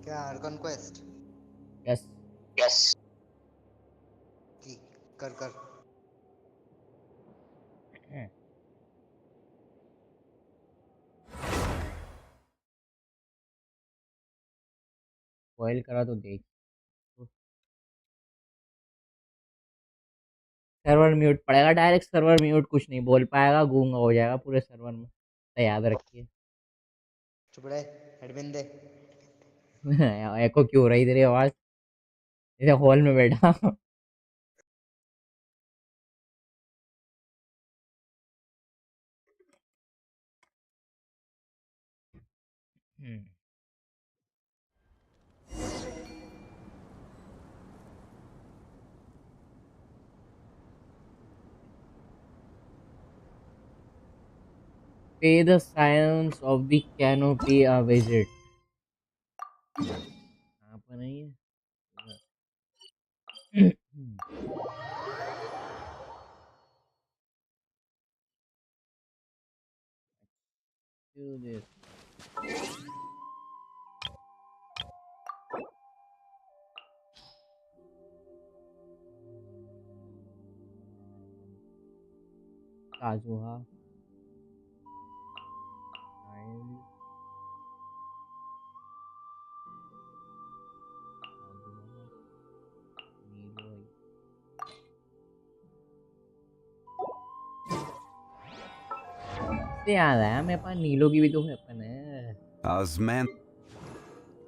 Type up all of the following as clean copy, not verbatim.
क्या Archon quest? Yes. Yes. की कर बॉयल करा तो देख। सर्वर म्यूट पड़ेगा, डायरेक्ट सर्वर म्यूट, कुछ नहीं बोल पाएगा, गूंगा हो जाएगा पूरे सर्वर में, तो याद रखिए। चुप रहे, एडमिन दे। एको क्यों हो रही तेरी आवाज, जैसे हॉल में बैठा। Pay the science of the canopy a visit. यहाँ पर नहीं है। Do this. काजुहा से याद आया मेरे पास नीलो की भी तो वेपन है। Osman.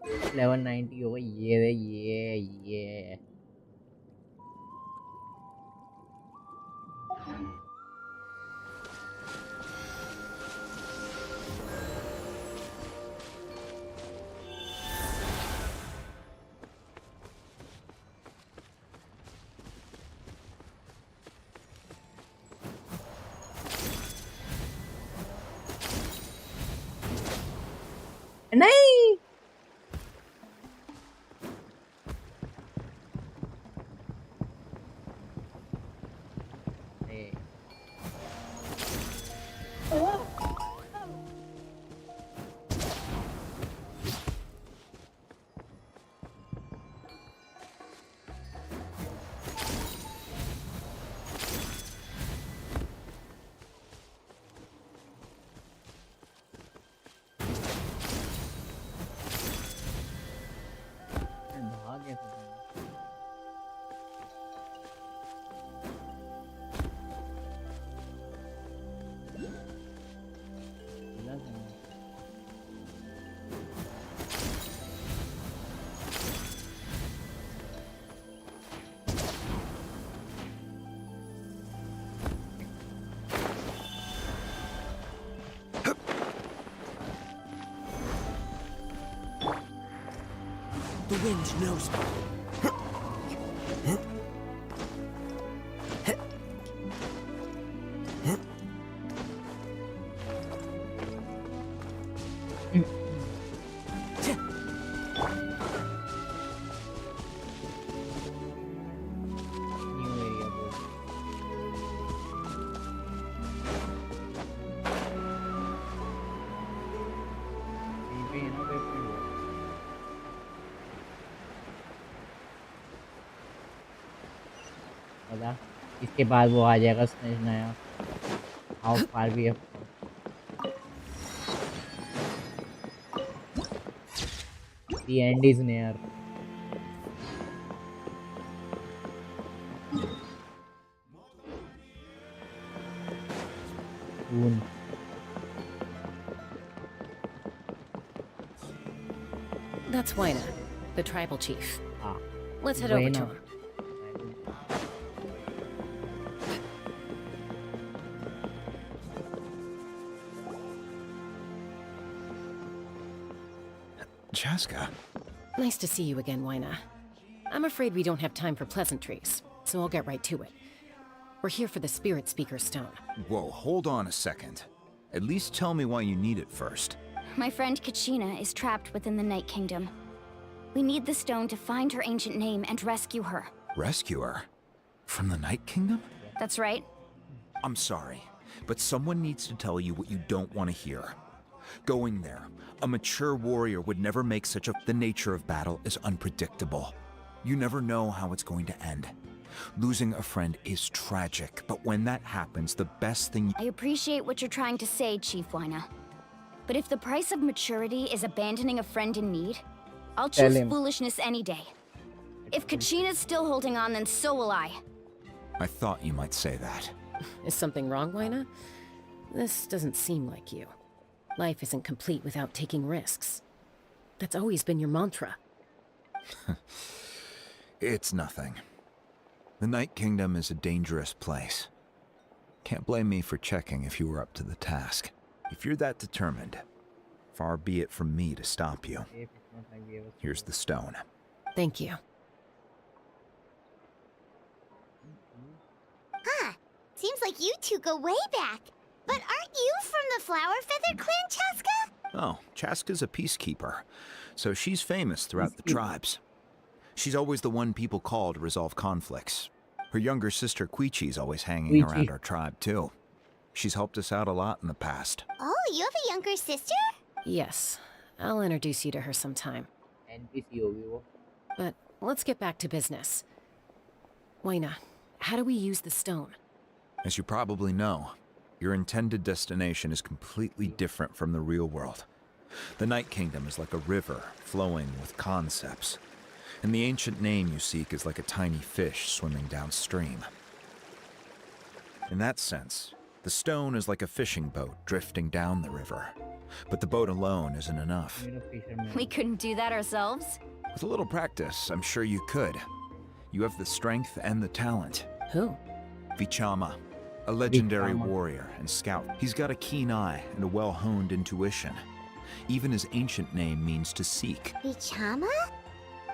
1190 होगा ये। नहीं भाग गया था। The wind knows me. इसके बाद वो आ जाएगा नया how far we have the end is near. That's Wina, the tribal chief. Ah, let's head over to Wina. him. Chaska. Nice to see you again, Wina. I'm afraid we don't have time for pleasantries, so I'll get right to it. We're here for the Spirit Speaker Stone. Whoa, hold on a second. At least tell me why you need it first. My friend Kachina is trapped within the Night Kingdom. We need the stone to find her ancient name and rescue her. Rescue her? From the Night Kingdom? That's right. I'm sorry, but someone needs to tell you what you don't want to hear. Going there, a mature warrior would never make such a... The nature of battle is unpredictable. You never know how it's going to end. Losing a friend is tragic, but when that happens, the best thing... I appreciate what you're trying to say, Chief Wyna. But if the price of maturity is abandoning a friend in need, I'll choose foolishness any day. If Kachina's still holding on, then so will I. I thought you might say that. Is something wrong, Wyna? This doesn't seem like you. Life isn't complete without taking risks. That's always been your mantra. It's nothing. The Night Kingdom is a dangerous place. Can't blame me for checking if you were up to the task. If you're that determined, far be it from me to stop you. Here's the stone. Thank you. Huh. Seems like you two go way back. But aren't you from the Flower Feather Clan, Chaska? Oh, Chaska's a peacekeeper, so she's famous throughout the tribes. She's always the one people call to resolve conflicts. Her younger sister Quichi's always hanging around our tribe, too. She's helped us out a lot in the past. Oh, you have a younger sister? Yes. I'll introduce you to her sometime. But let's get back to business. Wyna, how do we use the stone? As you probably know, your intended destination is completely different from the real world. The Night Kingdom is like a river flowing with concepts, and the ancient name you seek is like a tiny fish swimming downstream. In that sense, the stone is like a fishing boat drifting down the river, but the boat alone isn't enough. We couldn't do that ourselves? With a little practice, I'm sure you could. You have the strength and the talent. Who? Vichama, a legendary warrior and scout. He's got a keen eye and a well-honed intuition. Even his ancient name means to seek. Vichama?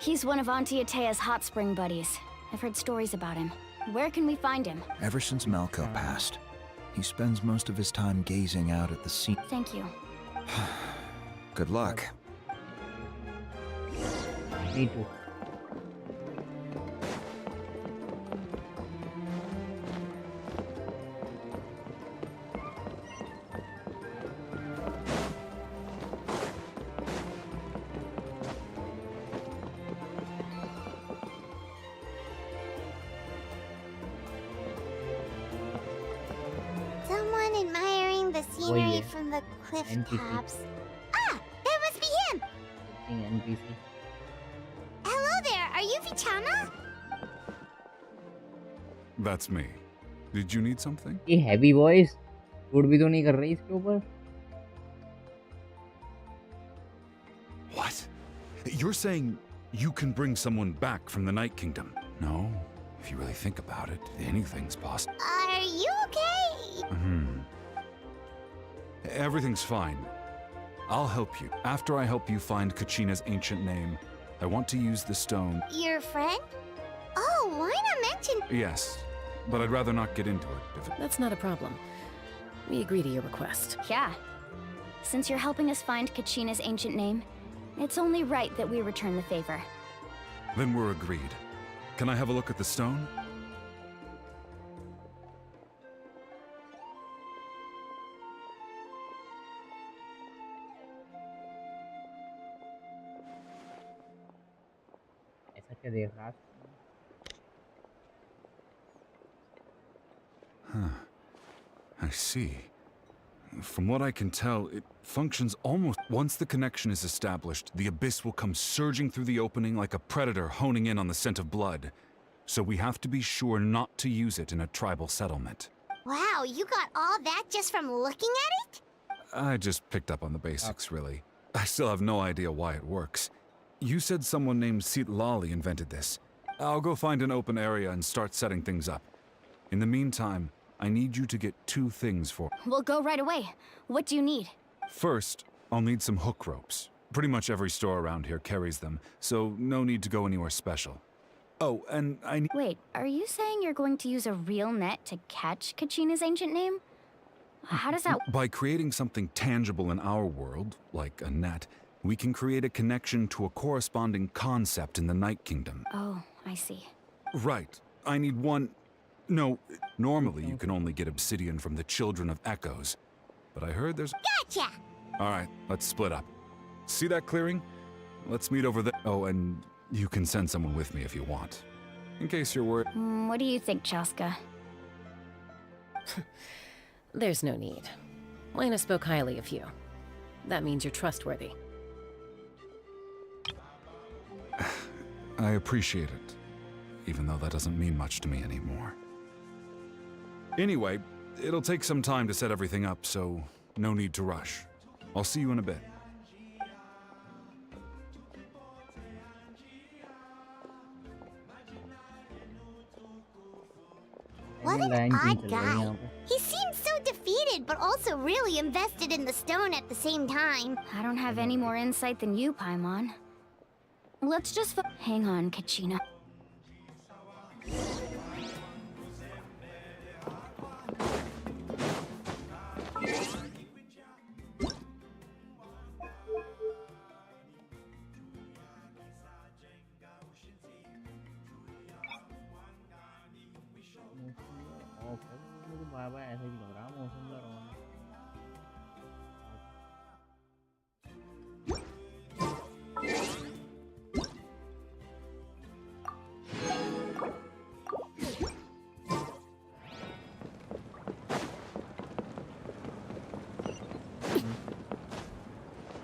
He's one of Auntie Atea's hot spring buddies. I've heard stories about him. Where can we find him? Ever since Malko passed, he spends most of his time gazing out at the sea. Thank you. Good luck. Me too. Someone admiring the scenery yeah. from the cliff NPC. tops. Ah! That must be him! NPC. Hello there, are you Vichama? That's me. Did you need something? ये heavy voice shoot भी तो नहीं कर रही इसके ऊपर. What? You're saying you can bring someone back from the Night Kingdom? No. If you really think about it, anything's possible. Are you okay? Everything's fine. I'll help you. After I help you find Kachina's ancient name, I want to use the stone. Your friend? Oh, why not mention? Yes, but I'd rather not get into it. That's not a problem. We agree to your request. Yeah. Since you're helping us find Kachina's ancient name, it's only right that we return the favor. Then we're agreed. Can I have a look at the stone? ऐसा क्या देख रहा है? I see. From what I can tell, it functions almost... Once the connection is established, the abyss will come surging through the opening like a predator honing in on the scent of blood. So we have to be sure not to use it in a tribal settlement. Wow, you got all that just from looking at it? I just picked up on the basics, really. I still have no idea why it works. You said someone named Lali invented this. I'll go find an open area and start setting things up. In the meantime, I need you to get 2 things for... We'll go right away. What do you need? First, I'll need some hook ropes. Pretty much every store around here carries them, so no need to go anywhere special. Oh, and I need... Wait, are you saying you're going to use a real net to catch Kachina's ancient name? How does that... By creating something tangible in our world, like a net, we can create a connection to a corresponding concept in the Night Kingdom. Oh, I see. Right. I need 1... No, normally you can only get obsidian from the Children of Echoes. But I heard there's... Gotcha! All right, let's split up. See that clearing? Let's meet over there. Oh, and you can send someone with me if you want. In case you're worried. What do you think, Chaska? There's no need. Lena spoke highly of you. That means you're trustworthy. I appreciate it, even though that doesn't mean much to me anymore. Anyway, it'll take some time to set everything up, so no need to rush. I'll see you in a bit. What an line क्यों odd चल रही है यहाँ guy. पे? He seems so defeated, but also really invested in the stone at the same time. I don't have any more insight than you, Paimon. Let's just hang on, Kachina. मुझे बार बार ऐसे ही लग रहा मौसम का रोना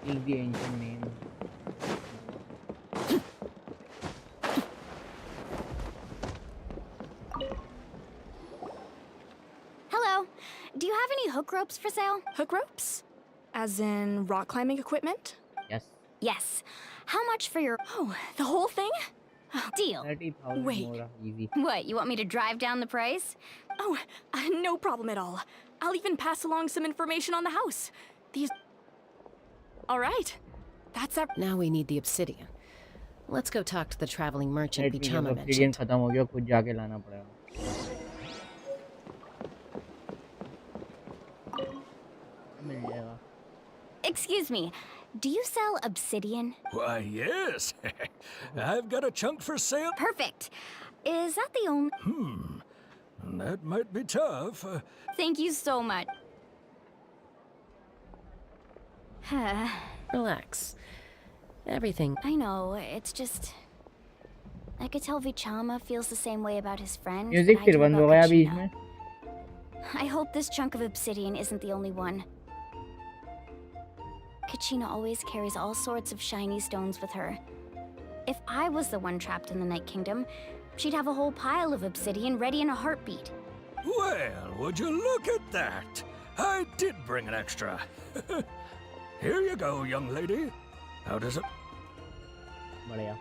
is the ancient name. Hello. Do you have any hook ropes for sale? Hook ropes? As in rock climbing equipment? Yes. Yes. How much for your Oh, the whole thing? deal? 30,000 Wait. more easy. What, you want me to drive down the price? Oh, no problem at all. I'll even pass along some information on the house. These... All right. That's our... Now we need the obsidian. Let's go talk to the traveling merchant Bichama obsidian mentioned. खत्म हो गया खुद जाके लाना पड़ेगा मिल जाएगा Excuse me. Do you sell obsidian? Why, yes. I've got a chunk for sale. Perfect. Is that the only... That might be tough. Thank you so much. Relax. Everything. I know, it's just... I could tell Vichama feels the same way about his friend. Music that I फिर do बंद हो about गया बीच Kachina. में I hope this chunk of obsidian isn't the only one. Kachina always carries all sorts of shiny stones with her. If I was the one trapped in the Night Kingdom, she'd have a whole pile of obsidian ready in a heartbeat. Well, would you look at that? I did bring an extra. Here you go, young lady. How does it... बढ़िया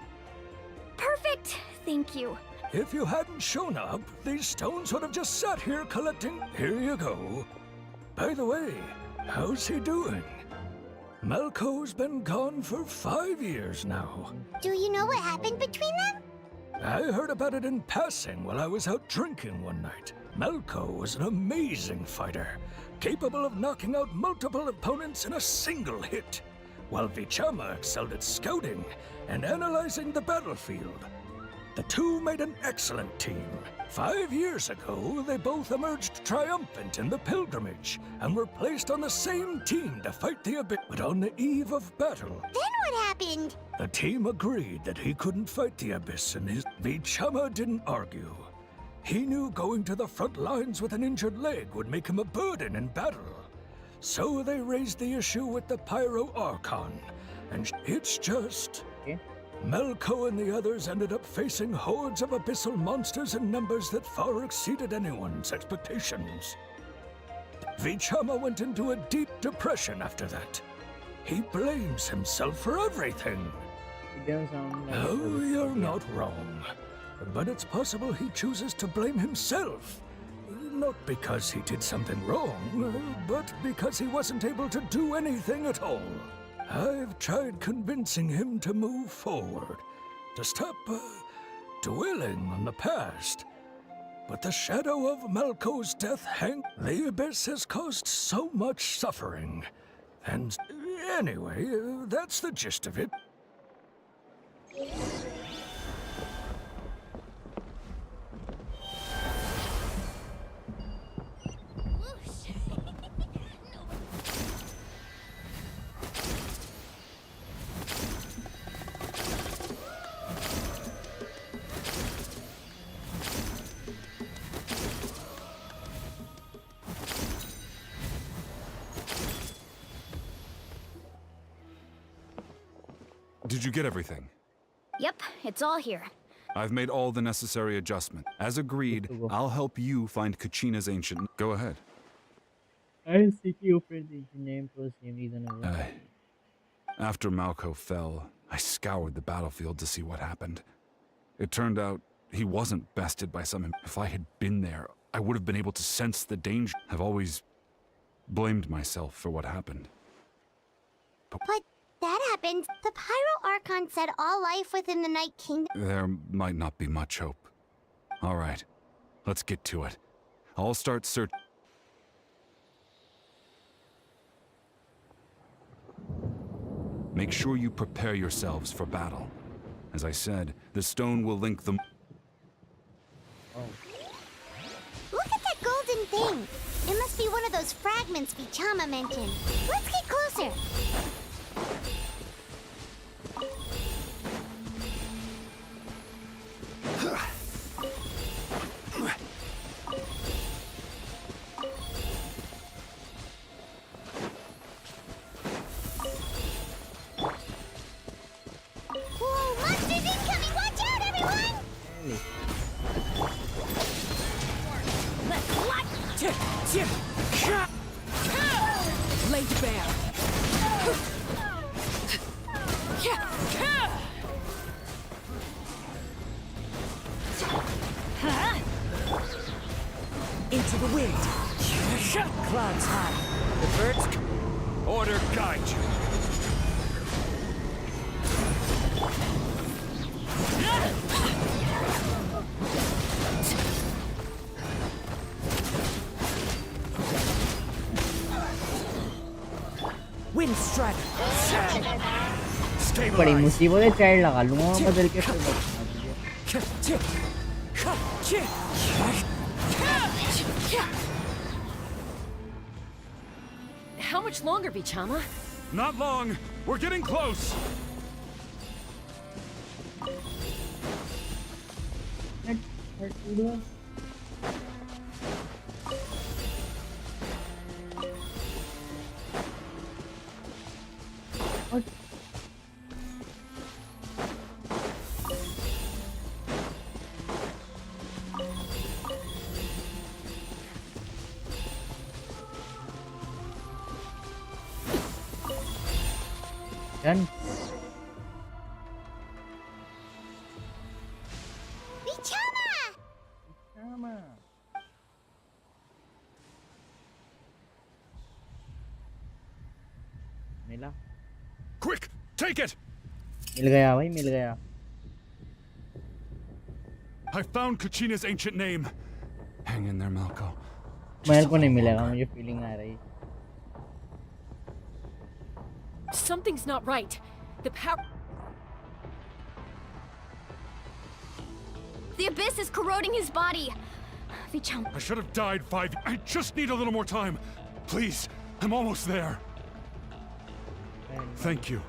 Perfect! Thank you. If you hadn't shown up, these stones would have just sat here collecting... Here you go. By the way, how's he doing? Malco's been gone for 5 years now. Do you know what happened between them? I heard about it in passing while I was out drinking one night. Malco was an amazing fighter, capable of knocking out multiple opponents in a single hit, while Vichama excelled at scouting and analyzing the battlefield. The two made an excellent team. 5 years ago, they both emerged triumphant in the pilgrimage and were placed on the same team to fight the Abyss. But on the eve of battle, Then what happened? the team agreed that he couldn't fight the Abyss, and his Vichama didn't argue. He knew going to the front lines with an injured leg would make him a burden in battle. So they raised the issue with the Pyro Archon, and it's just... Okay. Malco and the others ended up facing hordes of abyssal monsters in numbers that far exceeded anyone's expectations. Vichama went into a deep depression after that. He blames himself for everything. it doesn't sound like Oh, you're not wrong. But it's possible he chooses to blame himself. Not because he did something wrong, but because he wasn't able to do anything at all. I've tried convincing him to move forward, to stop dwelling on the past. But the shadow of Malco's death hangs. The Abyss has caused so much suffering. And anyway, that's the gist of it. Did you get everything? Yep, it's all here. I've made all the necessary adjustment. As agreed, I'll help you find Kachina's ancient... Go ahead. I see you for the name for the same reason. After Malco fell, I scoured the battlefield to see what happened. It turned out he wasn't bested by some... If I had been there, I would have been able to sense the danger. I've always blamed myself for what happened. But that happened. The Pyro Archon said all life within the Night Kingdom. There might not be much hope. All right, let's get to it. I'll start searching. Make sure you prepare yourselves for battle. As I said, the stone will link them. Look at that golden thing. It must be one of those fragments Vichama mentioned. Let's get closer. Whoa, monsters incoming! Watch out, everyone! Laid bare. Into the wind. Clouds high. The birds. Order guide you. Wind strike. बड़ी मुसीबत है child लगा लूंगा मैं बदल के फिर How much longer, Vichama? Not long. We're getting close. Done. Vichama! मिला Quick, take it. मिल गया भाई मिल गया I found Kachina's ancient name. Hang in there, Malco. मेरे को नहीं मिलेगा मुझे फीलिंग आ रही Something's not right. The power... The abyss is corroding his body. Vichama. I should have died 5... I just need a little more time. Please, I'm almost there. Thank you.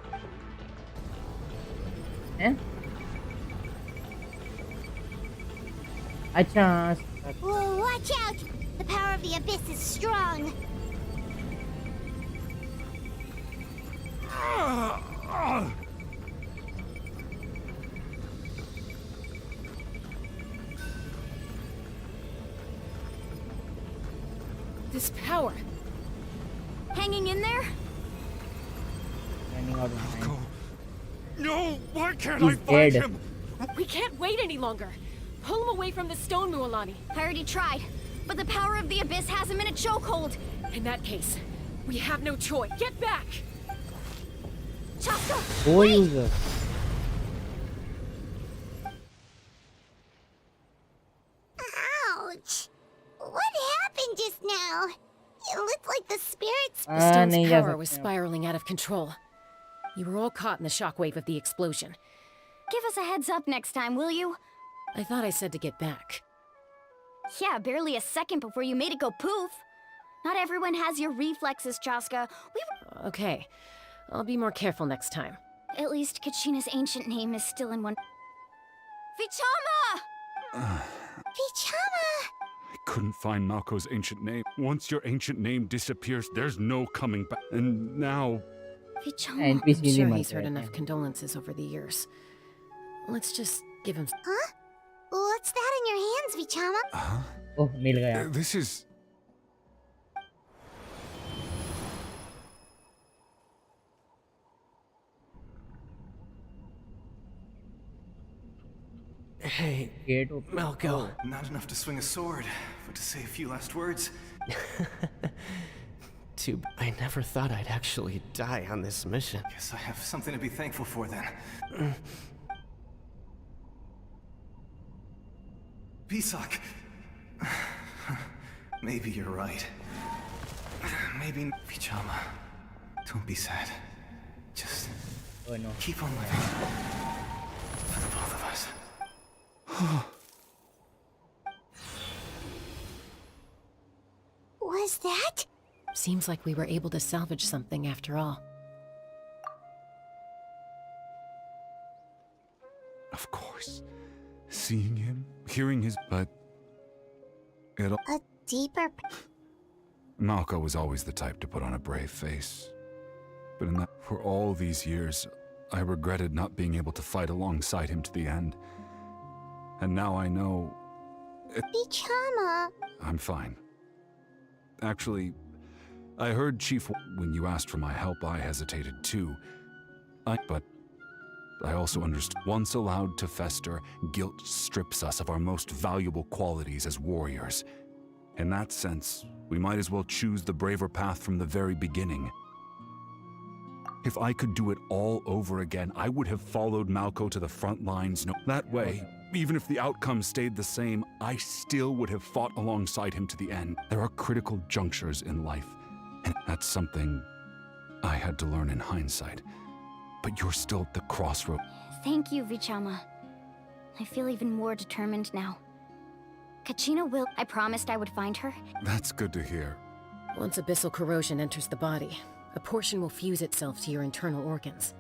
हैं अच्छा Whoa, watch out! The power of the abyss is strong. This power... Hanging in there? running out of time. Go. No, why can't He's I find dead. him? We can't wait any longer. Pull him away from the stone, Mualani. I already tried, but the power of the abyss has him in a chokehold. In that case, we have no choice. Get back! Chaska, Go wait! user Ouch! What happened just now? It looked like the spirits... The stone's नहीं जा power was सकते spiraling out of control. You were all caught in the shockwave of the explosion. Give us a heads up next time, will you? I thought I said to get back. Yeah, barely a second before you made it go poof. Not everyone has your reflexes, Chaska. Okay, I'll be more careful next time. At least Kachina's ancient name is still in one... Vichama! Vichama! I couldn't find Malco's ancient name. Once your ancient name disappears, there's no coming back. And now... Vichama. NPC I'm नहीं sure मरते he's heard रहते enough हैं. condolences over the years. Let's just give him. Huh? What's that in your hands, Vichama? Huh? ओह मिल गया. This is. Hey, Gate open. Malco. Not enough to swing a sword, but to say a few last words. I never thought I'd actually die on this mission. Guess I have something to be thankful for then. Pisak. Maybe you're right. Maybe Vichama. Don't be sad. Just Oh no. keep on living. For the both of us. Was that? Seems like we were able to salvage something after all. Of course. Seeing him, hearing his. But. It. A deeper. Malco was always the type to put on a brave face. But in that, for all these years, I regretted not being able to fight alongside him to the end. And now I know. Vichama. I'm fine. Actually, I heard Chief. When you asked for my help, I hesitated too. But I also understood. Once allowed to fester, guilt strips us of our most valuable qualities as warriors. In that sense, we might as well choose the braver path from the very beginning. If I could do it all over again, I would have followed Malco to the front lines. No, that way, even if the outcome stayed the same, I still would have fought alongside him to the end. There are critical junctures in life, and that's something I had to learn in hindsight. But you're still at the crossroad. Thank you, Vichama. I feel even more determined now. Kachina will. I promised I would find her. That's good to hear. Once abyssal corrosion enters the body, a portion will fuse itself to your internal organs.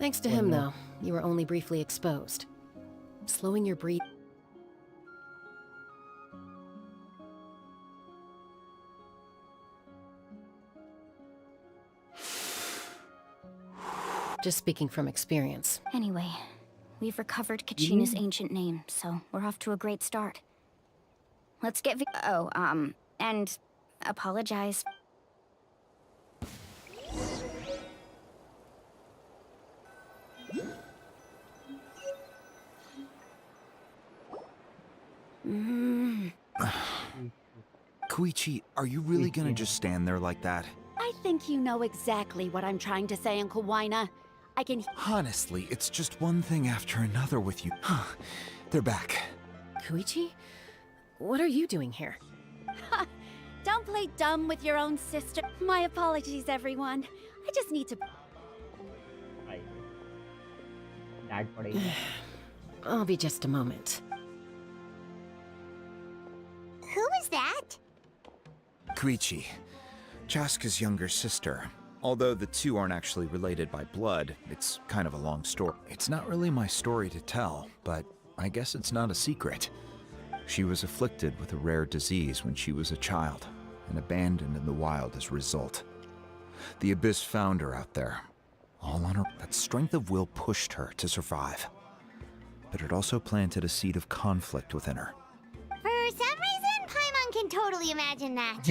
Thanks to him, though, you were only briefly exposed. Slowing your breath. Just speaking from experience. Anyway, we've recovered Kachina's ancient name, so we're off to a great start. Let's get and apologize. Koichi, are you really gonna just stand there like that? I think you know exactly what I'm trying to say, Uncle Wina. I can. Honestly, it's just one thing after another with you. They're back. Koichi? What are you doing here? Don't play dumb with your own sister. My apologies, everyone. I just need to. I'll be just a moment. Who is that? Koichi, Chaska's younger sister. Although the two aren't actually related by blood, it's kind of a long story. It's not really my story to tell, but I guess it's not a secret. She was afflicted with a rare disease when she was a child, and abandoned in the wild as a result. The Abyss found her out there, all on her. That strength of will pushed her to survive. But it also planted a seed of conflict within her. For some reason, Paimon can totally imagine that.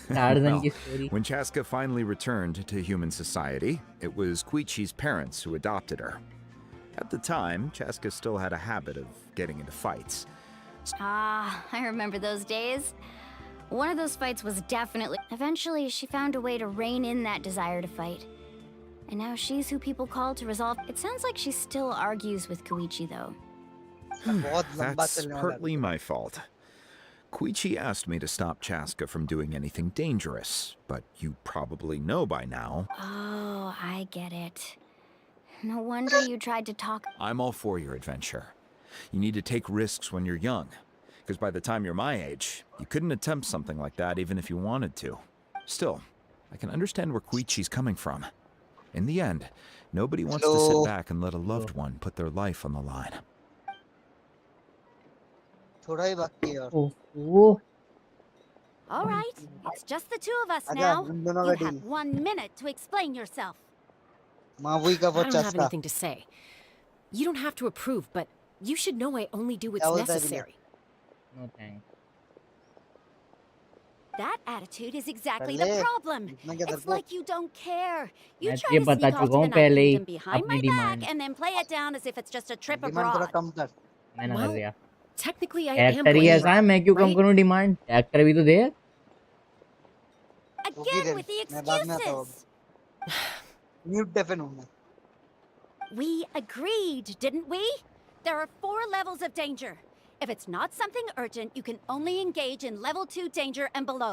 Well, when Chaska finally returned to human society, it was Koichi's parents who adopted her. At the time, Chaska still had a habit of getting into fights. Ah, I remember those days. One of those fights was definitely... Eventually, she found a way to rein in that desire to fight. And now she's who people call to resolve... It sounds like she still argues with Koichi, though. That's partly my fault. Koichi asked me to stop Chaska from doing anything dangerous, but you probably know by now. Oh, I get it. No wonder you tried to talk... I'm all for your adventure. You need to take risks when you're young, because by the time you're my age, you couldn't attempt something like that even if you wanted to. Still, I can understand where Koichi's coming from. In the end, nobody wants to sit back and let a loved one put their life on the line. All right, it's just the two of us now. You have 1 minute to explain yourself. Maui ka I wo don't have chasta. anything to say. You don't have to approve, but you should know I only do what's Kya bolta hai necessary. No thanks. That attitude is कर exactly ले. the problem. इतना क्या It's डरपोक? like you don't care. You मैं try ये to बता sneak off चुका to हूँ the Night पहले ही Kingdom behind अपनी my back demand and then play it down as if it's just a trip Demand थोड़ा abroad. कम कर. मैं ना कर Well, दिया technically I am actor he playing ऐसा है it, मैं क्यों कम right? करूँ डिमांड एक्टर भी तो दे Okay Again then. with the मैं बाद में आता हूँ. excuses. Mute deafen हूँ मैं. We agreed, didn't we? There are 4 levels of danger. If it's not something urgent, you can only engage in level 2 danger and below.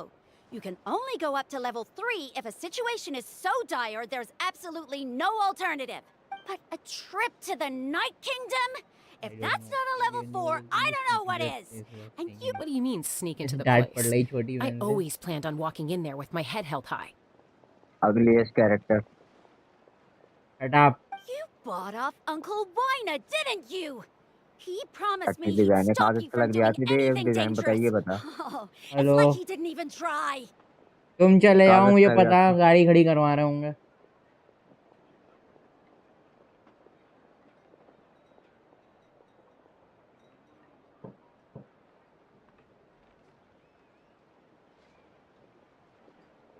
You can only go up to level 3 if a situation is so dire there's absolutely no alternative. But a trip to the Night Kingdom? If that's not a level 4, I don't know what is. And you What do you mean sneak into the डांट पड़ place? रही छोटी I बहन से always planned on walking in there with my head held high. ugliest character. shut up You bought off Uncle Wina, didn't you? He promised me अच्छी he'd design है, कहाँ stop से you पता from लग गया? doing दे एक anything design बताइए dangerous. बता. Oh, it's hello like he didn't even try. तुम चले कहाँ जाओ से मुझे पता पता लगा? गाड़ी खड़ी करवा रहे होंगे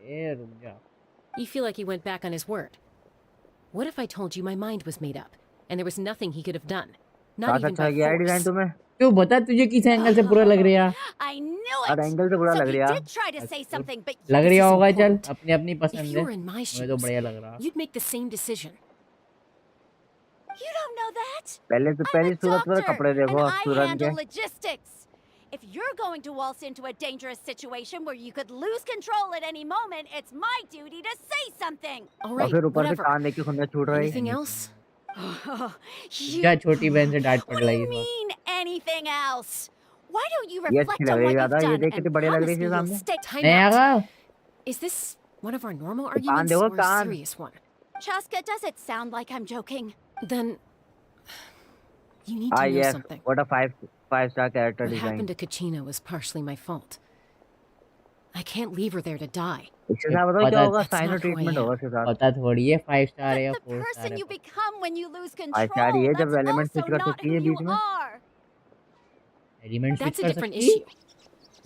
ए रुक जा You feel like he went back on his word. What if I told you my mind was made up and there was nothing he could have done? कहाँ Not से even अच्छा by लग गया डिजाइन force. तुम्हें? क्यों बता तुझे किस एंगल से बुरा लग रहा है I knew her it. Angle से बुरा So लग he रहा. did try to say something, but लग This रहा is होगा चल important. अपनी अपनी If पसंद you है were in my मुझे तो shoes, बढ़िया लग रहा you'd make the same decision. you don't know that. पहले तो I'm पहली a सूरत पर doctor, कपड़े and देखो I सूरन handle के. logistics. If you're going to waltz into a dangerous situation where you could lose control at any moment, it's my duty to say something. All और right, फिर ऊपर से whatever. कान देखी खुंदे छूट रही. Anything else? जा छोटी बहन से डांट पड़ What do रही you इस वक्त mean, anything else? Why don't you ये अच्छी reflect लग on रही है what you've ज्यादा. ये done देख and कितनी बढ़िया लग promise रही me थी you'll सामने. stay? Time नहीं out. Agha Is this one of our normal can't arguments देखो or a can't. serious one? Chaska, does it sound like I'm joking? Then you need Ah to know yes, something. what a five-star character What design. happened to Kachina was partially my fault. I can't leave her there to die. इसके साथ बताओ क्या पता होगा? That's साइनो not who I treatment am. होगा इसके साथ. पता थोड़ी है 5 स्टार है या The 4 स्टार person है you become when you lose 5 star he control, है जब that's एलिमेंट also स्विच कर not सकती who है you बीच में. are. Element switch That's a कर different सकती है issue.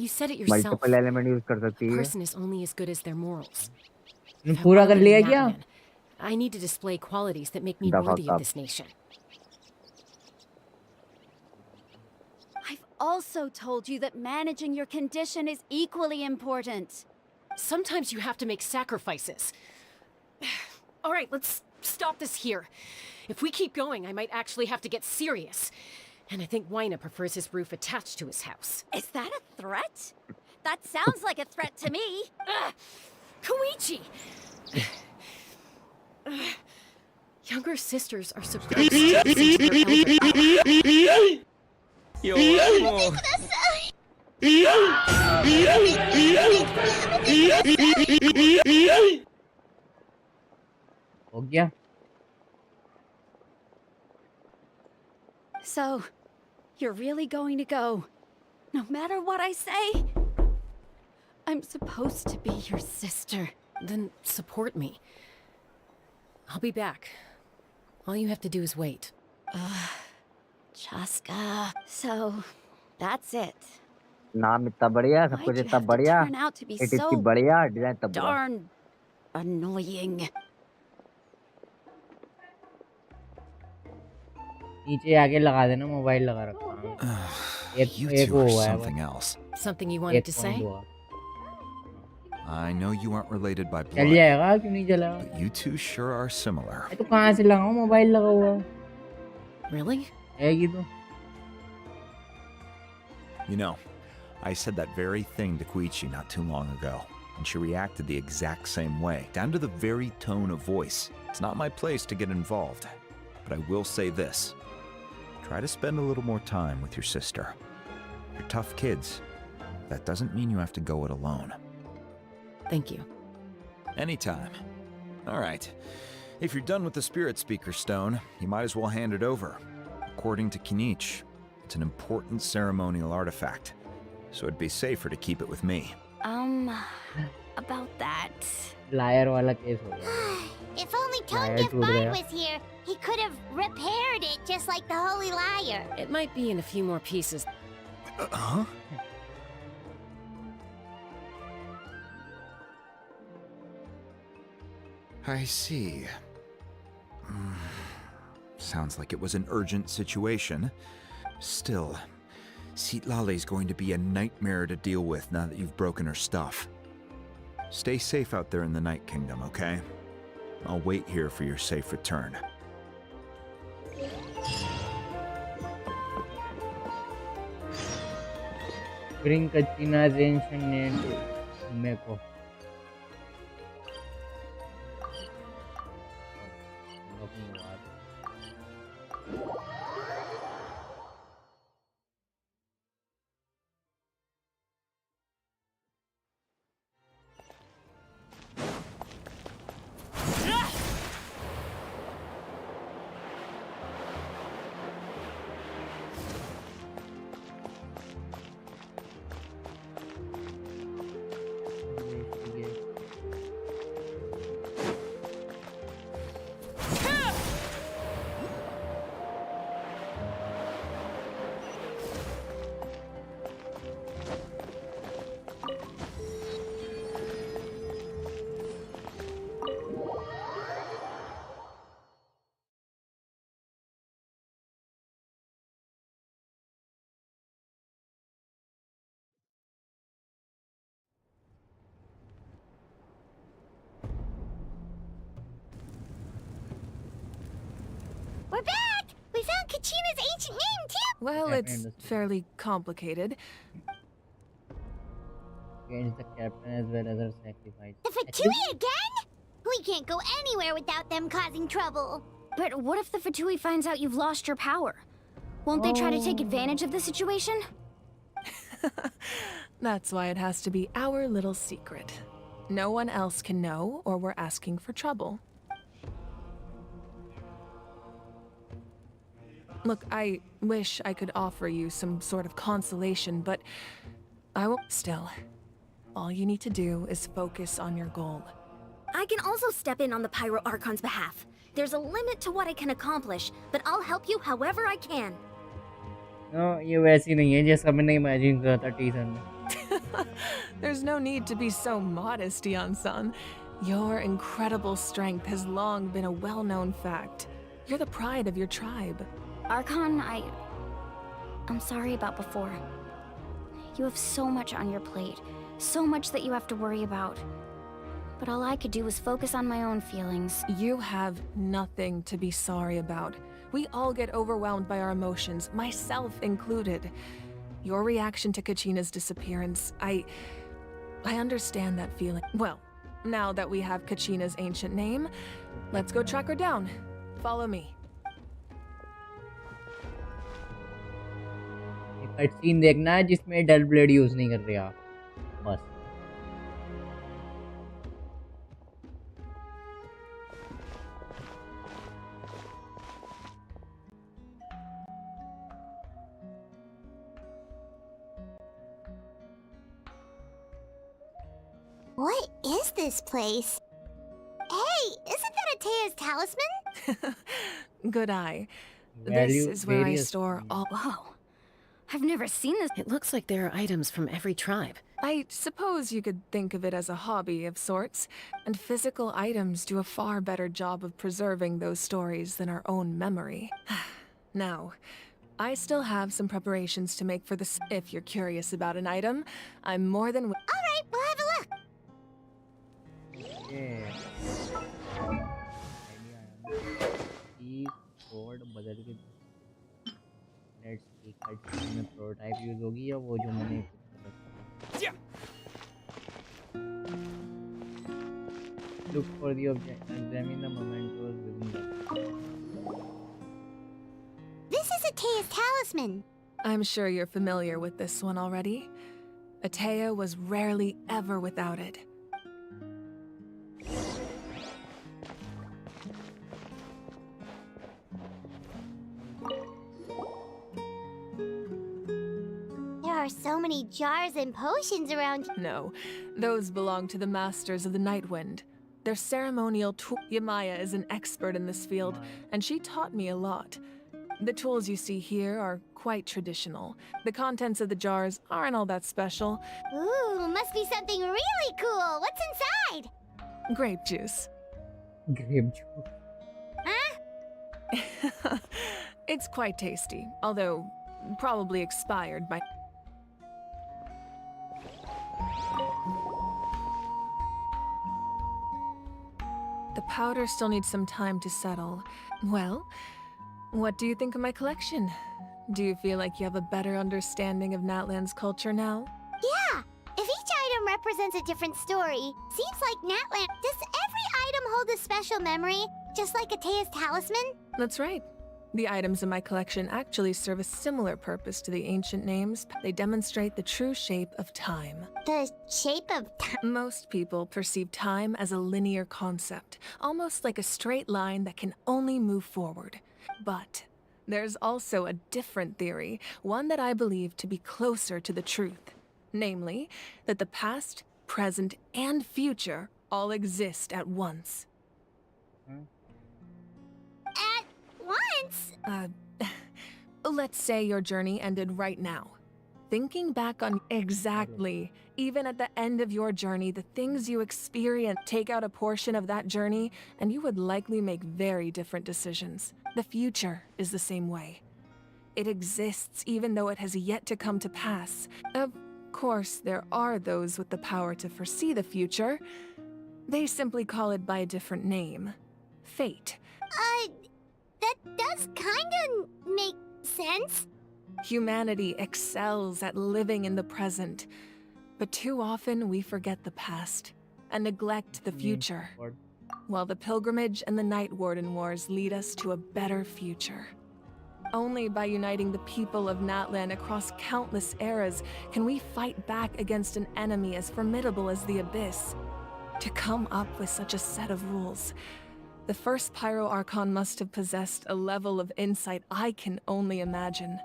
You said it yourself. Multiple element use कर A सकती है. person is only as good as their morals. तुमने If I पूरा wanna कर be लिया a क्या madman, I need to display qualities that make me The worthy fuck of up. this nation. I've also told you that managing your condition is equally important. Sometimes you have to make sacrifices. All right, let's stop this here. If we keep going, I might actually have to get serious. And I think Wina prefers his roof attached to his house. Is that a threat? That sounds like a threat to me. Koichi! Younger sisters are supposed to listen to their elder. हो गया So, you're really going to go, no matter what I say? I'm supposed to be your sister. Then support me. I'll be back. All you have to do is wait. Chaska. So, that's it. नाम इतना बढ़िया, सब Why'd कुछ you इतना have to बढ़िया. turn out to be इतनी so बढ़िया design तब बुरा. darn annoying? नीचे आके लगा देना मोबाइल लगा रखा है एक You एक two वो are हुआ है something else. Something you wanted एक to पॉइंट say? हुआ I know you aren't related by चल blood, जाएगा क्यों नहीं चला but you two sure are similar. तो कहाँ से लगाऊं मोबाइल लगा हुआ Really? है कि तो You know, I said that very thing to Koichi not too long ago, and she reacted the exact same way, down to the very tone of voice. It's not my place to get involved, but I will say this. Try to spend a little more time with your sister. You're tough kids. That doesn't mean you have to go it alone. Thank you. Anytime. All right. If you're done with the Spirit Speaker Stone, you might as well hand it over. According to Kinich, it's an important ceremonial artifact, so it'd be safer to keep it with me. About that. Liar वाला case हो गया If only Tone Wire Gift टूट Bard गया. was here, he could have repaired it just like the Holy Liar. It might be in a few more pieces. Huh? I see. Sounds like it was an urgent situation. Still, Citlali's going to be a nightmare to deal with now that you've broken her stuff. Stay safe out there in the Night Kingdom, okay? I'll wait here for your safe return. Bring Kachina's ancient name to Meko. We're back! We found Kachina's ancient name, too! Well, it's fairly complicated. Against the captain as well as her sacrifice. The Fatui again? We can't go anywhere without them causing trouble. But what if the Fatui finds out you've lost your power? Won't they try to take advantage of the situation? That's why it has to be our little secret. No one else can know, or we're asking for trouble. Look, I wish I could offer you some sort of consolation, but I won't. Still, all you need to do is focus on your goal. I can also step in on the Pyro Archon's behalf. There's a limit to what I can accomplish, but I'll help you however I can. No, ये वैसी नहीं है जैसा मैंने imagine करा था teaser में. There's no need to be so modest, Dion-san. Your incredible strength has long been a well-known fact. You're the pride of your tribe. Archon, I'm sorry about before. You have so much on your plate, so much that you have to worry about. But all I could do was focus on my own feelings. You have nothing to be sorry about. We all get overwhelmed by our emotions, myself included. Your reaction to Kachina's disappearance, I understand that feeling. Well, now that we have Kachina's ancient name, let's go track her down. Follow me. एक scene देखना है जिसमें डल blade use नहीं कर रहे आप बस. What is this place? Hey, isn't that Atea's talisman? Good eye. Value This is where I various- store all. Whoa. I've never seen this. It looks like there are items from every tribe. I suppose you could think of it as a hobby of sorts, and physical items do a far better job of preserving those stories than our own memory. Now, I still have some preparations to make for this. If you're curious about an item, I'm more than All right, we'll have a look. Yeah. These code बदल के let's see cut में prototype use होगी या वो जो मैंने look for the object examine the mementos within the. This is Atea's talisman. I'm sure you're familiar with this one already. Atea was rarely ever without it. There are so many jars and potions around. No, those belong to the Masters of the Night Wind. Their ceremonial tool. Yamaya is an expert in this field, and she taught me a lot. The tools you see here are quite traditional. The contents of the jars aren't all that special. Ooh, must be something really cool. What's inside? Grape juice. Grape juice. Huh? It's quite tasty, although probably expired by... The powder still needs some time to settle. Well, what do you think of my collection? Do you feel like you have a better understanding of Natlan's culture now? Yeah. If each item represents a different story, seems like Natlan. Does every item hold a special memory, just like Atea's talisman? That's right. The items in my collection actually serve a similar purpose to the ancient names. They demonstrate the true shape of time. The shape of time? Most people perceive time as a linear concept, almost like a straight line that can only move forward. But there's also a different theory, one that I believe to be closer to the truth. Namely, that the past, present, and future all exist at once. At once? Let's say your journey ended right now. Thinking back on exactly, even at the end of your journey, the things you experience, take out a portion of that journey, and you would likely make very different decisions. The future is the same way. It exists even though it has yet to come to pass. Of course, there are those with the power to foresee the future. They simply call it by a different name. Fate. That does kinda make sense. Humanity excels at living in the present, but too often we forget the past and neglect the future, while the pilgrimage and the Night Warden Wars lead us to a better future. Only by uniting the people of Natlan across countless eras can we fight back against an enemy as formidable as the Abyss. To come up with such a set of rules, the first Pyro Archon must have possessed a level of insight I can only imagine.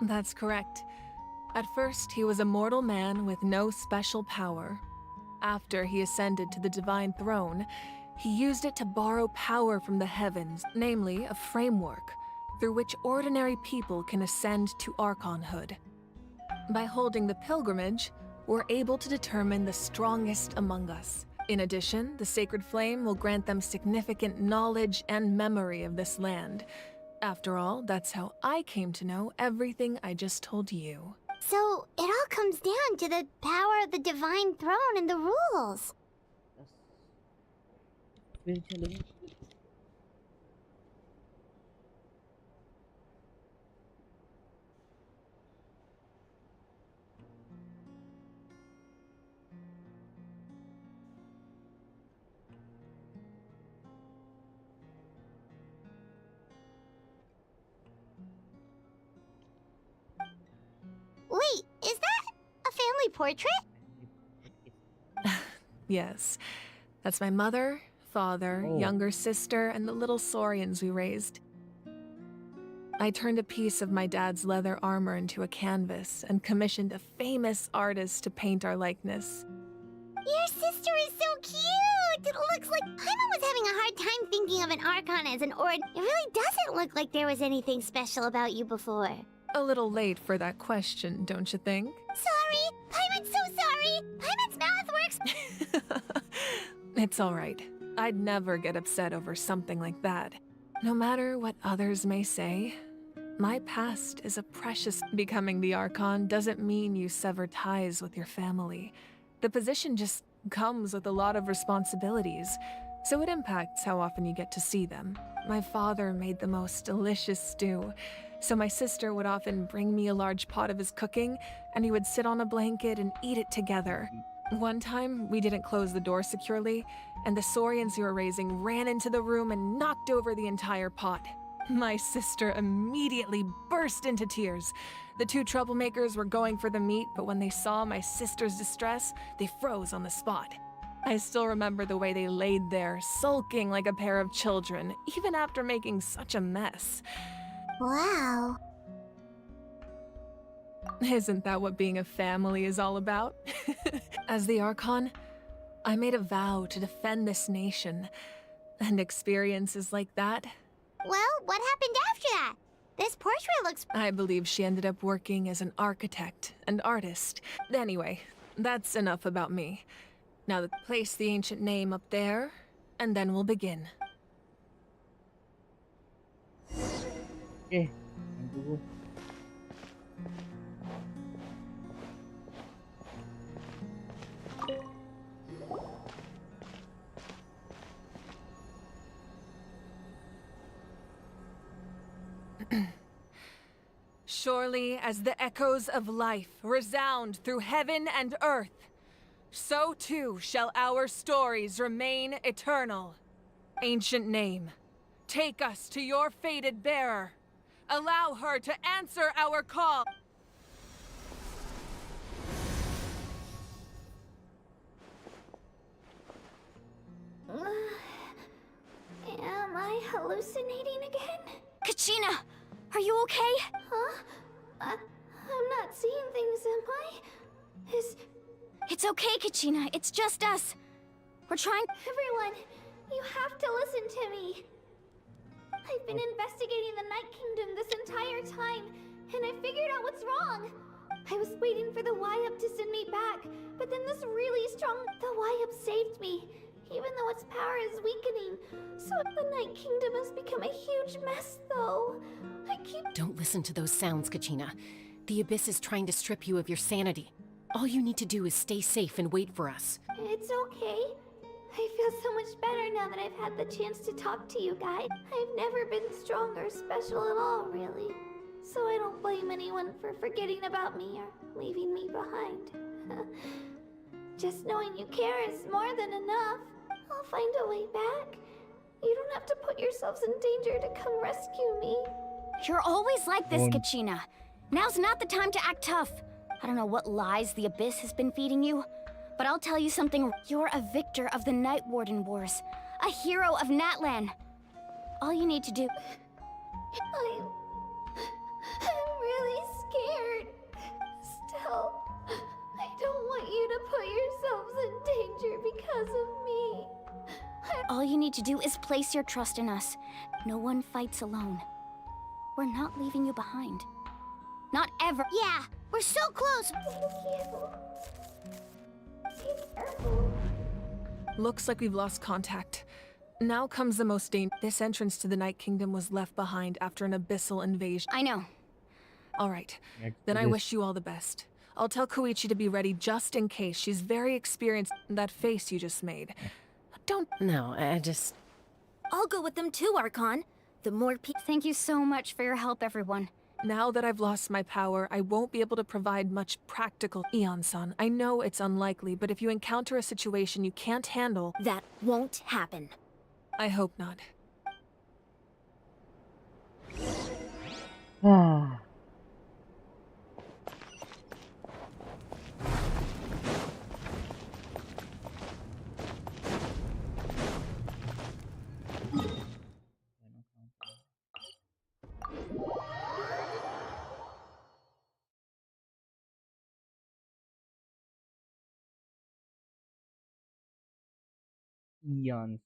That's correct. At first, he was a mortal man with no special power. After he ascended to the divine throne, he used it to borrow power from the heavens, namely a framework, through which ordinary people can ascend to Archonhood. By holding the pilgrimage, we're able to determine the strongest among us. In addition, the sacred flame will grant them significant knowledge and memory of this land. After all, that's how I came to know everything I just told you. So, it all comes down to the power of the divine throne and the rules. Wait, is that a family portrait? Yes, that's my mother, father, younger sister, and the little saurians we raised. I turned a piece of my dad's leather armor into a canvas and commissioned a famous artist to paint our likeness. Your sister is so cute! It looks like Paimon was having a hard time thinking of an Archon as an Ord. It really doesn't look like there was anything special about you before. A little late for that question, don't you think? Sorry! Paimon's so sorry! Paimon's mouth works... It's all right. I'd never get upset over something like that. No matter what others may say, my past is a precious... Becoming the Archon doesn't mean you sever ties with your family. The position just comes with a lot of responsibilities, so it impacts how often you get to see them. My father made the most delicious stew, so my sister would often bring me a large pot of his cooking, and he would sit on a blanket and eat it together. One time, we didn't close the door securely, and the saurians you were raising ran into the room and knocked over the entire pot. My sister immediately burst into tears. The two troublemakers were going for the meat, but when they saw my sister's distress, they froze on the spot. I still remember the way they laid there, sulking like a pair of children, even after making such a mess. Wow. Isn't that what being a family is all about? As the Archon, I made a vow to defend this nation, and experiences like that. Well, what happened after that? This portrait looks... I believe she ended up working as an architect and artist. Anyway, that's enough about me. Now place the ancient name up there, and then we'll begin. Okay, time to go. Surely as the echoes of life resound through heaven and earth, so too shall our stories remain eternal. Ancient name, take us to your fated bearer. Allow her to answer our call. Am I hallucinating again? Kachina, are you okay? Huh? I'm not seeing things, am I? It's okay, Kachina. It's just us. We're trying... Everyone, you have to listen to me. I've been investigating the Night Kingdom this entire time, and I figured out what's wrong. I was waiting for the Y-Up to send me back, but then this really strong... The Y-Up saved me, even though its power is weakening. So the Night Kingdom has become a huge mess, though. I keep... Don't listen to those sounds, Kachina. The Abyss is trying to strip you of your sanity. All you need to do is stay safe and wait for us. It's okay. I feel so much better now that I've had the chance to talk to you guys. I've never been strong or special at all, really. So I don't blame anyone for forgetting about me or leaving me behind. Just knowing you care is more than enough. I'll find a way back. You don't have to put yourselves in danger to come rescue me. You're always like this, Kachina. Now's not the time to act tough. I don't know what lies the Abyss has been feeding you, but I'll tell you something. You're a victor of the Night Warden Wars, a hero of Natlan. All you need to do... I'm really scared. Still, I don't want you to put yourselves in danger because of me. All you need to do is place your trust in us. No one fights alone. We're not leaving you behind. Not ever. Yeah, we're so close. Looks like we've lost contact. Now comes the most dangerous. This entrance to the Night Kingdom was left behind after an abyssal invasion. I know. All right, then I wish you all the best. I'll tell Koichi to be ready just in case. She's very experienced. That face you just made. Don't... No, I just... I'll go with them too, Archon. The more people... Thank you so much for your help, everyone. Now that I've lost my power, I won't be able to provide much practical... Eon-san, I know it's unlikely, but if you encounter a situation you can't handle... That won't happen. I hope not. Eons.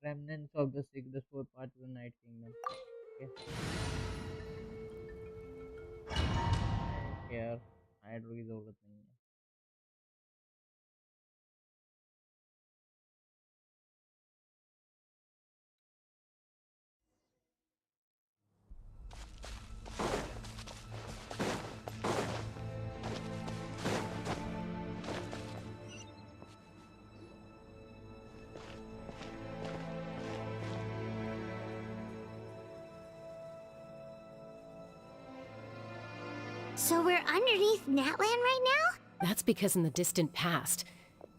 Remnants of the Sick, the 4 parts of the Night Kingdom. Okay. Care. Hydro की जरूरत नहीं है. So we're underneath Natlan right now? That's because in the distant past,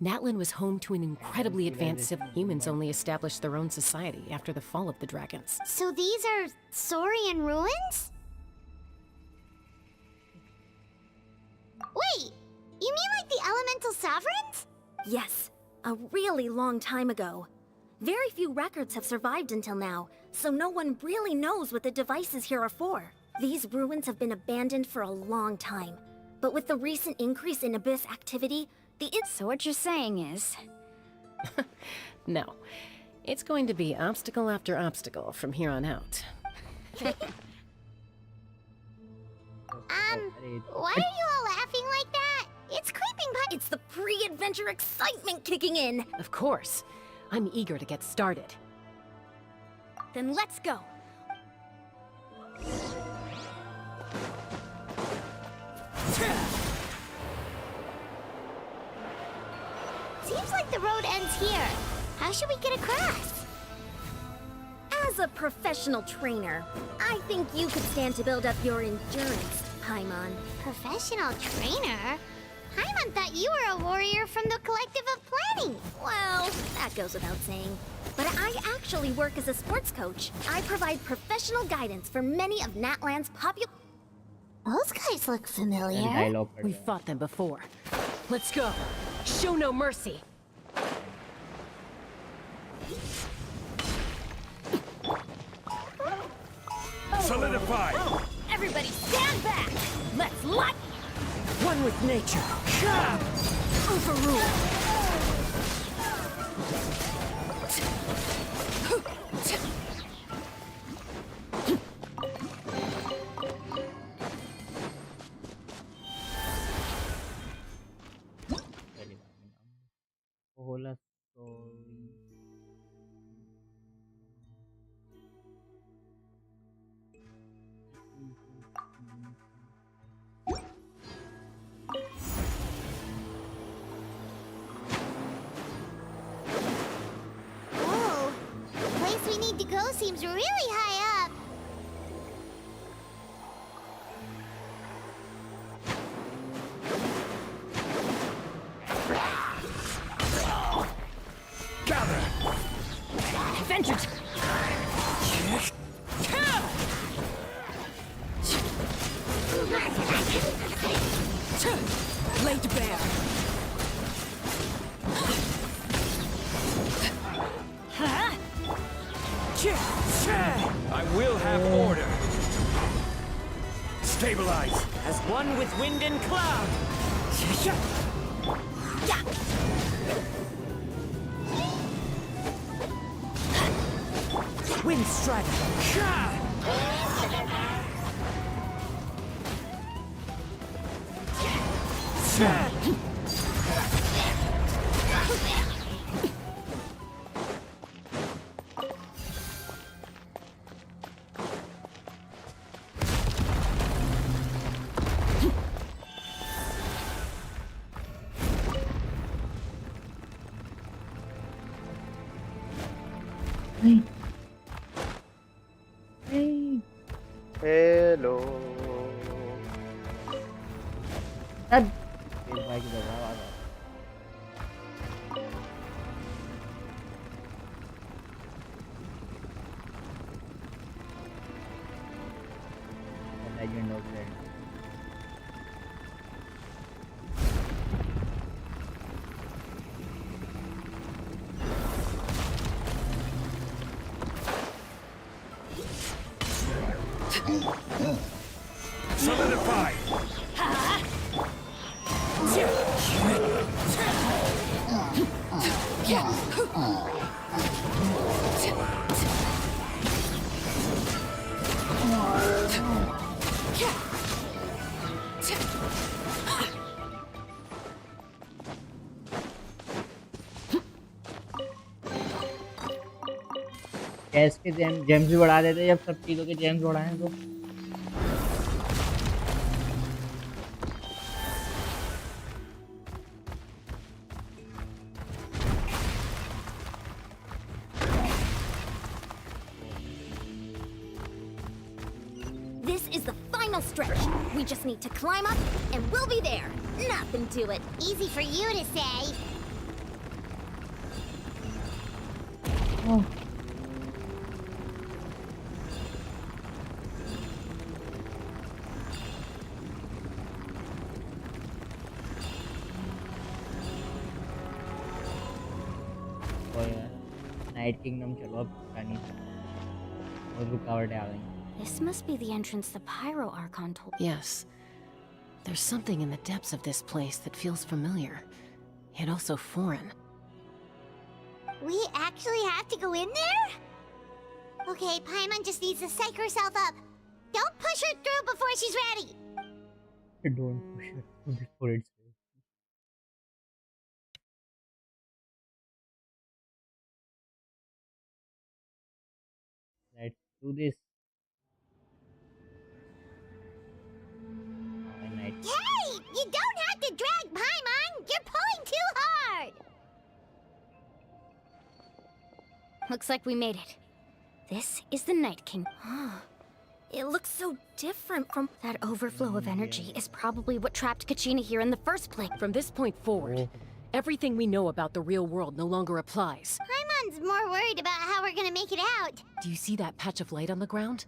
Natlan was home to an incredibly advanced humans only established their own society after the fall of the dragons. So these are Saurian ruins? Wait, you mean like the elemental sovereigns? Yes, a really long time ago. Very few records have survived until now, so no one really knows what the devices here are for. These ruins have been abandoned for a long time, but with the recent increase in Abyss activity, So what you're saying is... No, it's going to be obstacle after obstacle from here on out. Why are you all laughing like that? It's creeping by. It's the pre-adventure excitement kicking in! Of course. I'm eager to get started. Then let's go! Seems like the road ends here. How should we get across? As a professional trainer, I think you could stand to build up your endurance, Paimon. Professional trainer? Paimon thought you were a warrior from the Collective of Planning. Well, that goes without saying. But I actually work as a sports coach. I provide professional guidance for many of Natlan's popular... Those guys look familiar. We fought them before. Let's go. Show no mercy. Solidify! Everybody stand back! Let's light! One with nature. Overrule! Whole story. Whoa, the place we need to go seems really high up. Gather! Adventure! Laid bare. I will have order. Stabilize. As one with wind and cloud. Wind strike. Hello. भाई की जगह आ गया Legend of Red. Solidify! Gas के James भी बढ़ा देते जब सब चीज़ों के जेम्स बढ़ाएं तो final stretch. We just need to climb up, and we'll be there. Nothing to it. Easy for you to say. Oh. Night kingdom चलो अब नहीं और रुकावटें आ गई. This must be the entrance the Pyro Archon told. Yes. There's something in the depths of this place that feels familiar, yet also foreign. We actually have to go in there? Okay, Paimon just needs to psych herself up. Don't push her through before she's ready. Don't push it before it's ready. Let's do this. Hey! You don't have to drag Paimon! You're pulling too hard! Looks like we made it. This is the Night King. It looks so different from... That overflow of energy is probably what trapped Kachina here in the first place. From this point forward, everything we know about the real world no longer applies. Paimon's more worried about how we're gonna make it out. Do you see that patch of light on the ground?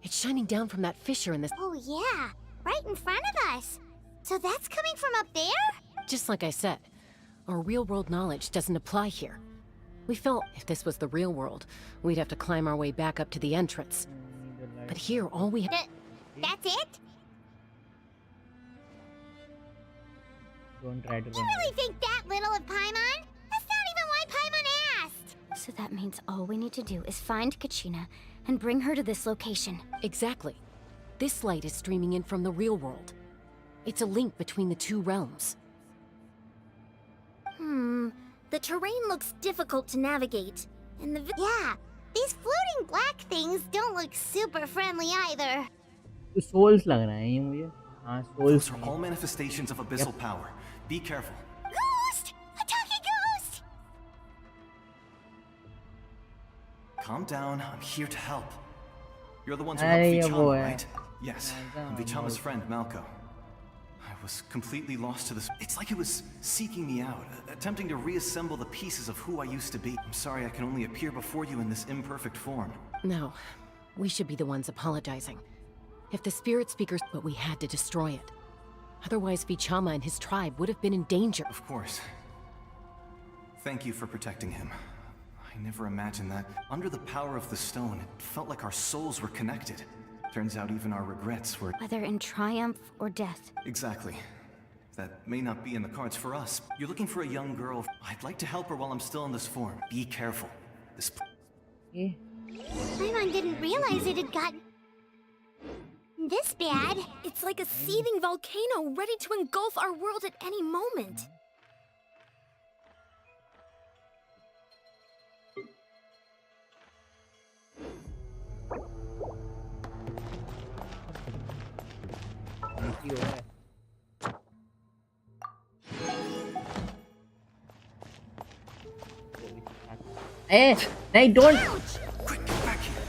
It's shining down from that fissure in the... Oh yeah, right in front of us. So that's coming from up there? Just like I said, our real-world knowledge doesn't apply here. We felt if this was the real world, we'd have to climb our way back up to the entrance. But here, all we have... That's it? Don't try to You really think that little of Paimon? That's not even why Paimon asked! So that means all we need to do is find Kachina and bring her to this location. Exactly. This light is streaming in from the real world. It's a link between the two realms. The terrain looks difficult to navigate, and the... Yeah, these floating black things don't look super friendly either. Souls लग रहा है ये मुझे. हाँ, souls. Those are all manifestations of abyssal power. Be careful. Ghost! A talking ghost! Calm down. I'm here to help. You're the ones who helped Vichama, right? Yes, I'm Vichama's friend, Malco. I was completely lost to this. It's like it was seeking me out, attempting to reassemble the pieces of who I used to be. I'm sorry I can only appear before you in this imperfect form. No, we should be the ones apologizing. If the spirit speakers... But we had to destroy it. Otherwise, Vichama and his tribe would have been in danger. Of course. Thank you for protecting him. I never imagined that. Under the power of the stone, it felt like our souls were connected. Turns out even our regrets were... Whether in triumph or death. Exactly. That may not be in the cards for us. You're looking for a young girl. I'd like to help her while I'm still in this form. Be careful. This... Paimon didn't realize it had gotten... this bad. It's like a seething volcano ready to engulf our world at any moment. Hey, don't. Quick, get back here.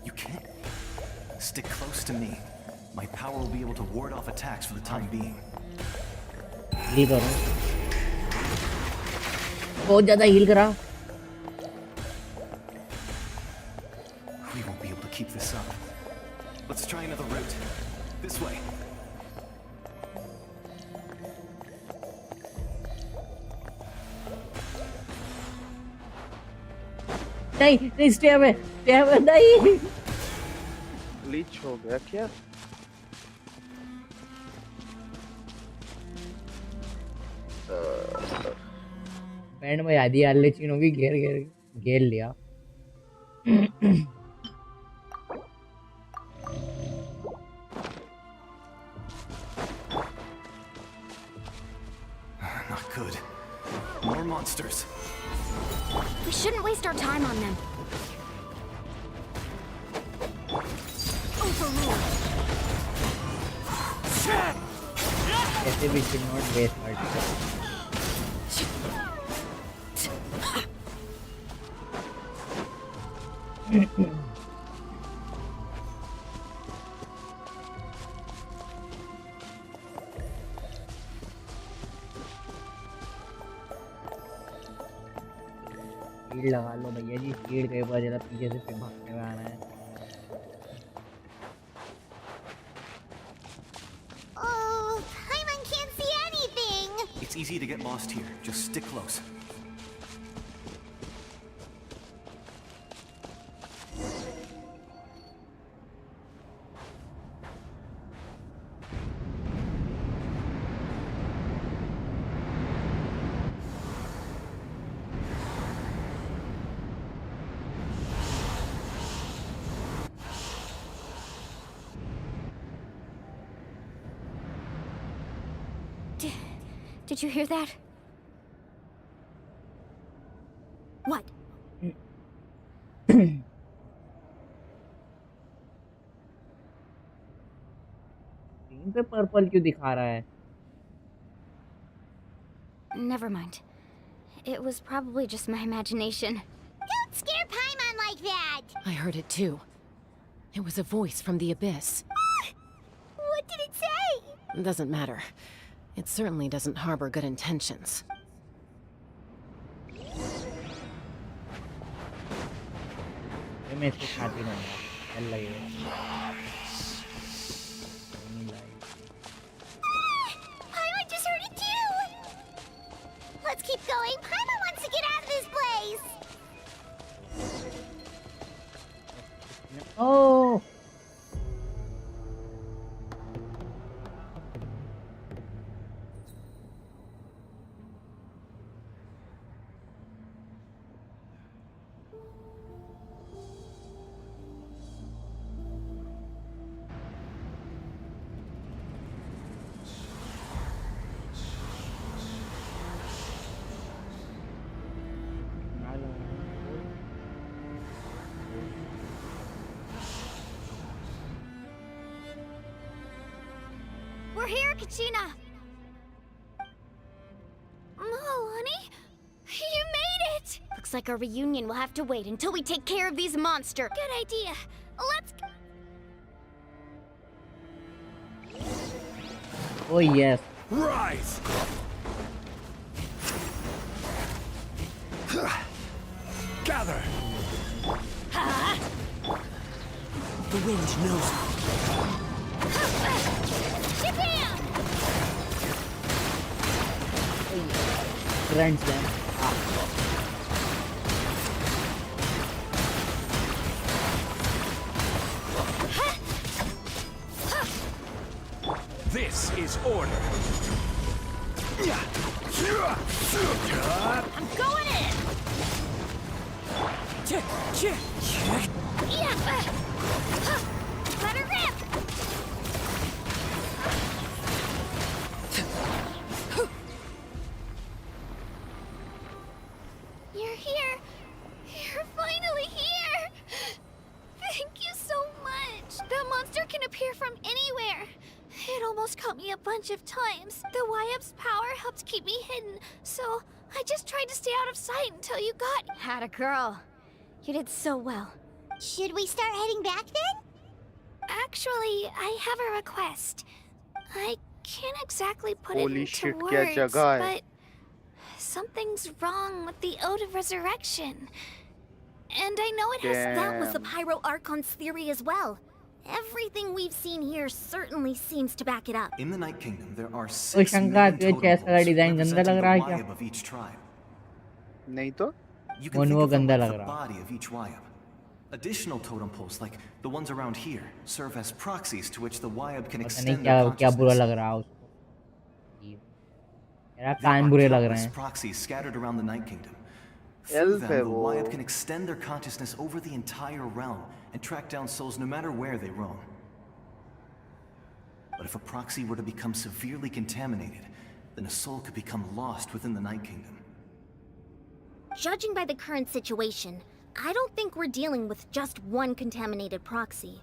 You can't. Stick close to me. My power will be able to ward off attacks for the time being. Heal करो. बहुत ज़्यादा heal करा. We won't be able to keep this up. Let's try another route. This way. नहीं, stay away, नहीं. Leach हो गया क्या? Band में याद ही आले चीनों की घेर लिया. Not good. More monsters. We shouldn't waste our time on them. Overruled. ऐसे we should not waste our time. Shield लगा लो भैया जी, शील्ड कई बार जरा पीछे से फिर भागने में आ रहा है। Oh, Paimon can't see anything! It's easy to get lost here. Just stick close. Did you hear that? What? Screen पे पर्पल क्यों दिखा रहा है? Never mind. It was probably just my imagination. Don't scare Paimon like that! I heard it too. It was a voice from the abyss. What did it say? Doesn't matter. It certainly doesn't harbor good intentions. मैं इसको खाती रहूंगा, चल लगेगा। Paimon just heard it too! Let's keep going. Paimon wants to get out of this place! Oh! We're here, Kachina! Honey? You made it! Looks like our reunion will have to wait until we take care of these monsters. Good idea. Let's... Oh yes. Rise! Gather! The wind knows. Japan! Grand Slam. This is order. I'm going in! Yeah! Let her rip! You're here! You're finally here! Thank you so much! The monster can appear from anywhere! It almost caught me a bunch of times. The YF's power helped keep me hidden, so I just tried to stay out of sight until you got... Had a girl. You did so well. Should we start heading back then? Actually, I have a request. I can't exactly put it Holy into shit, words, क्या जगह है? but something's wrong with the Ode of Resurrection. And I know it has... That was the Pyro Archon's theory as well. Everything we've seen here certainly seems to back it up. In the Night Kingdom, there are ओ 6 शंका million तुझे totem chess का poles design गंदा representing लग the रहा है क्या? Wyab of each tribe. नहीं तो? You can Monu think of them गंदा like लग the रहा। body of each Wyab. Additional totem poles, like the ones around here, serve as proxies to which the Wyab can पता नहीं extend क्या their क्या बुरा consciousness. लग रहा है उसको। मेरा There कान are बुरे लग रहे countless हैं। proxies scattered around the Night Kingdom. Through Elf them, है the वो। Wyab can extend their consciousness over the entire realm and track down souls no matter where they roam. But if a proxy were to become severely contaminated, then a soul could become lost within the Night Kingdom. Judging by the current situation, I don't think we're dealing with just one contaminated proxy.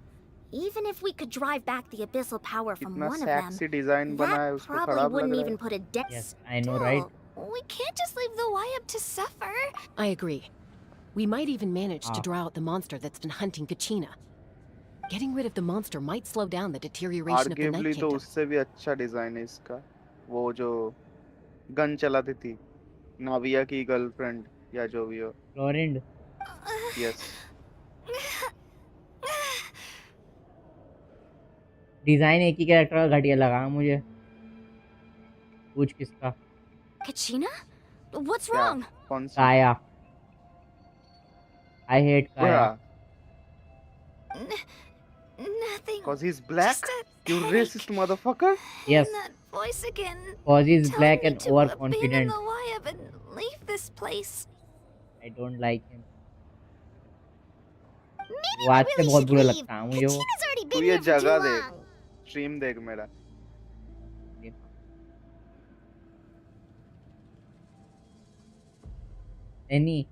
Even if we could drive back the abyssal power from कितना one of them, sexy design बना है that उसको probably खराब लग wouldn't रहा even है। put a dent. Yes, I know, right? We can't just leave the Wyab to suffer. I agree. We might even manage to draw out the monster that's been hunting Kachina. Getting rid of the monster might slow down the deterioration of the Night Arguably तो Kingdom. उससे भी अच्छा design है इसका। वो जो gun चलाती थी, नाविया की गर्लफ्रेंड। या जो भी हो. फ्लोरिंड Yes. डिजाइन एक ही कैरेक्टर का घटिया लगा मुझे. पूछ किसका? Kachina? What's क्या? wrong? कौन सी? काया. I hate Kaya. Bruh. Nothing. Cause he's black. Just a You headache. racist motherfucker. Yes, And that voice again. cause he's telling black me and to abandon overconfident. the Wyab and leave this place. I don't like him. Maybe वो we आज से really बहुत should बुरा leave. लगता है मुझे वो. Kachina's already तू been ये here for too जगह देख. long. Stream देख मेरा. नहीं,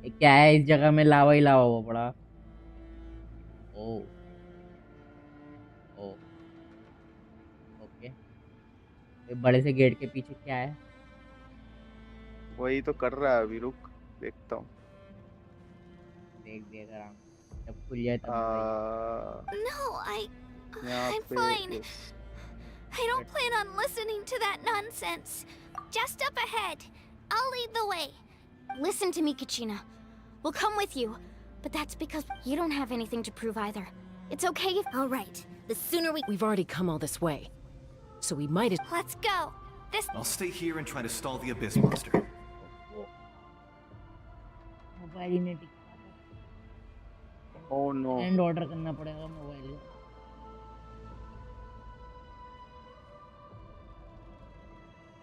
ये क्या है इस जगह में लावा ही लावा हुआ पड़ा. ओ ओ ओके. ये बड़े से गेट के पीछे क्या है? वही तो कर रहा है अभी. रुक देखता हूँ. देख रहा हूँ. जब खुल जाए तब बताइए. No, यहाँ I'm पे fine. yes. I don't plan on listening to that nonsense. Just up ahead. I'll lead the way. Listen to me, Kachina. We'll come with you. But that's because you don't have anything to prove either. It's okay if... All right. The sooner we... We've already come all this way. So we might as... Let's go. This... I'll stay here and try to stall the Abyss monster. Mobile ही नहीं टिक. Oh no. And order करना पड़ेगा mobile का.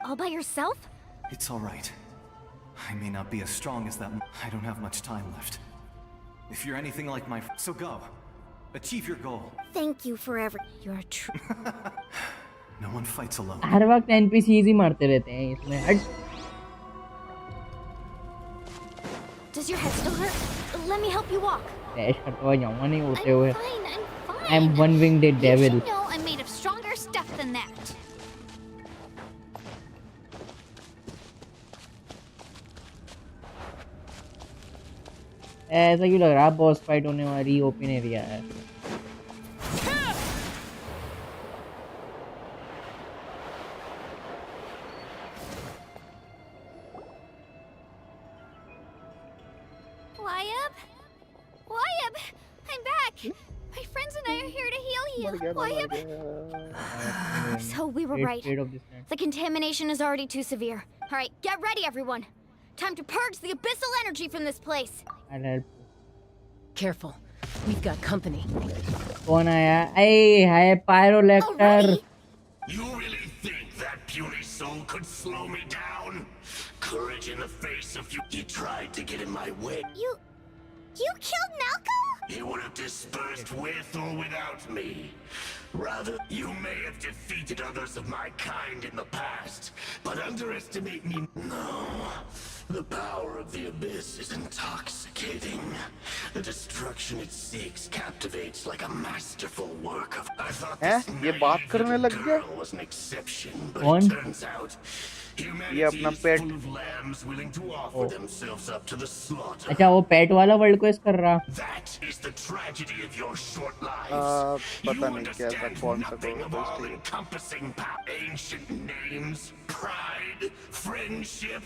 All by yourself? It's all right. I may not be as strong as that. I don't have much time left. If you're anything like my... So go. Achieve your goal. Thank you forever. You're true. No one fights alone. हर वक्त NPCs ही मारते रहते हैं इसमें. Does your head still hurt? Let me help you walk. Dash करता हुआ जाऊंगा नहीं होते हुए. I'm fine. I'm fine. I'm one-winged You devil. should know I'm made of stronger stuff than that. ऐसा क्यों लग रहा है बॉस फाइट होने वाली ओपन एरिया है. Wyab? Wyab! I'm back! My friends and I are here to heal you. Wyab! So we were right. The contamination is already too severe. All right, get ready, everyone. Time to purge the abyssal energy from this place. I'll help. Careful. We've got company. कौन आया? Hey, hi, Pyrolector. You really think that puny soul could slow me down? Courage in the face of you. He tried to get in my way. You killed Malco? He would have dispersed with or without me. Rather, you may have defeated others of my kind in the past, but underestimate me. No. The power of the Abyss is intoxicating. The destruction it seeks captivates like a masterful work of... I thought this naive girl was an exception, but it turns out humanity is full of lambs willing to offer themselves up to the slaughter. अच्छा वो पेट वाला world quest कर रहा. That is the tragedy of your short lives. पता नहीं क्या था कौन सा nothing of all-encompassing power. Ancient names, pride, friendship.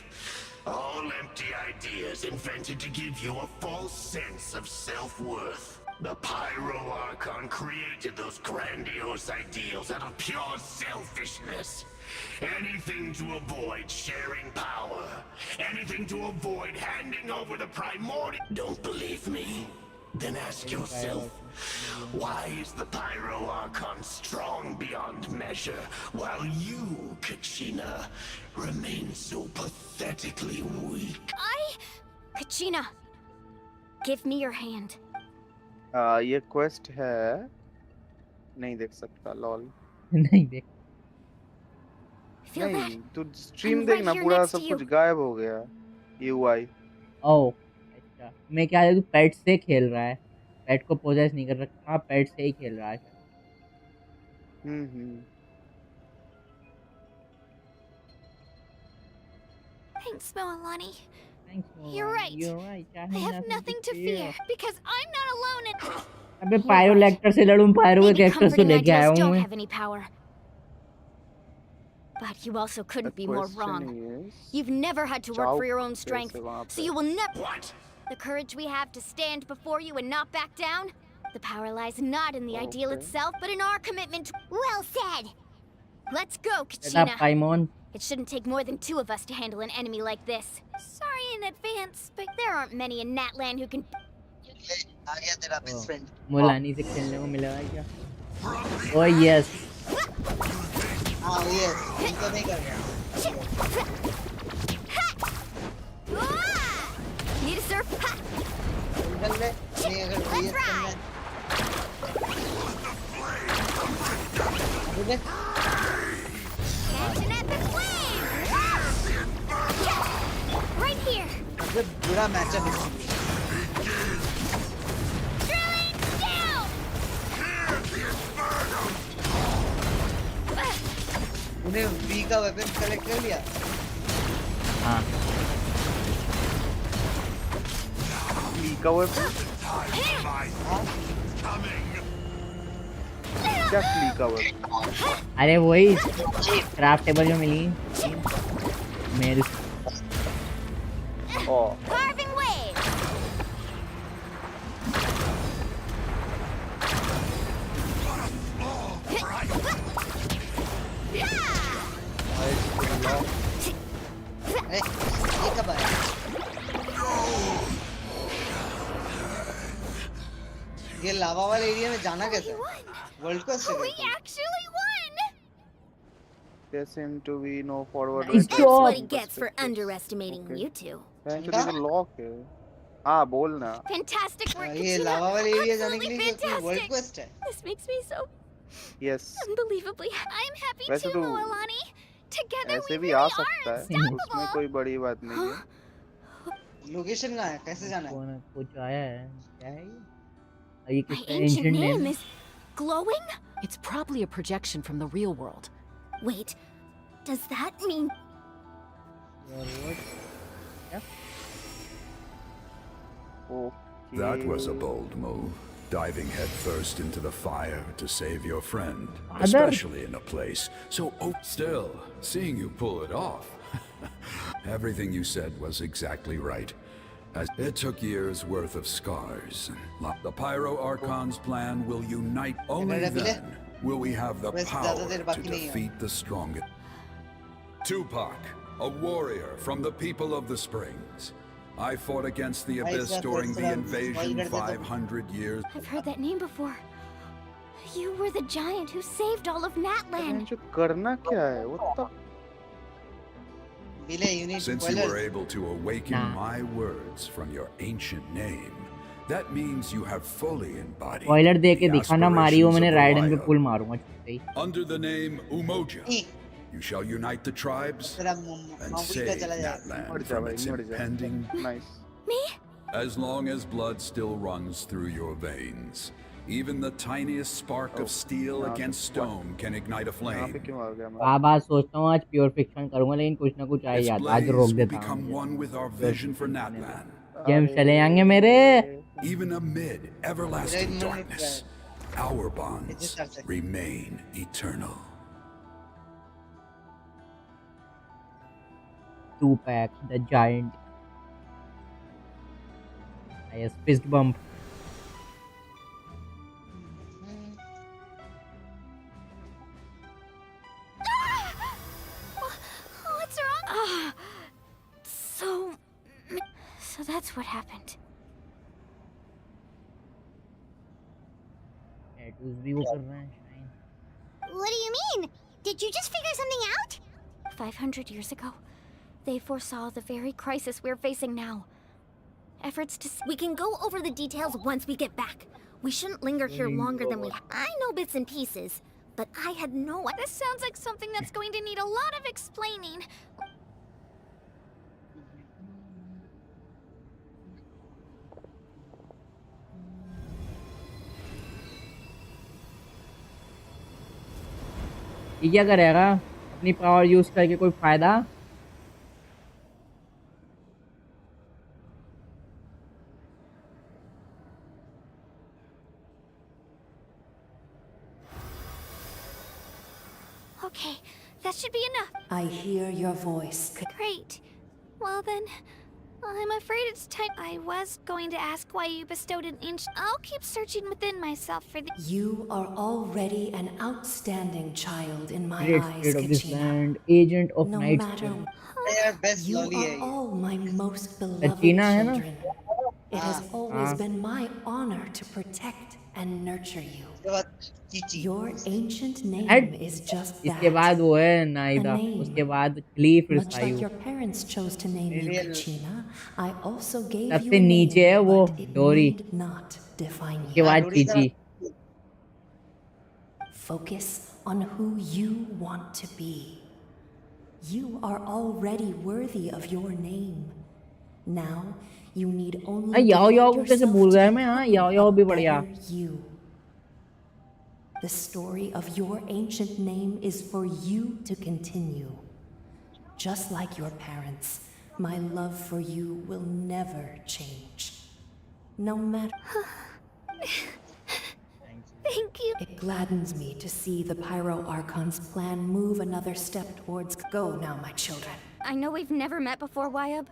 All empty ideas invented to give you a false sense of self-worth. The Pyro Archon created those grandiose ideals out of pure selfishness. Anything to avoid sharing power. Anything to avoid handing over the primordial... Don't believe me? Then ask yourself, why is the Pyro Archon strong beyond measure, while you, Kachina, remain so pathetically weak? Kachina, give me your hand. ये quest है. नहीं देख सकता. Lol. नहीं देख. नहीं तू stream देखना पूरा सब कुछ गायब हो गया. UI. ओह अच्छा. मैं क्या तू पेट से खेल रहा है. पेट को पोजेस नहीं कर रखा. हाँ पेट से ही खेल रहा है. Thanks, Moalani. Thanks, You're right. You're right. I have nothing to fear because I'm not alone in... अबे पायरोलेक्टर से लड़ूं. पायरो के कैरेक्टर्स को लेके आया हूँ don't मैं. have any power. But you also The couldn't be more wrong. question is, You've never had to work जाओ for your own कैसे strength, वहाँ so पे? you will never. What? The courage we have to stand before you and not back down? The power lies not in the ideal Okay. itself, but in our commitment. Well said! Let's go, Set up Kachina. Paimon. It shouldn't take more than 2 of us to handle an enemy like this. Sorry in advance, but there aren't many in Natland who can. आ गया तेरा best friend Mulani से खेलने को मिलेगा क्या? Oh yes. हाँ ये तो नहीं कर रहा Need a surf? Ha! निकल ले नहीं अगर ये करना है ठीक है Catch an epic flame! Right here! ये बुरा मैचअप है Drilling down! उन्हें वी का वेपन कलेक्ट कर लिया हाँ. वी का वेपन क्या क्ली का वेपन अरे वही क्राफ्टेबल जो मिली मेरे Carving wave! ये कब आया ये लावा वाले एरिया में जाना कैसे वर्ल्ड को से We actually won! There seem to be no forward. Nice That's what he gets for underestimating you two. Actually the lock है हाँ बोलना Fantastic work, ये Kachina. लावा वाले एरिया जाने के Absolutely लिए वर्ल्ड fantastic. क्वेस्ट है This makes me so yes unbelievably. I'm happy वैसे too, तो Moalani. Together ऐसे we भी आ really are सकता है unstoppable. उसमें कोई बड़ी बात नहीं है लोकेशन कहाँ है कैसे जाना है कुछ आया है क्या है ये My किसका ancient ancient name name is glowing? It's probably a projection from the real world. Wait, does that mean okay That was a bold move, diving headfirst into the fire to save your friend, Father. especially in a place so still, seeing you pull it off. Everything you said was exactly right. As it took years worth of scars. The Pyro Archon's plan will unite. Only then will we have the power to defeat the strongest. Tupac, a warrior from the people of the Springs. I fought against the Abyss during the invasion 500 years. I've heard that name before. You were the giant who saved all of Natland. जो करना क्या है वो तब Since you were able to awaken my words from your ancient name, that means you have fully embodied Spoiler दे के the दिखाना Mario मैंने aspirations of ridden पे Elias. पुल मारूंगा छुट्टे ही. Under the name Umoja, you shall unite the tribes and save Natland from its impending. nice Me? As long as blood still runs through your veins, even the tiniest spark of steel against stone can ignite a यहाँ flame. पे क्यों आ गया मैं बार सोचता हूँ आज pure fiction करूंगा लेकिन कुछ ना कुछ आ Its जाता आज blaze रोक will देता हूँ become one with our vision for Natland. Game चले जाएंगे मेरे. Even amid everlasting darkness, our bonds remain eternal. Tupac, the giant. Yes, fist bump. What's wrong? So that's what happened. Tattoos भी वो कर रहे हैं shine. What do you mean? Did you just figure something out? 500 years ago, they foresaw the very crisis we're facing now. Efforts to. We can go over the details once we get back. We shouldn't linger here longer than we. I know bits and pieces, but I had no. This sounds like something that's going to need a lot of explaining. ये क्या करेगा अपनी power use करके कोई फायदा. Okay, That should be enough. I hear your voice. Great. Well then, I'm afraid it's time. I was going to ask why you bestowed an inch. I'll keep searching within myself for the. You are already an outstanding child in my Great eyes, spirit of this Kachina. land, agent of No night matter. King. best You lolly are all my most beloved Kachina है ना? children. It has always हाँ. been my honor to protect and nurture you. उसके बाद Chichi Your ancient name And is just इसके that. बाद वो है A नाइदा, name. उसके बाद क्ली फिर Much like सायु. your parents chose to name you Real- Kachina, I also gave you सबसे a नीचे है name, वो but it डोरी. need not define उसके you. बाद डोरी का- Chichi. Focus on who you want to be. You are already worthy of your name. Now, you need only याओ याओ devote को कैसे yourself भूल to गया मैं? हाँ, याओ याओ भी becoming a बढ़िया. better you. The story of your ancient name is for you to continue. Just like your parents, my love for you will never change. No matter. Thank you. It gladdens me to see the Pyro Archon's plan move another step towards. Go now, my children. I know we've never met before, Wayab,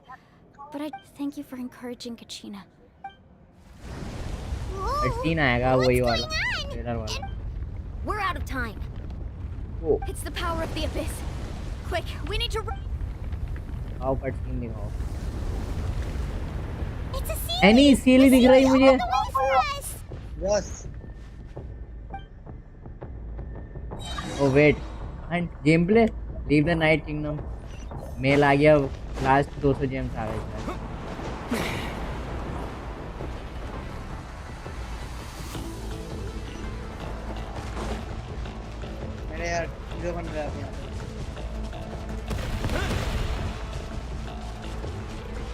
but I thank you for encouraging Kachina. Scene आएगा वही वाला, trailer वाला. We're out of time. Oh. It's the power of the abyss. Quick, we need to. आओ cut scene दिखाओ. It's a seal. Any सीली दिख रही मुझे. Yes. Oh wait, and gameplay. Leave the Night Kingdom. Mail आ गया. Last 200 James आ गए शायद. मेरे यार हीरो बन रहा है.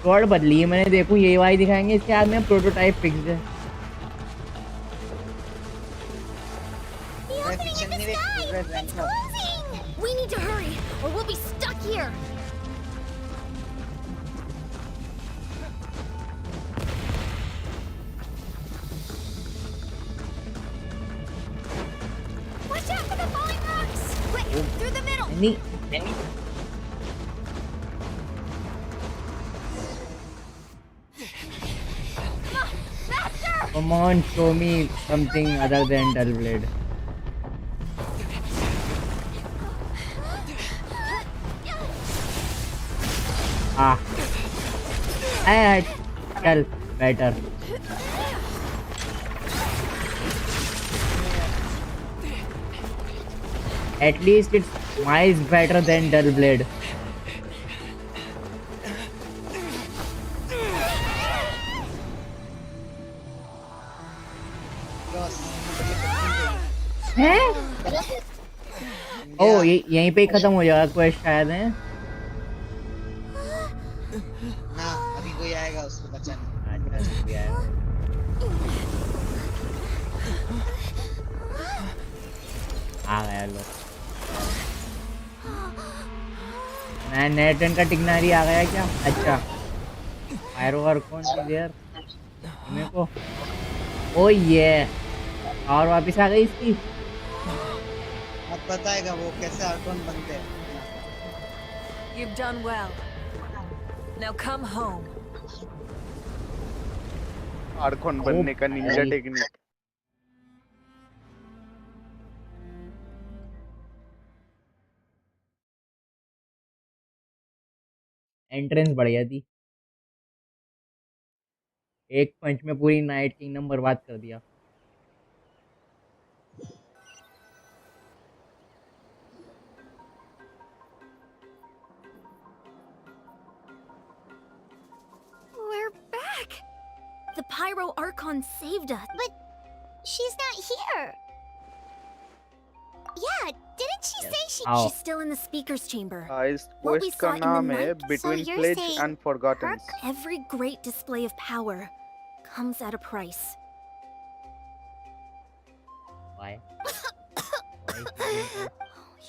स्क्वाड बदली है मैंने. देखूं यही वाई दिखाएंगे इसके बाद में. प्रोटोटाइप फिक्स है. The opening in the sky. It's closing. We need to hurry, or we'll be stuck here. Watch out for the falling rocks. Quick, through the middle. Any Come on, faster. come on, show me something other than dull blade. Ah, चल better. At least it's miles better than dull blade. हैं? ओह यहीं पे ही खत्म हो जाएगा quest शायद है. ना अभी कोई आएगा उसको बचाने. आ गया लो. मैं नेटन का टिकनारी आ गया क्या? अच्छा. पायरो आर्कॉन इधर मेरे को. ओ ये और वापस आ गई इसकी. अब बताएगा वो कैसे आर्कॉन बनते हैं. You've done well. Now come home. Arcon बनने का निंजा टेक्निक. एंट्रेंस बढ़िया थी. एक पंच में पूरी नाइट किंगडम बर्बाद कर दिया. We're back. The Pyro Archon saved us. But she's not here. Yeah, didn't she say she? How? She's still in the speaker's chamber. इस What we क्वेस्ट saw का in the नाम है night, Between so you're Pledge saying and Forgotten. Every great display of power comes at a price. Why?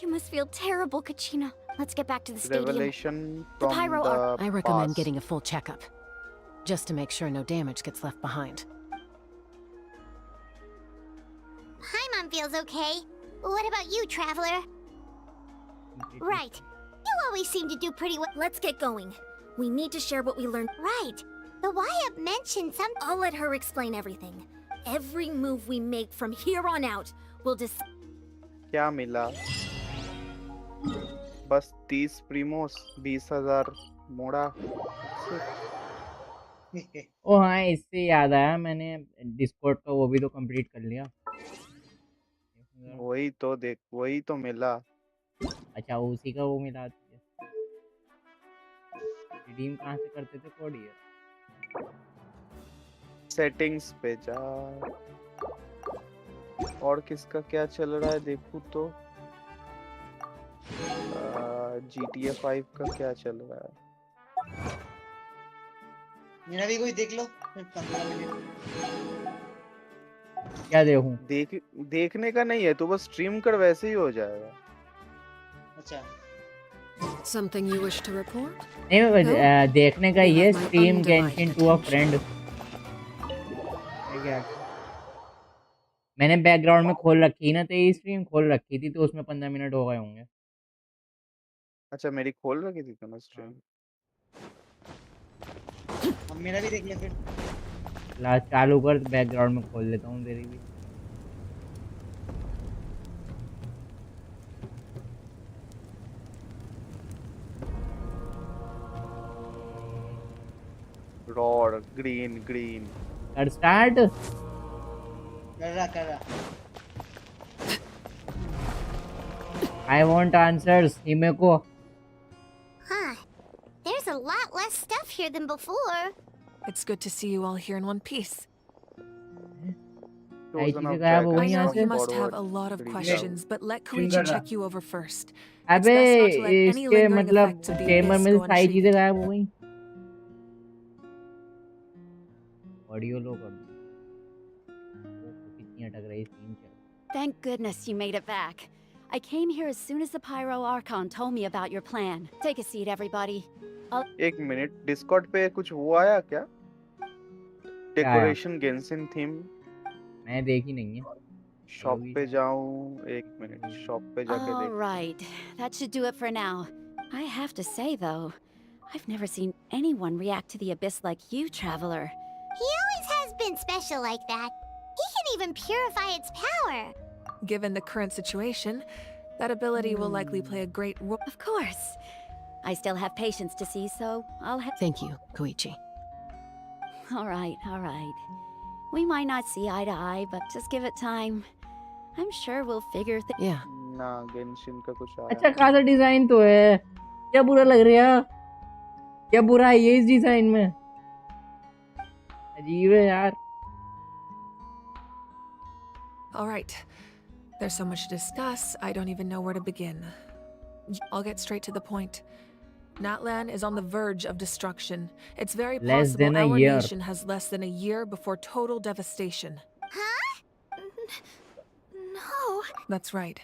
You must feel terrible, Kachina. Let's get back to the stadium. Revelation The from Pyro the I recommend past. getting a full checkup, just to make sure no damage gets left behind. Hi, Mom feels okay. What about you, Traveler? Right. You always seem to do pretty well. Let's get going. We need to share what we learned. Right. The Wyatt mentioned some. I'll let her explain everything. Every move we make from here on out will क्या मिला? बस 30 प्रीमोस, 20,000 मोड़ा। ओ हाँ, इससे याद आया, मैंने Discord का वो भी तो कंप्लीट कर लिया। वही तो देख, वही तो मिला। अच्छा, उसी का वो मिला। रिडीम कहाँ से करते थे कोड ये? सेटिंग्स पे जा। और किसका क्या चल रहा है देखूं तो GTA 5 का क्या चल रहा है? मेरा भी कोई देख लो 15 मिनट। क्या देखूं? देखने का नहीं है, तो बस स्ट्रीम कर, वैसे ही हो जाएगा। अच्छा, Something you wish to report? नहीं, देखने का ये stream Genshin to a friend. मैंने बैकग्राउंड में खोल रखी ना, तो ये स्ट्रीम खोल रखी थी, तो उसमें 15 मिनट हो गए होंगे। अच्छा, मेरी खोल रखी थी तुमने स्ट्रीम? अब मेरा भी देख ले फिर। लास्ट चालू कर, बैकग्राउंड में खोल लेता हूँ तेरी भी। रॉड ग्रीन ग्रीन कर स्टार्ट। कर रहा। I want answers, Himeko. Huh. There's a lot less stuff here than before. It's good to see you all here in one piece. I know you must have a lot of questions, but let Koichi check you over first. अबे इसके मतलब chamber में सारी चीजें गायब हो गई। Audio लो कर दो। कितनी अटक रही सीन चल। Thank goodness you made it back. I came here as soon as the Pyro Archon told me about your plan. Take a seat, everybody. एक मिनट, डिस्कॉर्ड पे कुछ वो आया क्या? Decoration Genshin theme. मैं देखी नहीं है। शॉप पे जाऊं, एक मिनट, शॉप पे जाके देख। All right, that should do it for now. I have to say though, I've never seen anyone react to the abyss like you, Traveler. He always has been special like that. He can even purify its power. Given the current situation, that ability will likely play a great role. Of course. I still have patience to see, so I'll have. Thank you, Koichi. All right. We might not see eye to eye, but just give it time. I'm sure we'll figure things. Yeah. ना Genshin का कुछ आया। अच्छा खासा design तो है, क्या बुरा लग रहा है? क्या बुरा है ये इस डिजाइन में? अजीब है यार। All right. There's so much to discuss, I don't even know where to begin. I'll get straight to the point. Natlan is on the verge of destruction. It's very possible our nation has less than a year before total devastation. Huh? No. That's right.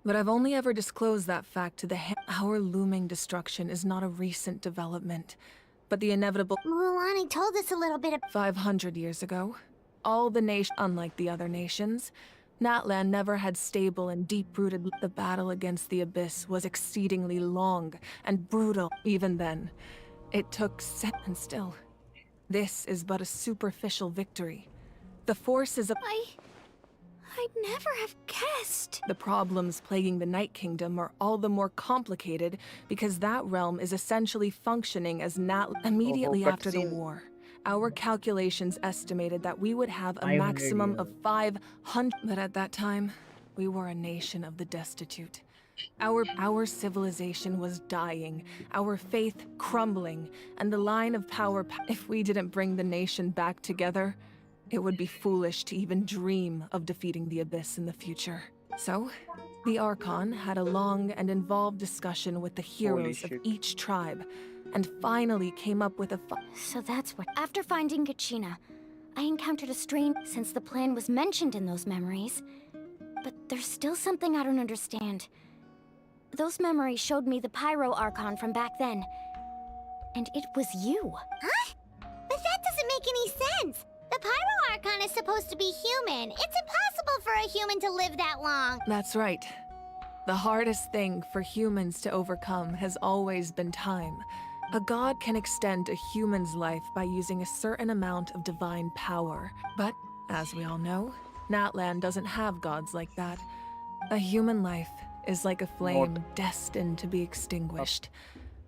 But I've only ever disclosed that fact to our looming destruction is not a recent development, but the inevitable. Mulani told us a little bit of 500 years ago. All the nations, unlike the other nations, Natlan never had stable and deep-rooted. The battle against the Abyss was exceedingly long and brutal. Even then, it took and still. This is but a superficial victory. The forces of I'd never have guessed. The problems plaguing the Night Kingdom are all the more complicated because that realm is essentially functioning as immediately after the war. Our calculations estimated that we would have a maximum of 500, but at that time, we were a nation of the destitute. Our civilization was dying, our faith crumbling, and the line of power. If we didn't bring the nation back together, it would be foolish to even dream of defeating the Abyss in the future. So, the Archon had a long and involved discussion with the heroes of each tribe, and finally came up with a So that's what. After finding Kachina, I encountered a strange. Since the plan was mentioned in those memories, but there's still something I don't understand. Those memories showed me the Pyro Archon from back then, and it was you. Huh? But that doesn't make any sense. The Pyro Archon is supposed to be human. It's impossible for a human to live that long. That's right. The hardest thing for humans to overcome has always been time. A god can extend a human's life by using a certain amount of divine power. But, as we all know, Natlan doesn't have gods like that. A human life is like a flame destined to be extinguished.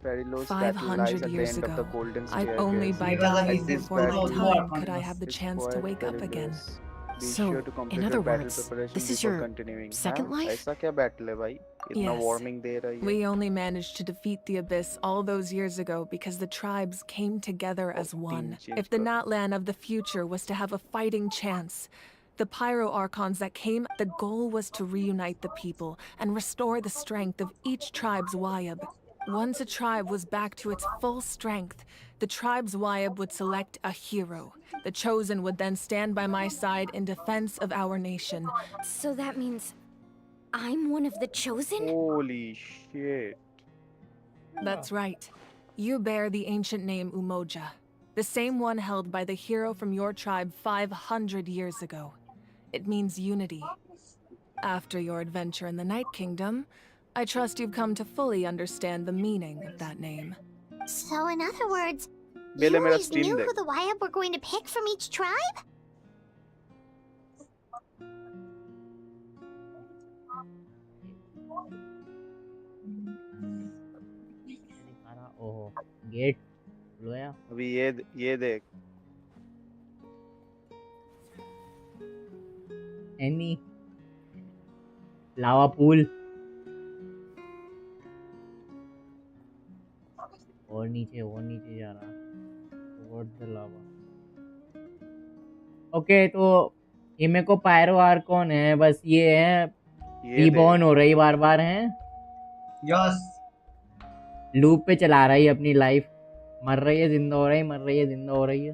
Perilous battle lies 500 at the years end of the ago, golden only staircase. by At dying this before my battle time could I have the is chance to quite wake up again. perilous. Be So, sure to in complete other your battle words, preparation this is before your continuing. second हाँ? life? ऐसा क्या battle है भाई? इतना Yes. warning दे रहा है ये. We only managed to defeat the Abyss all those years ago because the tribes came together as one. If the Natlan of the future was to have a fighting chance, the Pyro Archons that came, the goal was to reunite the people and restore the strength of each tribe's Wayab. Once a tribe was back to its full strength, the tribe's Wayab would select a hero. The Chosen would then stand by my side in defense of our nation. So that means I'm one of the Chosen? Holy shit. That's right. You bear the ancient name Umoja, the same one held by the hero from your tribe 500 years ago. It means unity. After your adventure in the Night Kingdom, I trust you've come to fully understand the meaning of that name. So in other words, Bele you mera always stream knew देख. who the Wayab were going to pick from each tribe? ओहो gate लोया अभी ये देख. Any लावा pool और नीचे जा रहा towards the lava. Okay तो ये मेरे को पायरो आर्कॉन है, बस ये है रीबॉर्न हो रही बार हैं. यस लूप पे चला रही है अपनी लाइफ, मर रही है जिंदा हो रही है, मर रही है जिंदा हो रही है.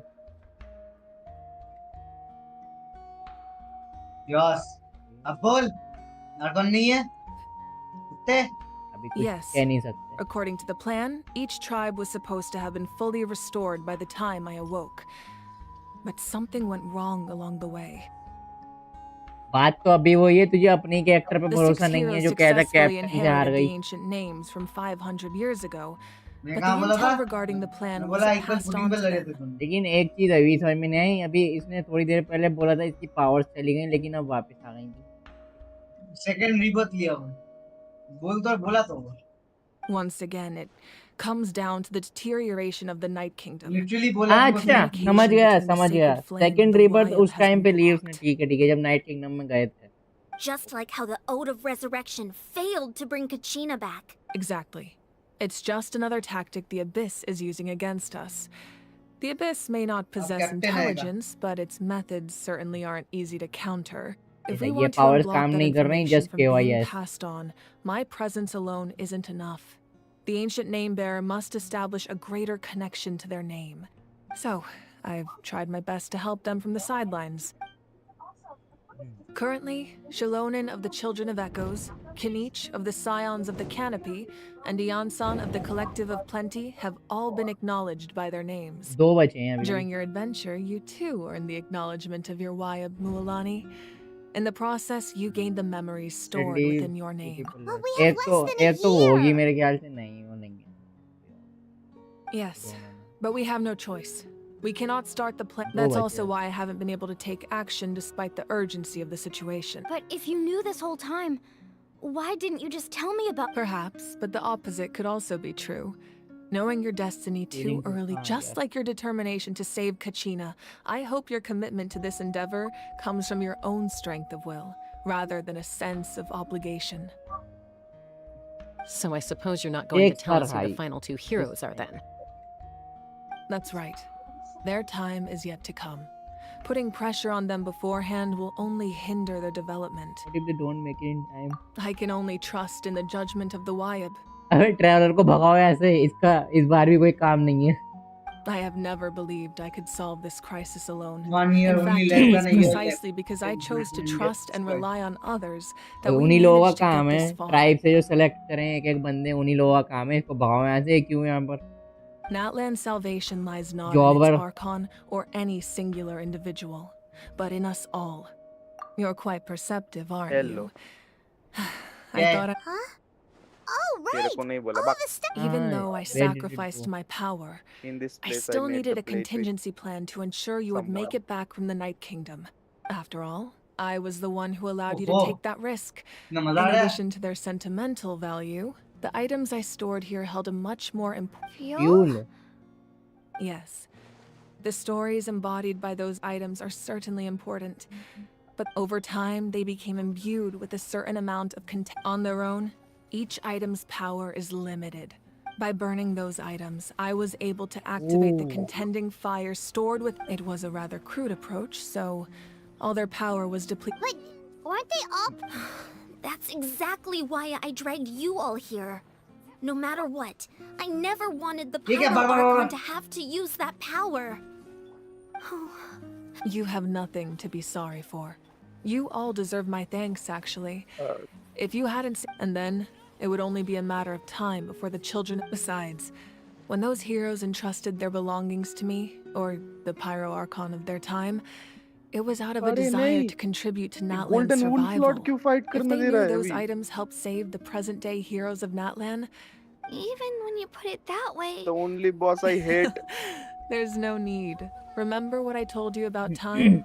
यस अब बोल आर्कॉन नहीं है कुत्ते. अभी कुछ Yes. कह नहीं सकते. According to the plan, each tribe was supposed to have been fully restored by the time I awoke. But something went wrong along the way. बात तो अभी वही है, तुझे अपने कैरेक्टर पे The भरोसा six नहीं है heroes जो कहता successfully कैप्टन से हार inherited the गई. ancient names from 500 years ago, मैं but the कहाँ बोला था? intel regarding the plan बोला wasn't एक बार passed पुडिंग on पे to लड़े them. थे तुम. लेकिन एक चीज अभी समझ में नहीं आई, अभी इसने थोड़ी देर पहले बोला था इसकी पावर्स चली गई, लेकिन अब वापस आ गई. सेकंड रीबर्थ लिया वो. बोला तो वो. Once again, it comes down to the deterioration of the Night Kingdom. Literally बोला कि वो अच्छा communication समझ गया between the समझ गया. sacred flame and second the rebirth Wayab उस has टाइम पे been ली उसने, blocked. ठीक है जब नाइट किंगडम में गए थे. Just like how the Ode of Resurrection failed to bring Kachina back. Exactly. It's just another tactic the Abyss is using against us. The Abyss may not possess Captain आएगा. intelligence, but its methods certainly aren't easy to counter. If we ये want to powers unblock काम that नहीं कर रही, information just from being KYS. passed on, my presence alone isn't enough. The ancient name bearer must establish a greater connection to their name. So, I've tried my best to help them from the sidelines. Currently, Shalonin of the Children of Echoes, Kinich of the Scions of the Canopy, and Iansan of the Collective of Plenty have all been acknowledged by their names. दो बचे हैं अभी. During your adventure, you too earned the acknowledgement of your Wayab Mualani. In the process, you gained the memories stored within your name. Well, we have less than a एक तो वो होगी year. मेरे ख्याल से. नहीं वो नहीं है. Yes, but we have no choice. We cannot start the plan. That's also why I haven't been able to take action despite the urgency of the situation. But if you knew this whole time, why didn't you just tell me about— Perhaps, but the opposite could also be true. Knowing your destiny too early, just like your determination to save Kachina, I hope your commitment to this endeavor comes from your own strength of will, rather than a sense of obligation. So I suppose you're not going to tell us who the Right. final two heroes are then. That's right. Their time is yet to come. Putting pressure on them beforehand will only hinder their development. What if they don't make it in time? I can only trust in the judgment of the Wayab. अबे traveller को भगाओ ऐसे, इसका इस बार भी कोई काम नहीं है. I have never believed I could solve this crisis alone. 1 year In only fact, less it than was a year precisely because I chose to trust and rely on others that we उन्हीं लोगों का managed to काम get है, this far. Tribe से जो select करें एक एक बंदे, उन्हीं लोगों का काम है. इसको भगाओ यहाँ से. क्यों यहाँ पर Natlan's salvation lies not in Jobber. its Archon or any singular individual, but in us all. You're quite perceptive, aren't Hello. you? I thought Huh? Oh, तेरे right! को नहीं बोला All बाक. the stuff. even though I where did it sacrificed go? my power, In this I place, I still made needed the a play twist contingency plan to ensure you would somewhere. make it back from the Night Kingdom. After all, I was the one who allowed you to ओहो take that risk. ना In मजा आ रहा है addition to their sentimental value, the items I stored here held a much more important... Fuel. Yes. The stories embodied by those items are certainly important, but over time they became imbued with a certain amount of content. On their own, each item's power is limited. By burning those items, I was able to activate the Ooh. contending fire stored with... It was a rather crude approach, so all their power was depleted. But weren't they all? That's exactly why I dragged you all here. No matter what, I never wanted the ठीक है Pyro Baba Archon Baba to have to use that power. You have nothing to be sorry for. You all deserve my thanks, actually. If you hadn't... And then, it would only be a matter of time before the children... Besides, when those heroes entrusted their belongings to me, or the Pyro Archon of their time, it was out of a अरे desire नहीं to contribute to ये Natlan's golden wool survival. slot क्यों fight If करने they दे रहा knew है those अभी items helped save the present-day heroes of Natlan, Even when you put it that way. the only boss I hate there's no need. Remember what I told you about time?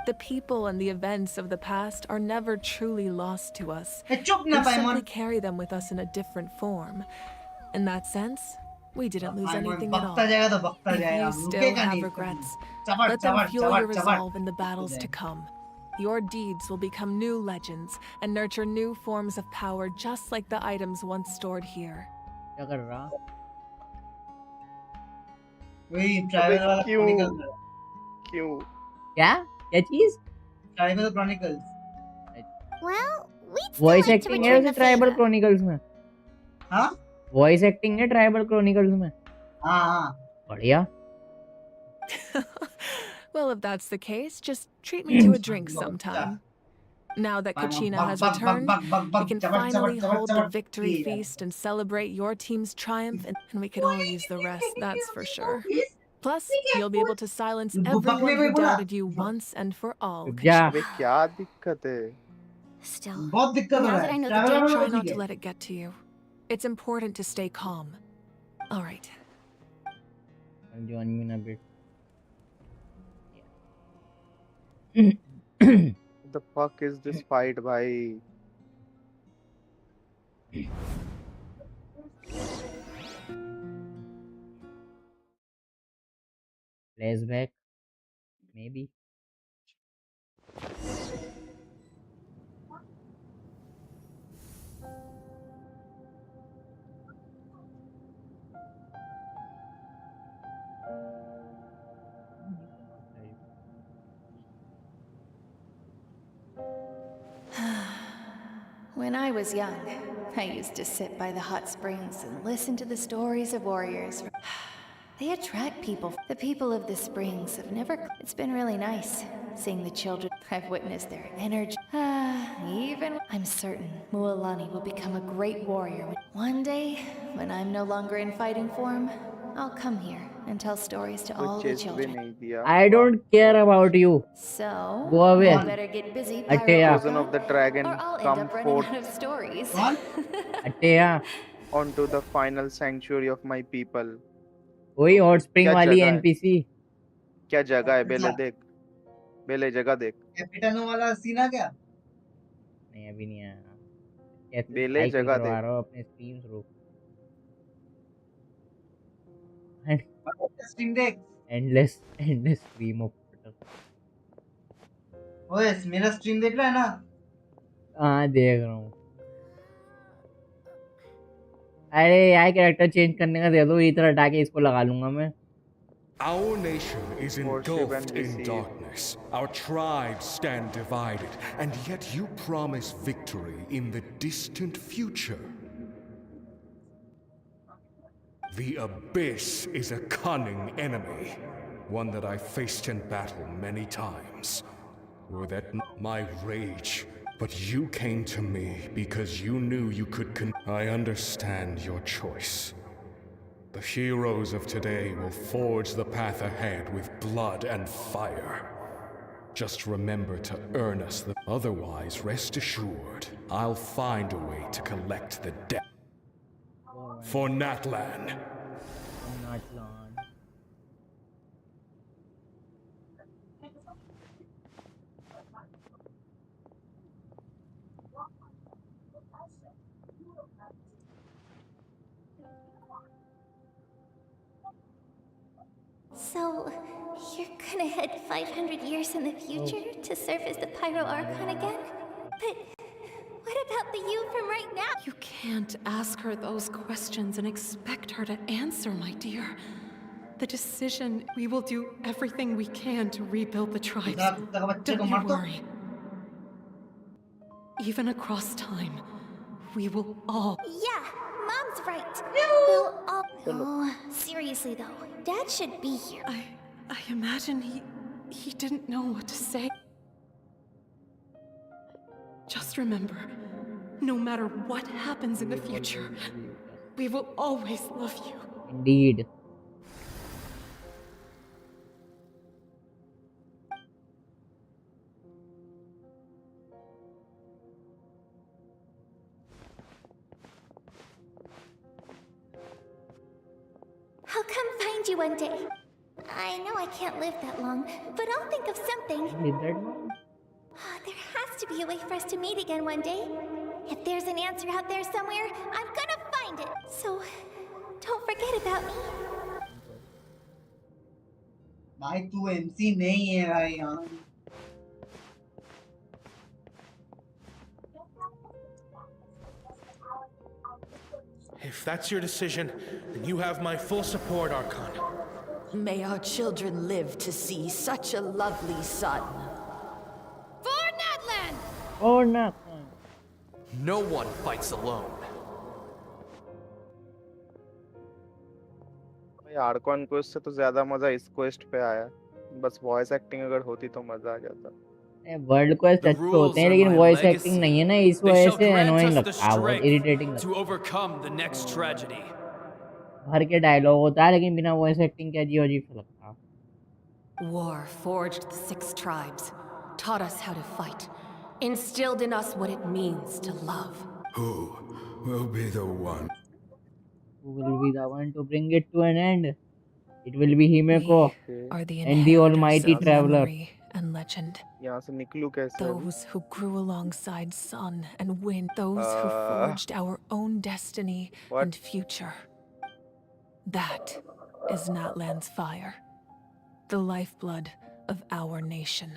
The people and the events of the past are never truly lost to us. चुप We ना simply पाइमोन carry them with us in a different form. In that sense, we didn't lose पाइमोन anything at all. बकता जाएगा तो बकता If जाएगा you हम still रुकेगा have नहीं regrets, चपट let them चपट fuel your चपट चपट resolve in the battles to come. Your deeds will become new legends and nurture new forms of power just like the items once stored here. क्या कर रहा? वही अबे travel वाला क्यों Chronicle क्यों क्या? क्या चीज? Travel chronicles Well, we'd still voice like to acting है return उसे the ट्राइबल favor. क्रॉनिकल्स में. हाँ वॉइस एक्टिंग है ट्राइबल क्रॉनिकल्स में. हाँ हाँ बढ़िया. Well, if that's the case, just treat me to a drink sometime. Now that Kachina has returned, we can finally hold the victory feast and celebrate your team's triumph, and we can all use the rest, that's for sure. Plus, you'll be able to silence everyone who doubted you once and for all. Yeah. अबे क्या दिक्कत है Still, बहुत दिक्कत हो now रहा that I है know the travel danger, वाला try तो not ठीक to है let it get to you. It's important to stay calm. All right. I'll join you in a bit. the fuck is this fight भाई Flashback, maybe. When I was young, I used to sit by the hot springs and listen to the stories of warriors. They attract people. The people of the springs have never... It's been really nice seeing the children. I've witnessed their energy. Even... I'm certain Mualani will become a great warrior. One day, when I'm no longer in fighting form, I'll come here and tell stories to all the chest भी children. नहीं दिया I don't care about you. So, Go away. you better get busy, Atteya. Chosen of the dragon or I'll end come up running forth out of stories. Atteya. onto the final sanctuary of my people वही hot spring क्या वाली जगह है NPC. क्या जगह है बेले देख बेले जगह देख कैपिटनो वाला सीन है क्या नहीं अभी नहीं आया. कैसे बेले साइकिल जगह करवा देख रहा हूँ अपने स्ट्रीम्स रोक. स्ट्रीम देख एंडलेस स्ट्रीम ऑफ. ओए मेरा स्ट्रीम देख रहा है ना हाँ देख रहा हूँ. अरे यार कैरेक्टर चेंज करने का दे दो इधर हटा के इसको लगा लूंगा मैं. Our nation is Worship engulfed and in receive. darkness. Our tribes stand divided, and yet you promise victory in the distant future. The Abyss is a cunning enemy, one that I faced in battle many times. Were that not my rage, but you came to me because you knew you could I understand your choice. The heroes of today will forge the path ahead with blood and fire. Just remember to earn us the... Otherwise, rest assured, I'll find a way to collect the debt. For Natlan. So, you're gonna head 500 years in the future to serve as the Pyro Archon again? But what about the you from right now? You can't ask her those questions and expect her to answer, my dear. The decision, we will do everything we can to rebuild the tribes. Don't you worry. Even across time, we will all... Yeah, Mom's right. We'll all... Oh, seriously though, Dad should be here. I imagine he didn't know what to say. Just remember, no matter what happens in the future, we will always love you. Indeed. I'll come find you one day. I know I can't live that long, but I'll think of something. There has to be a way for us to meet again one day. If there's an answer out there somewhere, I'm gonna find it. So, don't forget about me. भाई तू MC नहीं है भाई यार. If that's your decision, then you have my full support, Archon. May our children live to see such a lovely son. For Natlan! Oh, Natlan. No one fights alone. भाई Arcon quest से तो ज्यादा मजा इस quest पे आया. बस voice acting अगर होती तो मजा आ जाता. वर्ल्ड क्वेस्ट अच्छे होते हैं लेकिन वॉइस एक्टिंग नहीं है ना, इस वजह से एनोइंग लगता है, बहुत इरिटेटिंग लगता है. To overcome the next tragedy. भर के डायलॉग होता है लेकिन बिना वॉइस एक्टिंग के अजीब अजीब सा लगता है. War forged the 6 tribes, taught us how to fight, instilled in us what it means to love. Who will be the one? Who will be the one to bring it to an end? It will be Himeko and the almighty traveler. And legend. यहाँ से निकलूं कैसे? Those who grew alongside sun and wind, those who forged our own destiny and future. That is Natlan's fire, the lifeblood of our nation.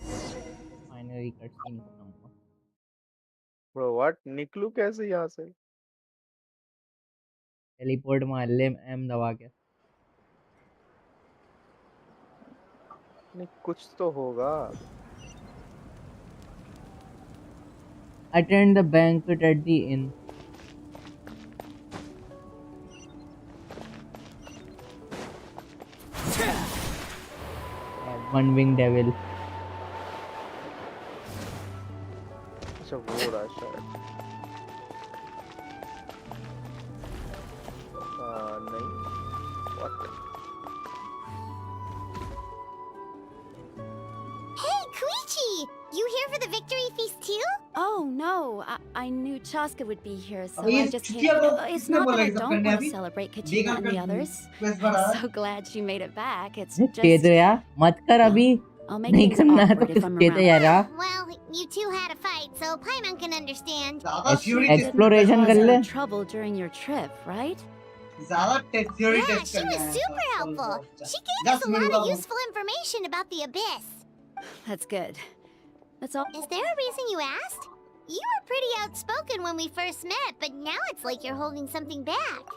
Finally, cutscene खत्म हुआ. Bro, what? निकलूं कैसे यहाँ से? Teleport मार ले M दबा के. नहीं कुछ तो होगा. Attend the banquet at the inn. One wing devil. अच्छा वो रहा शायद. नहीं. What? Hey, Koichi! You here for the victory feast too? Oh, no. I knew Chaska would be here, so अबे I ये just छुट्टियाँ came. को It's किसने not that बोला I ये सब don't करने want to अभी? celebrate देखा Kachina and कर the others. क्वेस्ट बढ़ा I'm है. so glad she made it back. It's चेत just... यार मत कर अभी. I'll make नहीं things करना है तो awkward if I'm चेत यार. around. Well, you two had a fight, so Paimon can understand. Exploration कर ले. Trouble during your trip, right? ज़्यादा theory Yeah, test she करना was है. super helpful. She gave us a lot of useful information about the Abyss. That's good. That's all. Is there a reason you asked? You were pretty outspoken when we first met, but now it's like you're holding something back.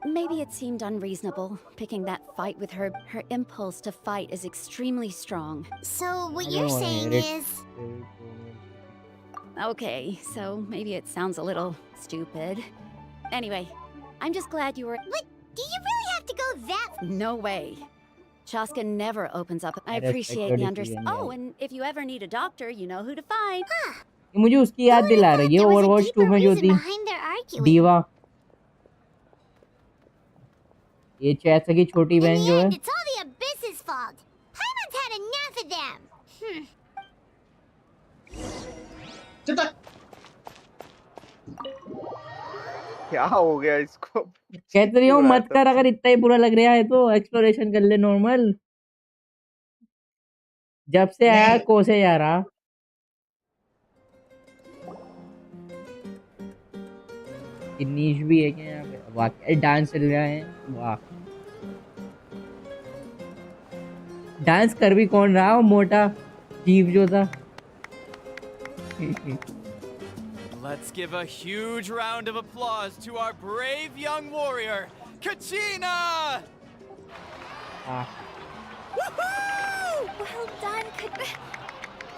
Maybe it seemed unreasonable, picking that fight with her. Her impulse to fight is extremely strong. So what you're saying is... Okay, so maybe it sounds a little stupid. Anyway, I'm just glad you were... But do you really have to go that... No way. Chaska never opens up. I appreciate the understanding. Oh, and if you ever need a doctor, you know who to find. मुझे उसकी याद दिला रही है Overwatch 2 में जो थी दीवा. ये चैसा की छोटी बहन जो है. It's all the Abyss's fault. क्या हो गया इसको? कहते रही हूँ मत कर, अगर इतना ही बुरा लग रहा है तो एक्सप्लोरेशन कर ले नॉर्मल। जब से आया कोसे जा रहा। नीश भी है क्या यहाँ पे? वाह डांस चल रहा है, वाह। डांस कर भी कौन रहा हो? मोटा चीफ जो था। Let's give a huge round of applause to our brave young warrior, Kachina! Woohoo! Well done,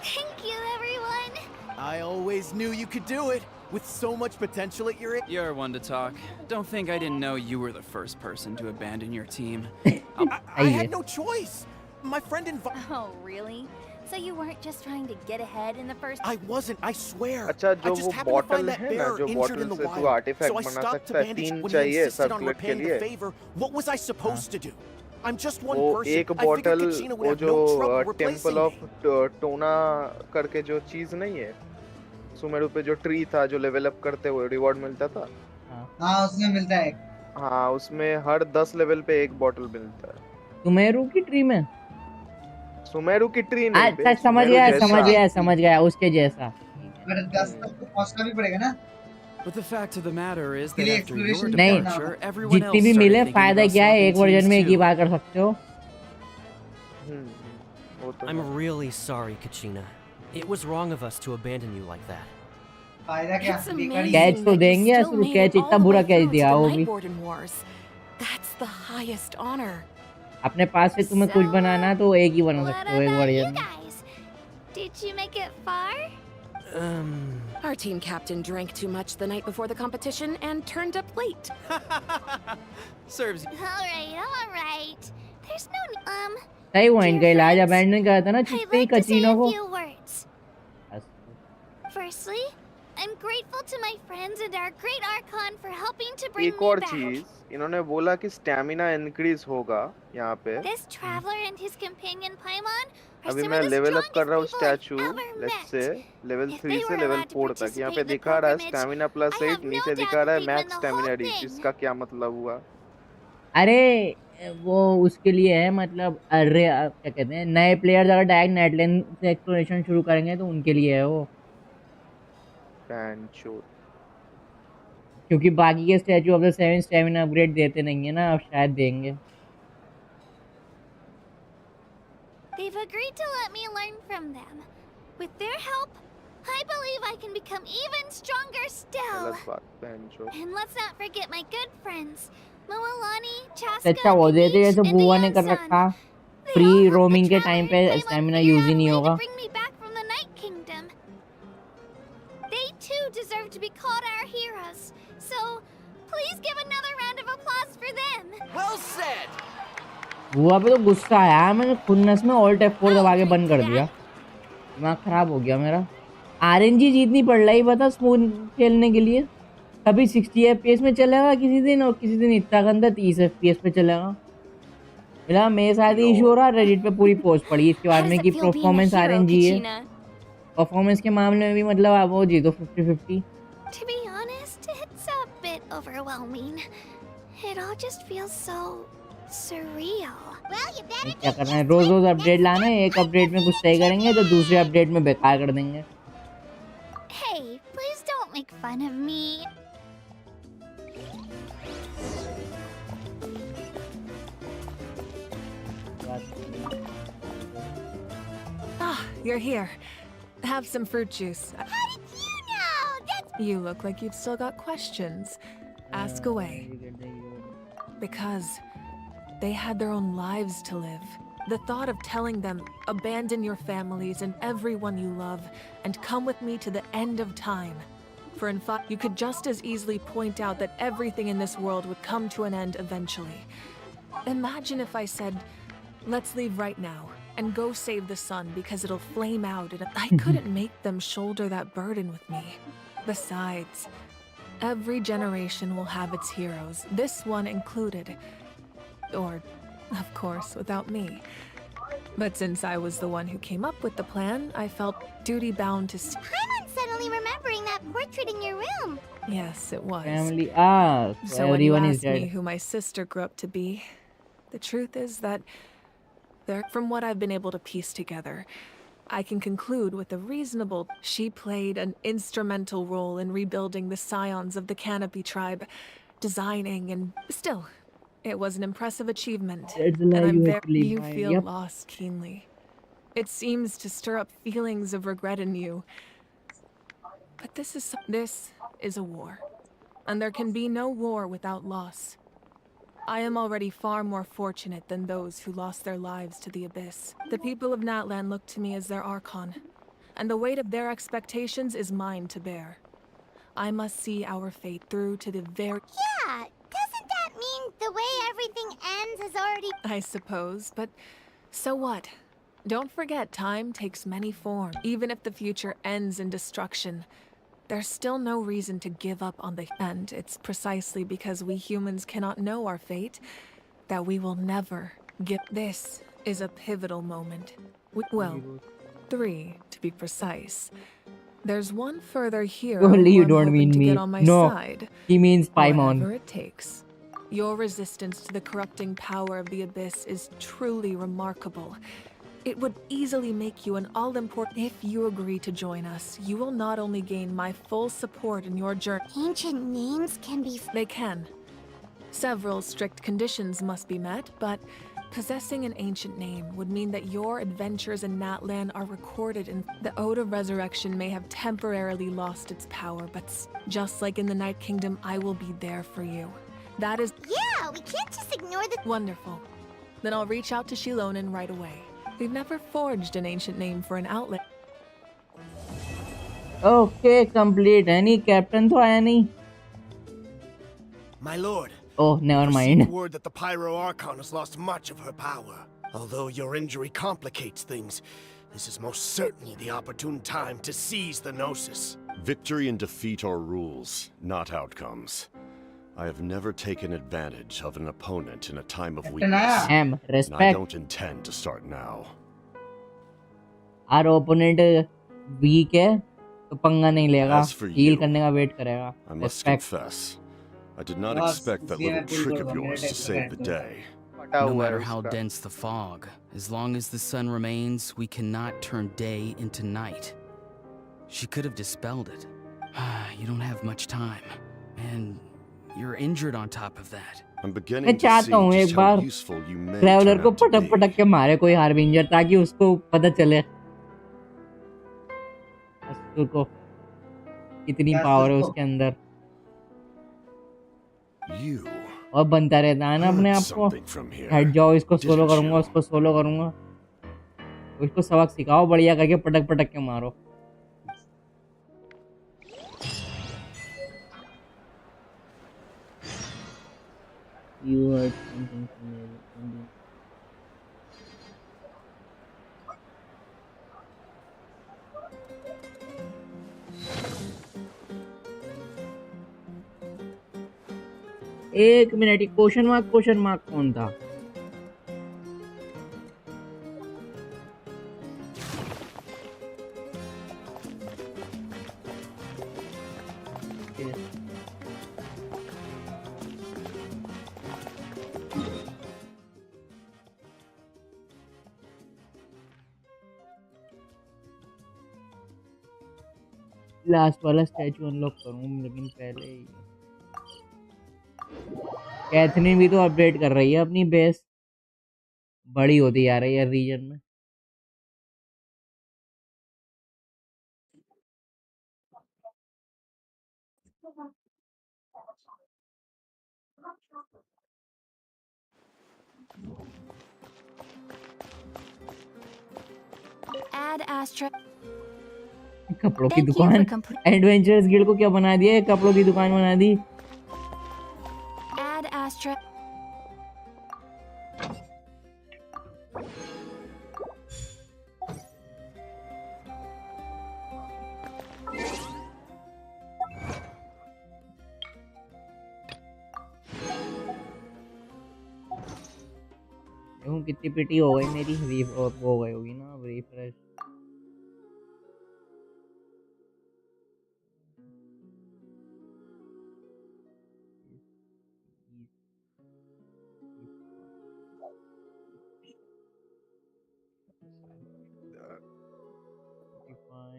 Thank you, everyone. I always knew you could do it. With so much potential at your age. You're one to talk. Don't think I didn't know you were the first person to abandon your team. I had no choice. My friend Oh, really? So you weren't just trying to get ahead in the first... I wasn't, I swear. अच्छा जो वो bottle है ना, जो bottle से तू artefact बना सकता है, 3 चाहिए सर्कुलेट के लिए। What was I supposed to do? I'm just one वो person. एक बॉटल वो जो टेंपल ऑफ टोना करके जो चीज नहीं है, सुमेरु पे जो ट्री था जो लेवल अप करते हुए रिवॉर्ड मिलता था। हाँ उसमें मिलता है। हाँ उसमें हर 10 लेवल पे एक बॉटल मिलता है। सुमेरु की ट्री में? सुमेरु की ट्री नहीं। अच्छा समझ गया उसके जैसा। पर 10 तक तो पहुंचना भी पड़ेगा ना। But the fact of the matter is that after your नहीं, departure, everyone जितनी else भी started मिले thinking फायदा about क्या है? एक swapping वर्जन में teams एक ही too. बार कर सकते हो। I'm really sorry, Kachina. It was wrong of us to abandon you like that. फायदा क्या? कैच तो देंगे, असुर कैच इतना बुरा कैच दिया वो भी। That's the highest honor. अपने पास से तुम्हें कुछ बनाना तो एक ही बना सकते हो एक वर्जन में। Did you make it far? Our team captain drank too much the night before the competition and turned up late. Serves. All right. There's no सही पॉइंट का इलाज अबैंडन करा था ना चित्ते ही कचीनों को। Firstly, I'm grateful to my friends and our great Archon for helping to bring me back. एक और चीज, इन्होंने बोला कि स्टैमिना इंक्रीज होगा यहाँ पे। This traveler and his companion Paimon are अभी some मैं of the लेवल अप कर रहा हूँ strongest statue, people I've ever let's met. से लेवल 3 they से were लेवल allowed to 4 तक। यहाँ पे participate in the दिखा रहा है pilgrimage, stamina plus I 8, have no नीचे doubt दिखा रहा है they'd win max the stamina whole reach. thing. इसका क्या मतलब हुआ? अरे वो उसके लिए है, मतलब अरे क्या कहते हैं, नए प्लेयर्स अगर डायरेक्ट नेट लेन से एक्सप्लोरेशन शुरू करेंगे तो उनके लिए है वो। क्योंकि बाकी के statue of the 7 stamina upgrade देते नहीं है ना, अब शायद देंगे। They've agreed to let me learn from them. With their help, I believe I can become even stronger still. And let's not forget my good friends, Moalani, Chaska, अच्छा वो देते जैसे बुआ ने कर रखा, फ्री रोमिंग के टाइम पे स्टैमिना यूज ही नहीं होगा। bring me back from the Night Kingdom. They too deserve to be called our heroes. So, please give another round of applause for them. Well said. बुआ पे तो गुस्सा आया, मैंने खुन्नस में ऑल्ट F4 दबा के बंद कर दिया, दिमाग खराब हो गया मेरा। आरएनजी जीतनी पड़ रही पता स्मूथ खेलने के लिए। कभी 60 FPS में चलेगा किसी दिन, और किसी दिन इतना गंदा 30 FPS पे चलेगा। मेरा मेरे साथ ही इशू हो रहा, रेडिट पे पूरी पोस्ट पड़ी इसके बाद में कि परफॉर्मेंस आरएनजी है। परफॉर्मेंस के मामले में भी मतलब आप वो जीतो 50-50। To be honest, it's a bit overwhelming. It all just feels so surreal. Well, you better क्या करना है, रोज रोज अपडेट लाना है। एक अपडेट में कुछ सही करेंगे तो दूसरे अपडेट में बेकार कर देंगे। Hey, please don't make fun of me. Ah, you're here. Have some fruit juice. How did you know? You look like you've still got questions. Ask away. Because they had their own lives to live. The thought of telling them, abandon your families and everyone you love, and come with me to the end of time. For in fact, you could just as easily point out that everything in this world would come to an end eventually. Imagine if I said, let's leave right now, and go save the sun because it'll flame out, and I couldn't make them shoulder that burden with me. Besides, every generation will have its heroes, this one included. Or, of course, without me. But since I was the one who came up with the plan, I felt duty-bound to... Paimon suddenly remembered portrait in your room. Yes, it was. Family. Ah, so So when you everyone is asked me dead. who my sister grew up to be, the truth is that from what I've been able to piece together, I can conclude with a reasonable... She played an instrumental role in rebuilding the scions of the Canopy tribe, designing and... Still, it was an impressive achievement. That's the And lie I'm you very... had to leave You behind. feel Yep. lost keenly. It seems to stir up feelings of regret in you. But this is a war. And there can be no war without loss. I am already far more fortunate than those who lost their lives to the Abyss. The people of Natlan look to me as their Archon, and the weight of their expectations is mine to bear. I must see our fate through to the very... Yeah, doesn't that mean the way everything ends is already... I suppose, but so what? Don't forget, time takes many forms. Even if the future ends in destruction, there's still no reason to give up on the... And it's precisely because we humans cannot know our fate that we will never give... This is a pivotal moment. Well, 3 to be precise. There's one further hero Only who you I'm don't hoping mean to me. get on my No, side. he means Whatever Paimon. it takes. Your resistance to the corrupting power of the Abyss is truly remarkable. It would easily make you an all-important... If you agree to join us, you will not only gain my full support in your journey... Ancient names can be... They can. Several strict conditions must be met, but possessing an ancient name would mean that your adventures in Natlan are recorded in... The Ode of Resurrection may have temporarily lost its power, but just like in the Night Kingdom, I will be there for you. That is... Yeah, we can't just ignore the... Wonderful. Then I'll reach out to Shilonen right away. We've never forged an ancient name for an outlet. Okay, complete. Any captain तो आया नहीं. My lord. Oh, never Received mind. word that the Pyro Archon has lost much of her power. Although your injury complicates things, this is most certainly the opportune time to seize the Gnosis. Victory and defeat are rules, not outcomes. I have never taken advantage of an opponent in a time of weakness. And I Respect. don't intend to start now. Our opponent weak है, तो पंगा नहीं लेगा. As for Heal you, करने का wait करेगा. I must Respect. confess, I did not Boss, expect that इसलिए little मैं pull trick कर of रहा हूँ, yours मेरे to type save का the day. No matter how dense the fog, as long as the sun remains, we cannot turn day into night. She could have dispelled it. You don't have much time. And you're injured on top of that. I'm मैं beginning to see चाहता हूँ एक just how bar useful you may traveller turn को out to पटक be. पटक के मारे कोई हार्बिंजर ताकि उसको पता चले असुर को कितनी पावर है उसके अंदर. You और बनता रहता है ना अपने heard आप को. something from here, हट जाओ, इसको सोलो didn't करूंगा, you? उसको सोलो करूंगा. उसको सबक सिखाओ, बढ़िया करके पटक पटक के मारो. You heard something from me. एक मिनट, क्वेश्चन मार्क कौन था? लास्ट वाला स्टैचू अनलॉक करूँ, लेकिन पहले ही कैथरीन भी तो अपडेट कर रही है अपनी बेस, बड़ी होती जा रही है रीजन में. Add Astra. कपड़ों की Thank you दुकान. for complete. एडवेंचरस गिल्ड को क्या बना दिया? कपड़ों की दुकान बना दी. Add Astra. देखो कितनी पिटी हो गई मेरी. हो गई होगी ना रिफ्रेश.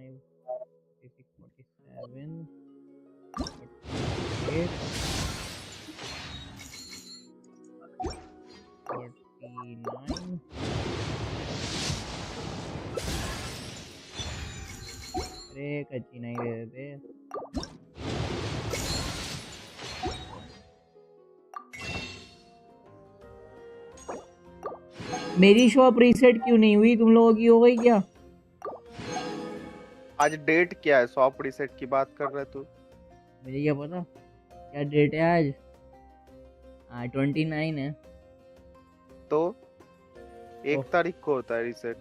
अरे कच्ची नहीं दे देते। मेरी शॉप रीसेट क्यों नहीं हुई? तुम लोगों की हो गई क्या? आज डेट क्या है? शॉप रीसेट की बात कर रहे तू? मुझे क्या पता क्या डेट है आज। 29 है। तो 1 तारीख को होता है reset.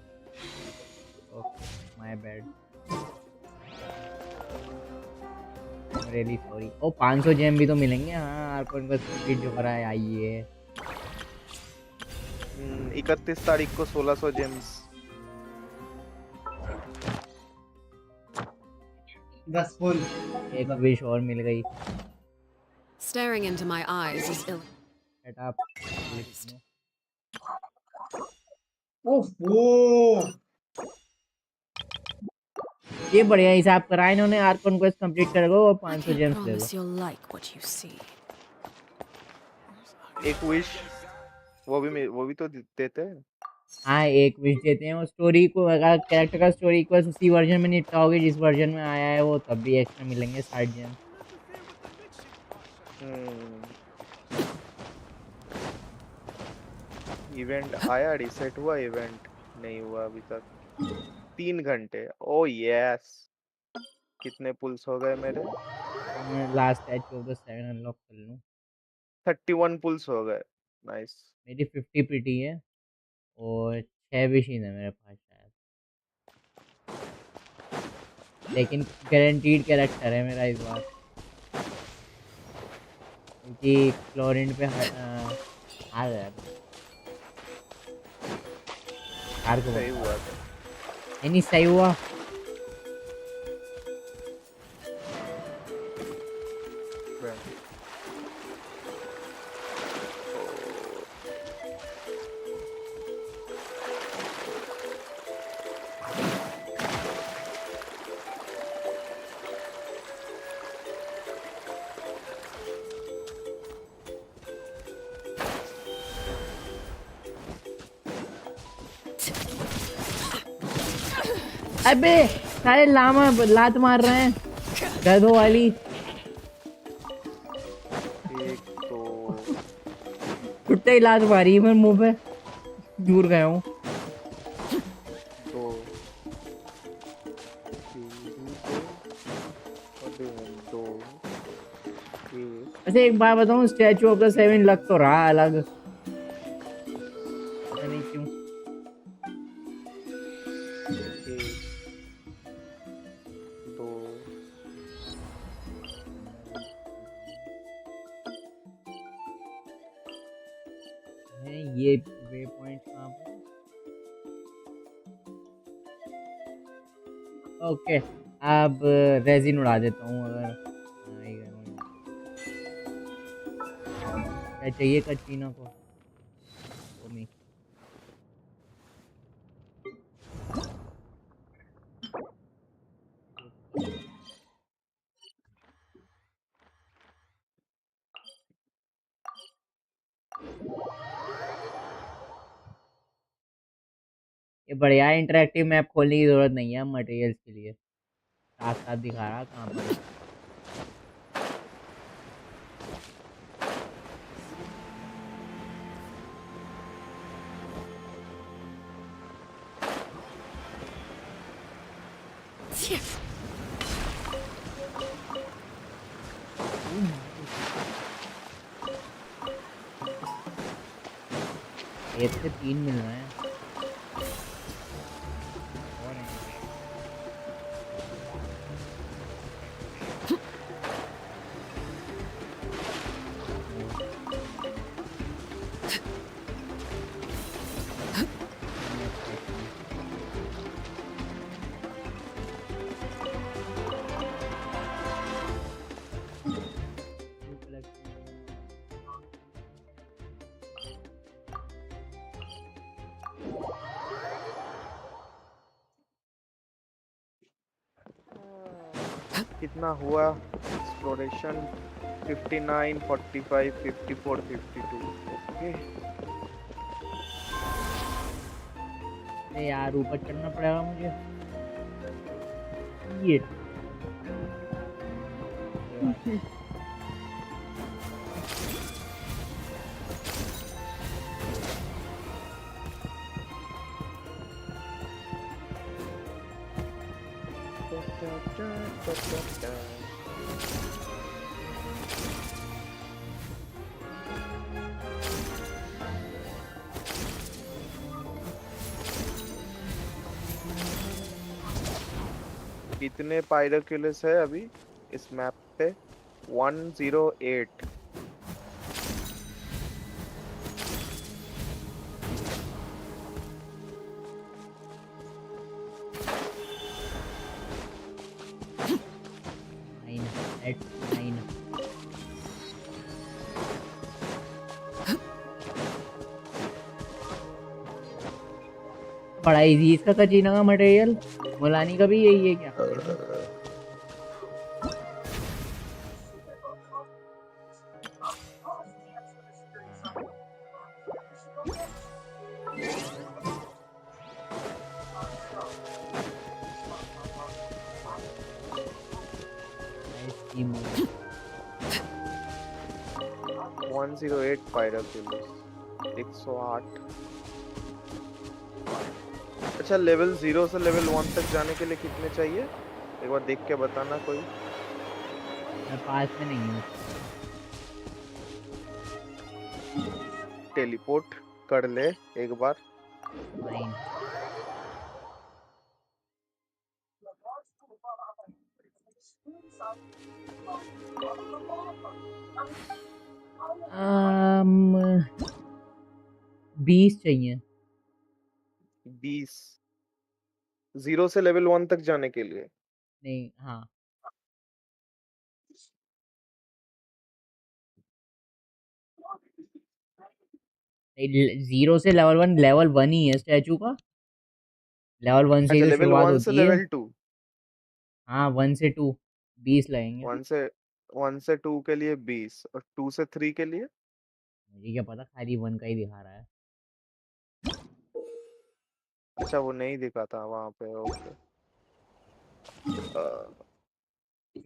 My bad, really sorry. Oh 500 gem भी तो मिलेंगे। हाँ आर्कन बस कंप्लीट जो करा है आइए। 31 तारीख को 1600 जेम्स। बस फुल एक विश और मिल गई। Staring into my eyes is ill. Shut up. ओह ये बढ़िया हिसाब करा इन्होंने। आर्कन क्वेस्ट कंप्लीट कर दो और 500 जेम्स ले लो। Promise you'll like what you see. एक विश वो भी तो देते हैं। हाँ एक विश देते हैं। और स्टोरी को अगर कैरेक्टर का स्टोरी क्वेस्ट उसी वर्जन में निपटाओगे जिस वर्जन में आया है वो, तब भी एक्स्ट्रा मिलेंगे 60 जेम्स। इवेंट आया, रीसेट हुआ? इवेंट नहीं हुआ अभी तक। 3 घंटे। ओ यस। कितने पुल्स हो गए मेरे? मैं last statue of the 7 unlock कर लूं। 31 पुल्स हो गए। नाइस। मेरी 50 पीटी है और 6 विशेस है मेरे पास शायद। लेकिन गारंटीड कैरेक्टर है मेरा इस बार, क्योंकि क्लोरिन पे हार गया था। हार को सही हुआ नहीं सही हुआ। अबे सारे लामा लात मार रहे हैं गधों वाली। छुट्टे ही लात मारी मैं मुंह पे, दूर गया हूँ। अच्छा एक बात बताऊँ, स्टैचू ऑफ द 7 लग तो रहा अलग, पता नहीं क्यों। ये वे पॉइंट कहाँ पे? ओके अब रेजिन उड़ा देता हूँ। अगर क्या चाहिए कचीना को? नहीं ये बढ़िया इंटरेक्टिव मैप खोलने की जरूरत नहीं है मटेरियल्स के लिए, साथ साथ दिखा रहा कहाँ पर। एक से 3 मिल रहे हैं। कितना हुआ एक्सप्लोरेशन 59 45 54 52 ओके अरे यार ऊपर चढ़ना पड़ेगा मुझे ये कितने पायरोक्यूलस है अभी इस मैप पे 108 बड़ा इजी इसका कचीना का मटेरियल मोलानी का भी यही है क्या वन 108 पायरोक्यूलस 108 अच्छा लेवल 0 से लेवल 1 तक जाने के लिए कितने चाहिए एक बार देख के बताना कोई मैं पास में नहीं हूँ टेलीपोर्ट कर ले एक बार um, 20 चाहिए 20 0 से लेवल 1 तक जाने के लिए नहीं हाँ 0 से लेवल 1 ही है स्टैचू का लेवल 1 से अच्छा ही तो लेवल शुरुआत 1 से होती है लेवल 2 हाँ 1 से 2 20 लगेंगे 1 से 2 के लिए 20 और 2 से 3 के लिए मुझे क्या पता खाली 1 का ही दिखा रहा है अच्छा वो नहीं दिखा था वहां पे ओके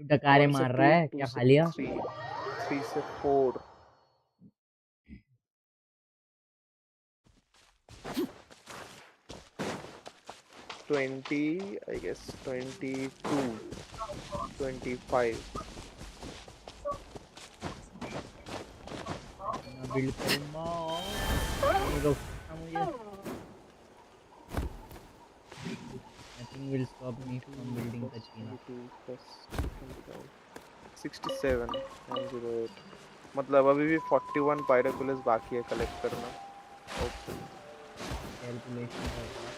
डकारे मार रहा है क्या खा लिया 3 से 4 20 I guess 22 25 बिल्ड करूंगा मुझे nothing will stop me from building Kachina 67 108 मतलब अभी भी 41 पायरोकुलस बाकी है कलेक्ट करना ओके कैलकुलेशन कर रहा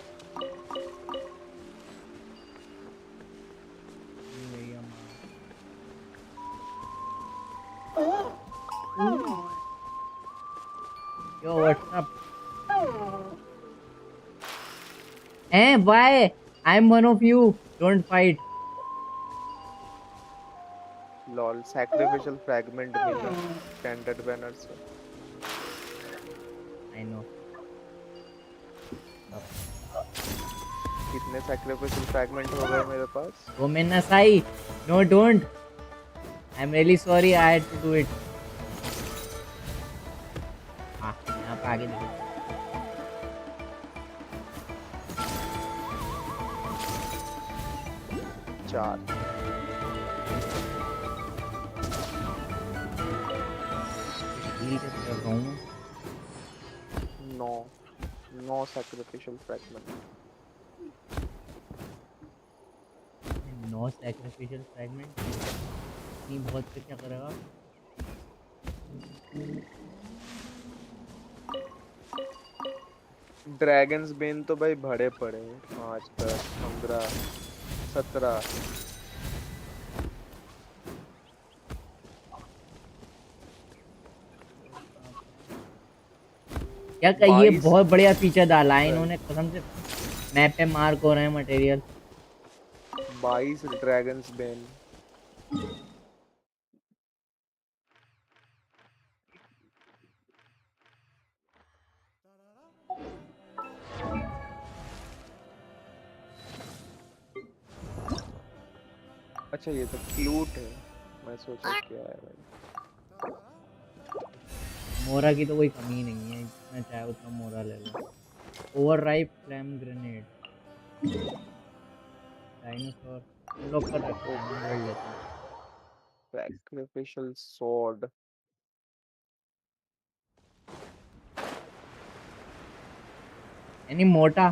Yo, what's up? Eh, why? I'm one of you. Don't fight. Lol sacrificial fragment मिला स्टैंडर्ड बैनर से I know. कितने सैक्रिफिशियल फ्रैगमेंट हो गए मेरे पास Women Nasai. No, don't. I'm really sorry I had to do it. हाँ, यहाँ पे आगे देखो. चार नौ सैक्रिफिशियल फ्रैगमेंट 9 सैक्रिफिशियल फ्रैगमेंट नहीं बहुत से क्या करेगा ड्रैगन्स बेन तो भाई भरे पड़े हैं 5 10 15 17 क्या कहिए बहुत बढ़िया फीचर डाला है इन्होंने कसम से मैप पे मार्क हो रहे हैं मटेरियल 22 ड्रैगन्स बेन अच्छा ये तो फ्लूट है, मैं सोचा क्या है भाई। मोरा की तो कोई कमी नहीं है, जितना चाहे उतना मोरा ले लो। ओवरराइप फ्लेम ग्रेनेड, डायनासोर लोग कर रखा है, मैं ले लेता हूँ। Sacrificial sword. यानी मोटा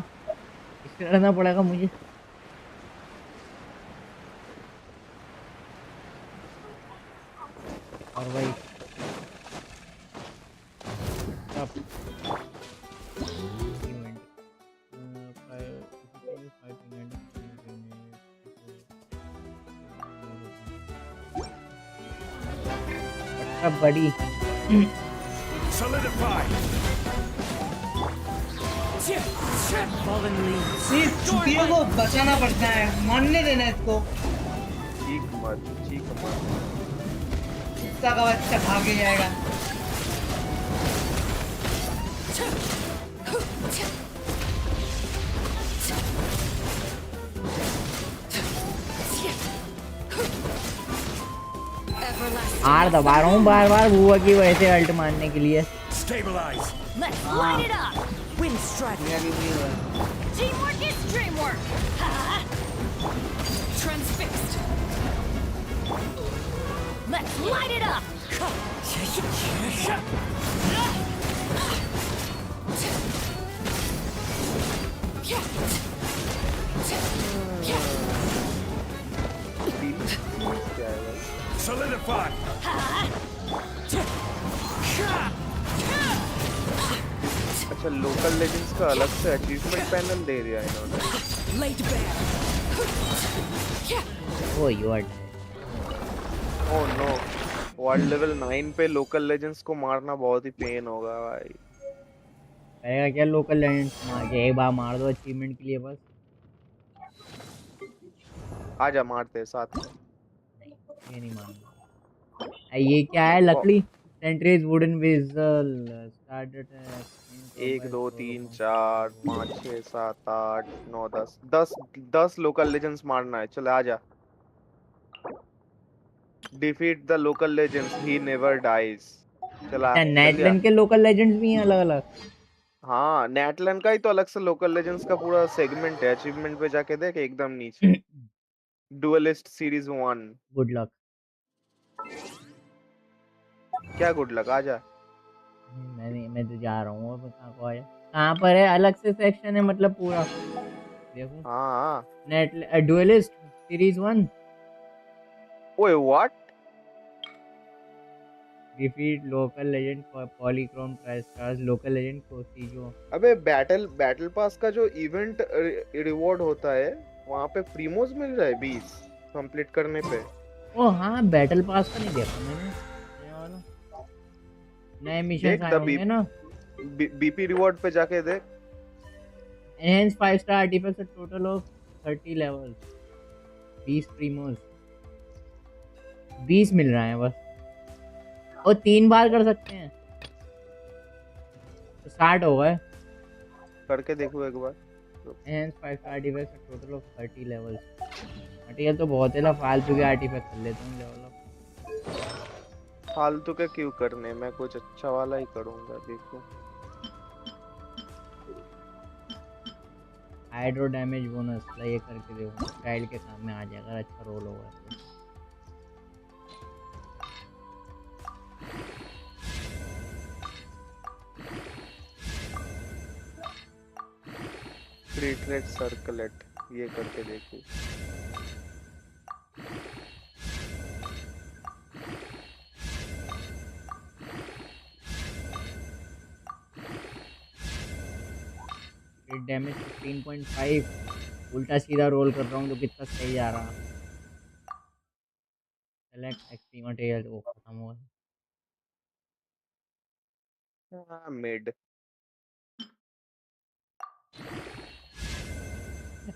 इससे लड़ना पड़ेगा मुझे। और भाई बड़ी छुट्टियों को बचाना पड़ता है, मानने देना इसको। चीख मत। कुत्ता का बच्चा भागे जाएगा। आर दबा रहा हूँ बार बार बुआ की वजह से अल्ट मारने के लिए। Let's light it up. Wind strategy. Teamwork is dreamwork. Transfixed. Let's light it up. Solidify. अच्छा लोकल लेजेंड्स का अलग से अचीवमेंट पैनल दे दिया इन्होंने। Oh you are oh no, world level 9 पे लोकल लेजेंड्स को मारना बहुत ही पेन होगा भाई। कहेगा क्या लोकल लेजेंड्स मार के एक बार मार दो अचीवमेंट के लिए बस। आजा मारते हैं साथ में। ये नहीं मानूंगा। ये क्या है लकड़ी? Centres wooden vessel started 1 2 3 4 5 6 7 8 9 10 local legends मारना है। चल आजा। Defeat the local legends, he never dies. चला अच्छा नेटलैंड के लोकल लेजेंड्स भी हैं अलग अलग। हाँ नेटलैंड का ही तो अलग से लोकल लेजेंड्स का पूरा सेगमेंट है। अचीवमेंट पे जाके देख एकदम नीचे डुअलिस्ट सीरीज 1। Good luck. क्या गुड लक? आजा। मैं तो जा रहा हूँ अब। कहाँ पर है? अलग से सेक्शन है मतलब पूरा देखो। हाँ नेट डुअलिस्ट सीरीज 1। ओए what? Defeat local legend Polychrome Tristars local legend कोसीजो। अबे बैटल पास का जो इवेंट रिवॉर्ड होता है वहाँ पे प्रीमोस मिल रहा है 20 कंप्लीट करने पे। ओ हाँ बैटल पास का नहीं देखा मैंने ये वाला। नए मिशन आए होंगे ना। बीपी रिवॉर्ड पे जाके देख। Enhance 5 star artifacts total of 30 levels 20 primos 20 मिल रहा है बस। और 3 बार कर सकते हैं तो 60 हो गए। करके देखो एक बार। Enhance 5 star artifacts total of 30 levels. Article तो बहुत है ना, फालतू के आर्टिफैक्ट कर लेता हूँ लेवल अप। फालतू के क्यों करने, मैं कुछ अच्छा वाला ही करूँगा। देखो हाइड्रो डैमेज बोनस ये करके देखो, स्टाइल के काम में आ जाएगा अगर अच्छा रोल होगा तो। क्रिएट सर्कलेट ये करके देखो। डैमेज 15.5 उल्टा सीधा रोल कर रहा हूँ तो कितना सही जा रहा। सेलेक्ट एक्सट्रीम मटेरियल वो खत्म हुआ। मिड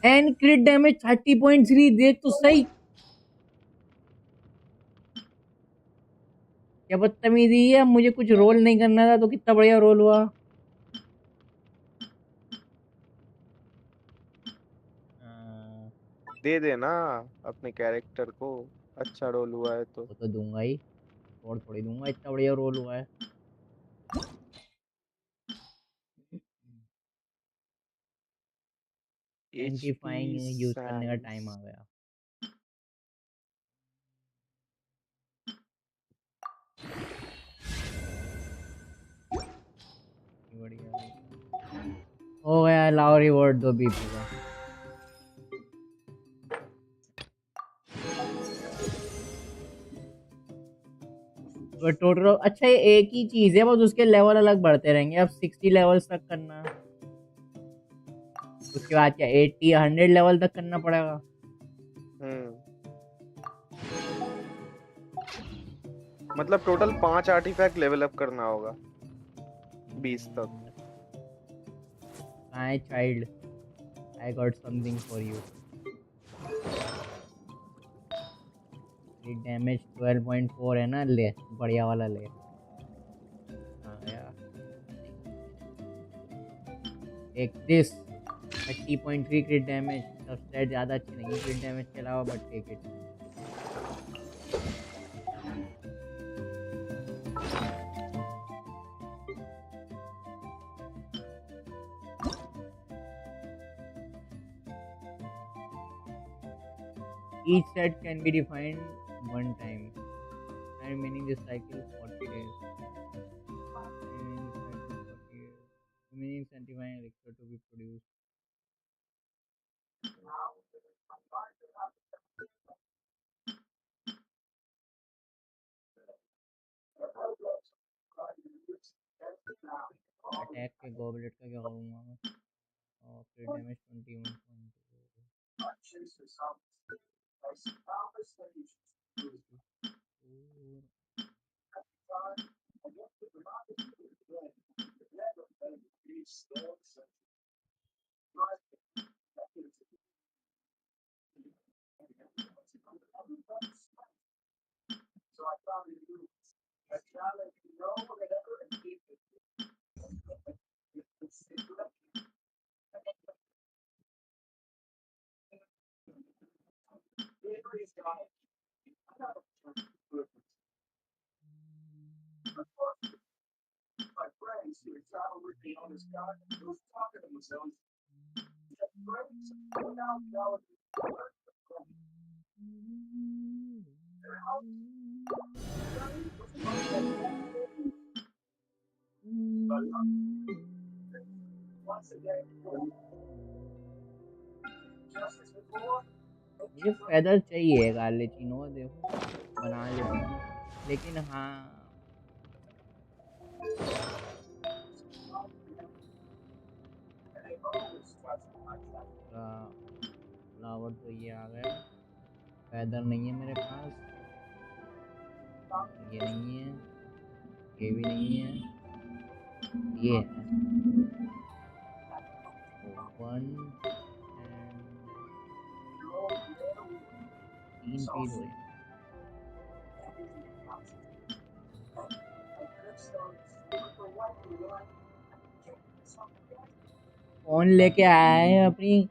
एंड क्रिट डैमेज 30.3 देख तो सही। क्या बदतमीजी है, मुझे कुछ रोल नहीं करना था तो कितना बढ़िया रोल हुआ। दे देना अपने कैरेक्टर को, अच्छा रोल हुआ है तो। वो तो दूंगा ही, और थोड़ी दूंगा, इतना बढ़िया रोल हुआ है। एचपी सेंटिफाइंग यूज करने का टाइम आ गया। बढ़िया हो गया। लाओ रिवॉर्ड दो बीपी का। तो टोटल अच्छा, ये एक ही चीज है, बस उसके लेवल अलग बढ़ते रहेंगे। अब 60 लेवल्स तक करना, उसके बाद क्या 80 100 लेवल तक करना पड़ेगा। मतलब टोटल 5 आर्टिफैक्ट लेवल अप करना होगा 20 तक। My child, I got something for you. Damage 12.4 है ना, ले बढ़िया वाला ले। हाँ यार, एक दिस 30.3 क्रिट डैमेज। सब स्टैट ज़्यादा अच्छी नहीं क्रिट डैमेज के अलावा, but take it. Each set can be defined one time, and meaning this cycle 40 days. Remaining sanctifying elixir to be produced. Attack के गॉबलेट का क्या करूँगा मैं? और फिर डैमेज 21.2। मुझे फेदर चाहिए गार्लेचिनो, देखो बना लेता हूँ, लेकिन हाँ फ्लावर तो ये आ गया। फेदर नहीं है मेरे पास, ये नहीं है, ये भी नहीं है, ये है 1 3 पीस हो। फोन लेके आया है अपनी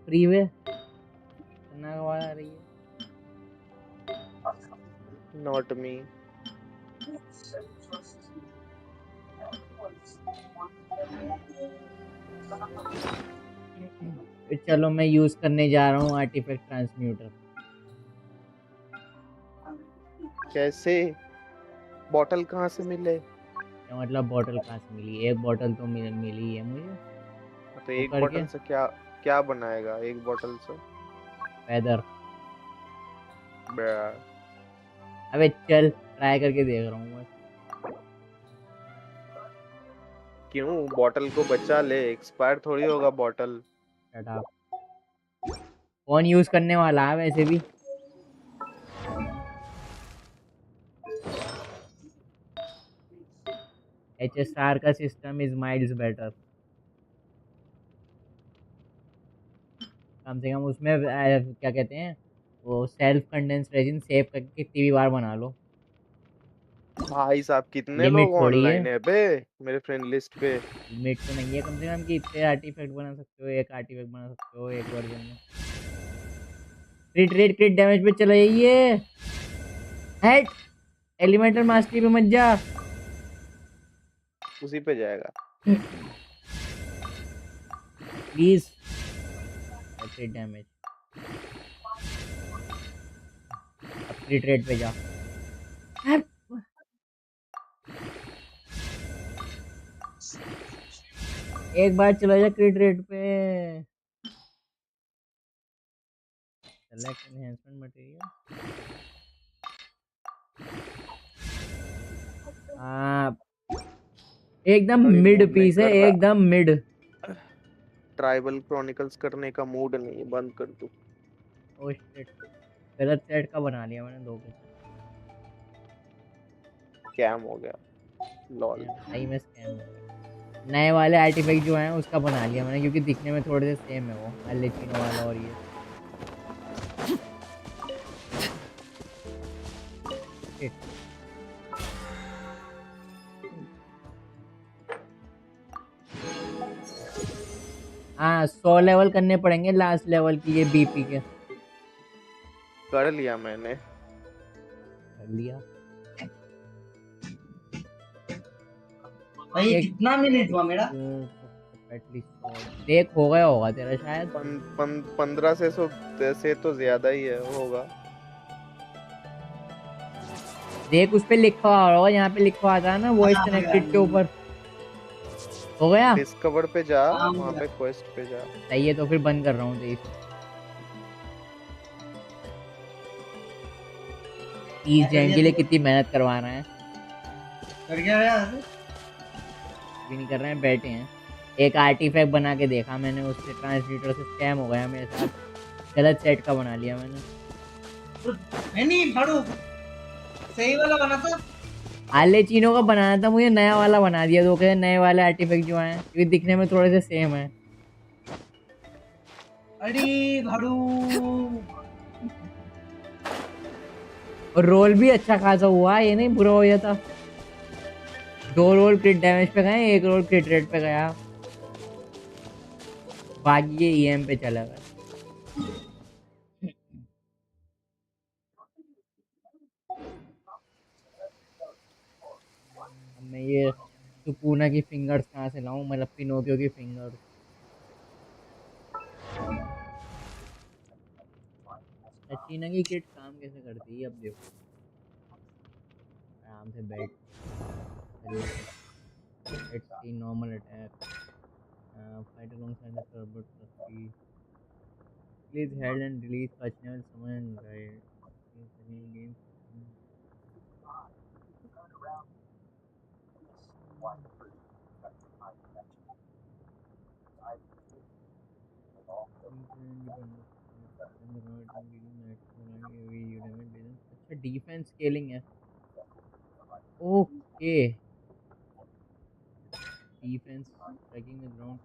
फ्रीवे करना आ रही है। Not me. चलो मैं यूज करने जा रहा हूँ आर्टिफैक्ट ट्रांसम्यूटर। कैसे? बॉटल कहाँ से मिले? क्या मतलब बॉटल कहाँ से मिली? एक बॉटल तो मिली है मुझे। तो एक बॉटल से क्या क्या बनाएगा एक बॉटल से? फेदर। ब्रा। अबे चल, ट्राई करके देख रहा हूँ बस। क्यों? बॉटल को बचा ले, एक्सपायर थोड़ी होगा bottle. Shut up. Phone use करने वाला है वैसे भी। HSR का सिस्टम इज माइल्स बेटर। कम से कम उसमें क्या कहते हैं वो, सेल्फ कंडेंस रेजिन सेव करके कितनी भी बार बना लो। भाई साहब कितने लिमिट लोग थोड़ी है। ऑनलाइन है बे मेरे फ्रेंड लिस्ट पे। लिमिट तो नहीं है कम से कम कि इतने आर्टिफैक्ट बना सकते हो, एक आर्टिफैक्ट बना सकते हो एक वर्जन में। क्रिट रेट क्रिट डैमेज पे चला जाइए। हेड एलिमेंटल मास्टरी पे मत जा। उसी पे जाएगा प्लीज क्रिट डैमेज। अब क्रिट रेट पे जा। एक बार चला जा क्रिट रेट पे। Select enhancement material. हाँ एकदम अभी मिड मूड नहीं पीस है, कर रहा। एकदम मिड। ट्राइबल क्रॉनिकल्स करने का मूड नहीं है, बंद कर दूं। ओ शिट, गलत सेट का बना लिया मैंने दो के। स्कैम हो गया लॉल। भाई मैं स्कैम हो गया। नए वाले आर्टिफैक्ट जो हैं उसका बना लिया मैंने क्योंकि दिखने में थोड़े से सेम है वो अलेचिनो वाला और ये। Shit. हाँ 100 लेवल करने पड़ेंगे लास्ट लेवल की ये बीपी के। कर लिया मैंने। कर लिया भाई कितना मिनट हुआ मेरा? देख हो गया होगा तेरा शायद। 15 से तो ज्यादा ही है होगा। देख उस पे लिखा हुआ होगा, यहाँ पे लिखा हुआ था ना वॉइस कनेक्टेड के ऊपर। हो गया डिस्कवर पे जा, वहाँ पे क्वेस्ट पे जा। सही है तो फिर बंद कर रहा हूँ तेईस। 30 जैम के लिए कितनी मेहनत करवा रहे हैं। कर क्या रहा है? भी नहीं कर रहे हैं, बैठे हैं। एक आर्टिफैक्ट बना के देखा मैंने, उससे ट्रांसमीटर से स्कैम हो गया मेरे साथ। गलत सेट का बना लिया मैंने। नहीं भाड़ू सही वाला बना था। आले चीनों का बनाना था मुझे, नया वाला बना दिया। तो कहते नए वाले आर्टिफैक्ट जो हैं क्योंकि दिखने में थोड़े से सेम है। अरे भाड़ू और रोल भी अच्छा खासा हुआ, ये नहीं बुरा हो जाता। 2 रोल क्रिट डैमेज पे गए, 1 रोल क्रिट रेट पे गया, बाकी ये ईएम पे चला गया। मैं ये सुकूना की फिंगर्स कहाँ से लाऊं, मतलब पिनोकियो की फिंगर्स। चीना की किट काम कैसे करती है अब देखो। आराम से बैठ। Let's see normal attack. Fight alongside the turbo trusty. Please held and release personal summon right. Game अच्छा डिफेंस स्केलिंग है। Okay defence tracking the ground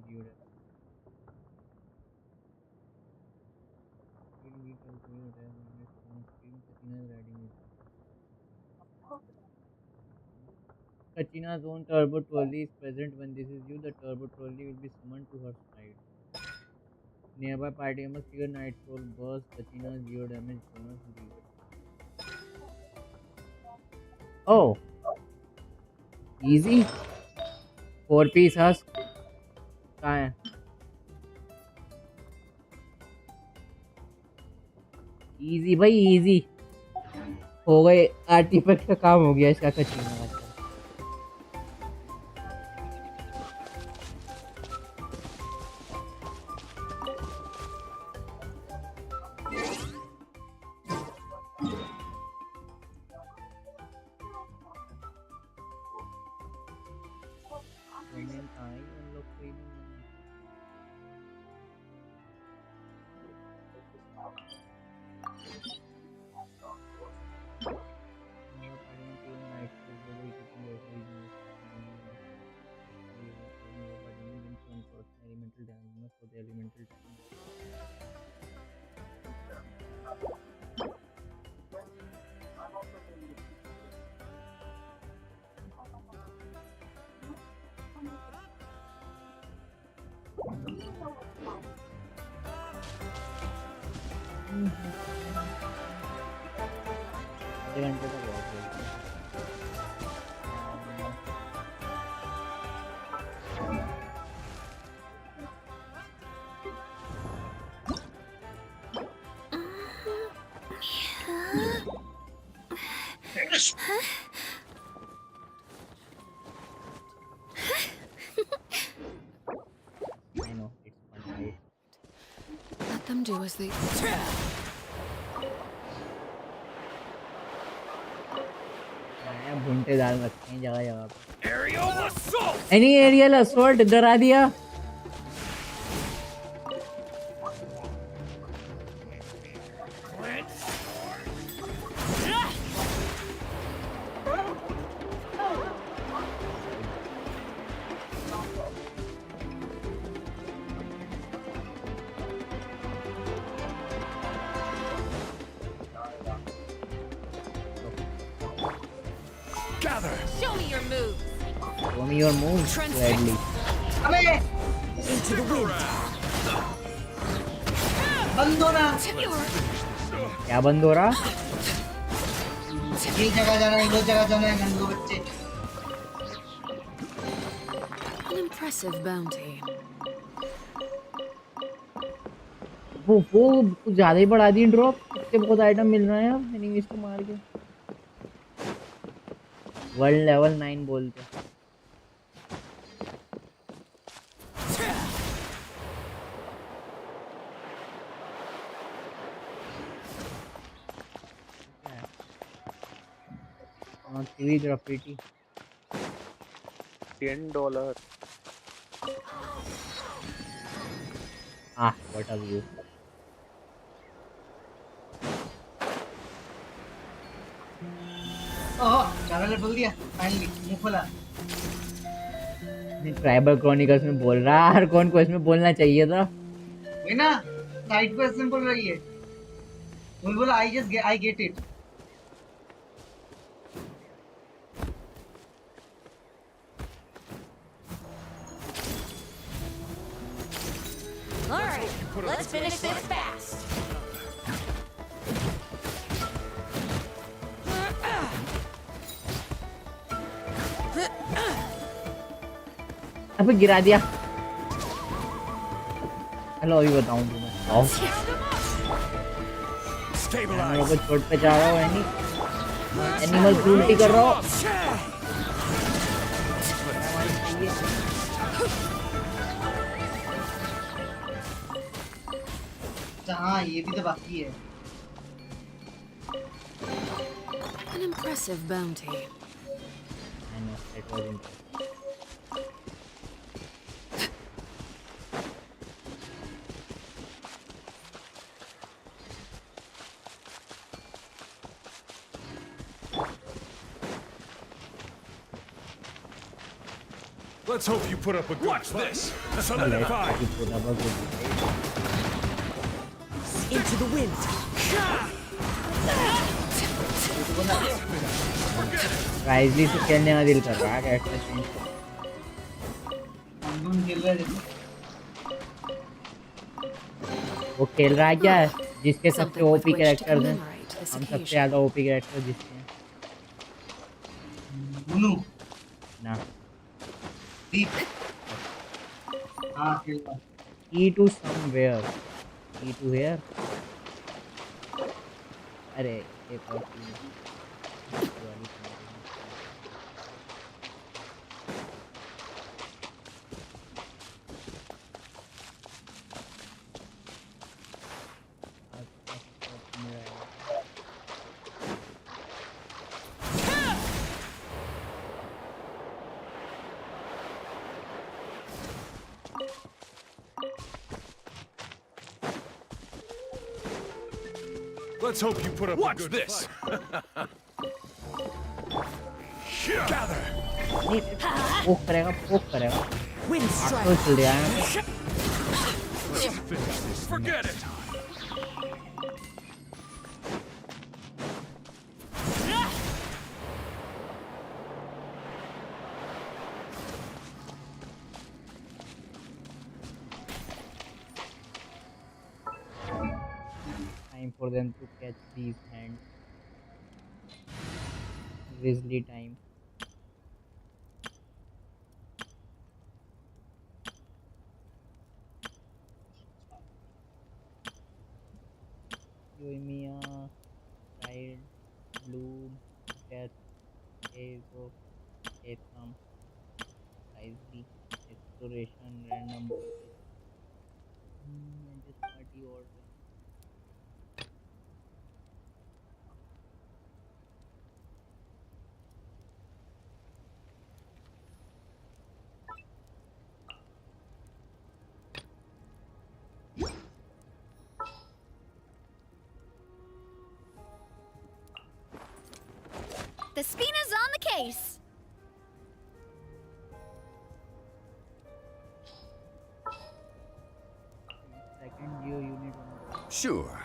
geo Kachina's own turbo trolley is present when this is you. The turbo trolley will be summoned to her side. Nearby party members trigger Nightfall burst. Kachina's zero damage bonus deal. Oh, easy. 4-piece husk. कहाँ है? Easy भाई easy. हो गए artefact का काम हो गया इसका कचीना का। आधे घंटे तक बहुत है। I know it's fun, right? Let them do as they. भुंटे डाल रखे हैं जगह जगह पे। एनी एरियल असॉल्ट इधर आ दिया। Show me your moves. Show me your moves, Bradley. Into the wind. बंद हो रहा। क्या बंद हो रहा? ये जगह जाना है, वो जगह जाना है, गंदो बच्चे। An impressive bounty. वो कुछ ज्यादा ही बढ़ा दी ड्रॉप। इसके बहुत आइटम मिल रहे हैं अब एनिमीज को मार के। वर्ल्ड लेवल 9 बोलते। TV graffiti $10. What a view. Traveller बोल दिया फाइनली मुंह खोला। ट्राइबल क्रॉनिकल्स में बोल रहा है, हर कौन को इसमें बोलना चाहिए था। वही ना, साइड क्वेश्चन बोल रही है। बोला I get it. All right, let's finish this fast. अबे गिरा दिया। हेलो अभी बताऊं तुम्हें। मैं लोगों को चोट पे जा रहा हूँ एनिमल क्रूल्टी कर रहा हूँ। हाँ ये भी तो बाकी है। An impressive bounty. I know, it was impressive. Let's hope you put up a good Watch fight. this. Solidify. Into the wind. राइजली से खेलने का दिल कर रहा है कैसे वो खेल रहा है क्या है जिसके सबसे ओपी कैरेक्टर्स हैं। हम सबसे ज्यादा ओपी कैरेक्टर जिसके हैं ना E to somewhere E to here अरे एक और Let's hope you put up Watch a good this. fight. Gather. पोक करेगा तो चल जाएगा। Forget it. Time for them to catch these hands. Grizzly time. Yoimiya, Pride, Bloom, Death, Ego, Atham, Wisely, Exploration, Random Bosses. And just party order. The Spina's on the case. Second geo unit on the Sure.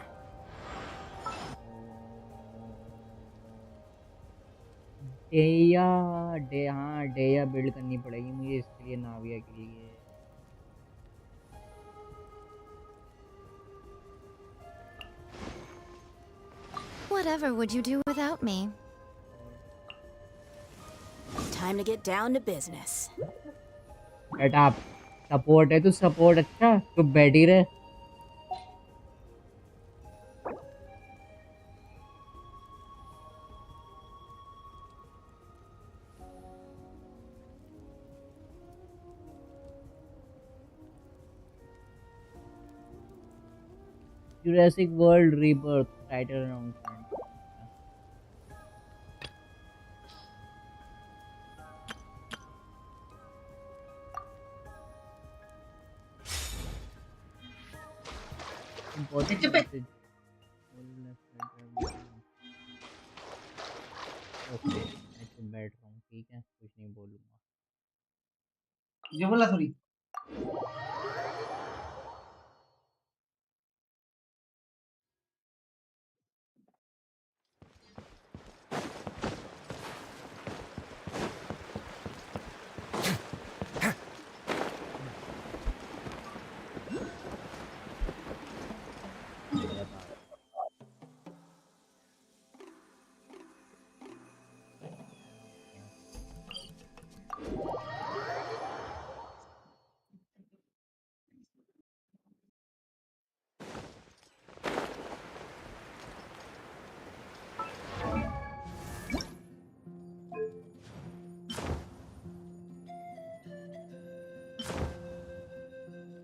हाँ डेया build करनी पड़ेगी मुझे इसके लिए नाविया के लिए Whatever would you do without me? Time to get down to business. Shut up. Support है तो सपोर्ट अच्छा तो बैठ ही रहे Jurassic World Rebirth title announcement. Important message. Okay मैं तो बैठ रहा हूँ ठीक है कुछ नहीं बोलूँगा ये बोला थोड़ी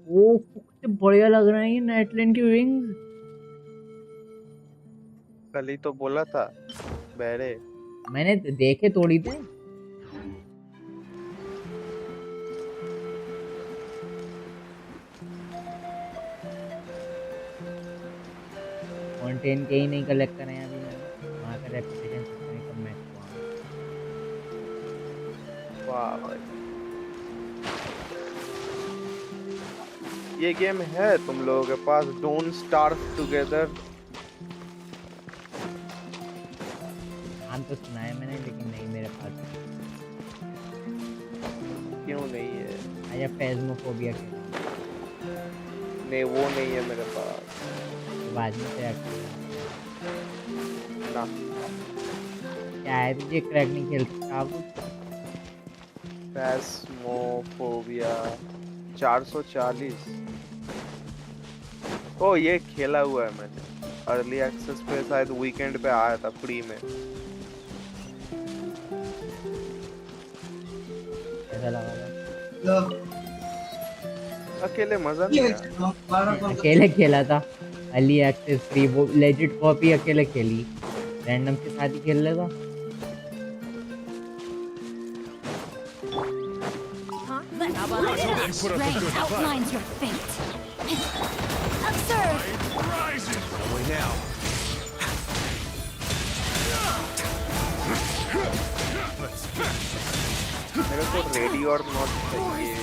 ओ कितने बढ़िया लग रहे हैं ये नेटलैंड की विंग्स कल ही तो बोला था बहरे मैंने देखे थोड़ी थे कंटेंट के ही नहीं कलेक्ट करे हैं अभी मैंने वहाँ का रेपुटेशन सिस्टम कम मैच हुआ वाह भाई ये गेम है तुम लोगों के पास डोंट स्टार्व टुगेदर नाम तो सुना है मैंने लेकिन नहीं मेरे पास क्यों नहीं है आया फेज़मोफोबिया के नहीं वो नहीं है मेरे पास बाद में क्रैक ना क्या है तुझे क्रैक नहीं खेल सकता आप फेज़मोफोबिया 440 ओ ये खेला हुआ है मैंने अर्ली एक्सेस पे शायद वीकेंड पे आया था फ्री में कैसा लगा अकेले मजा नहीं आया अकेले खेला था अर्ली एक्सेस फ्री वो लेजिट कॉपी अकेले खेली रैंडम के साथ ही खेल लेगा Strength outlines your fate. Observe. Ryzen. Away now. मेरे को रेडी और नॉट चाहिए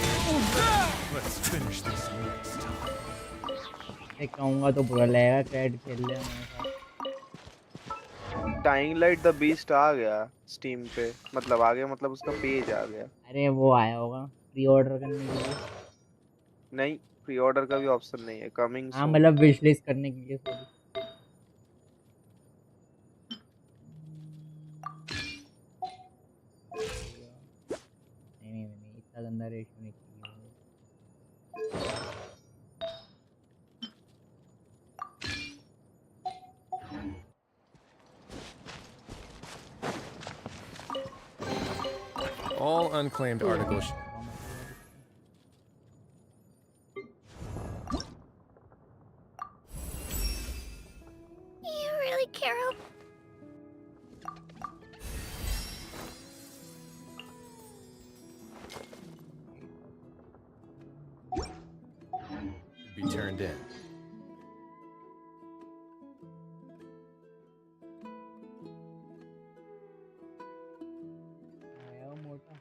Let's finish this next. मैं कहूँगा तो बुरा लगेगा क्रैड खेल ले टाइंग लाइट द बीस्ट आ गया स्टीम पे मतलब आ गया मतलब उसका पेज आ गया अरे वो आया होगा प्री ऑर्डर करने के लिए नहीं प्री ऑर्डर का भी ऑप्शन नहीं है कमिंग हाँ मतलब विश लिस्ट करने के लिए सॉरी रेशियो निकली All unclaimed articles. You really care how... Be turned in. आया वो मोटा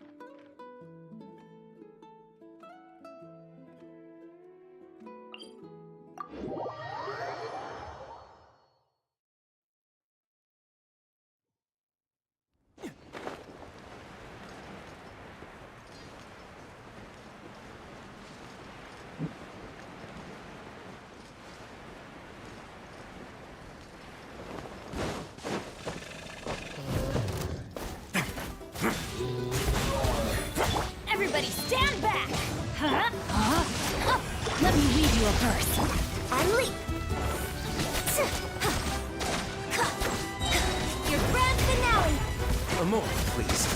Everybody stand back! Huh? Huh? Let me read you a verse. I leap! Your grand finale! A moment, please.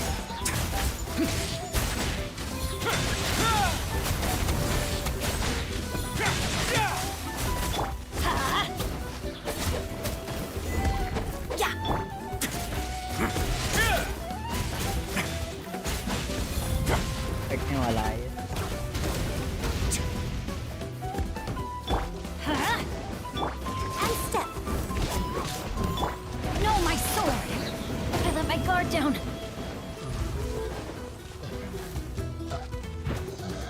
कटने वाला है ये And step! No, my sword! I let my guard down.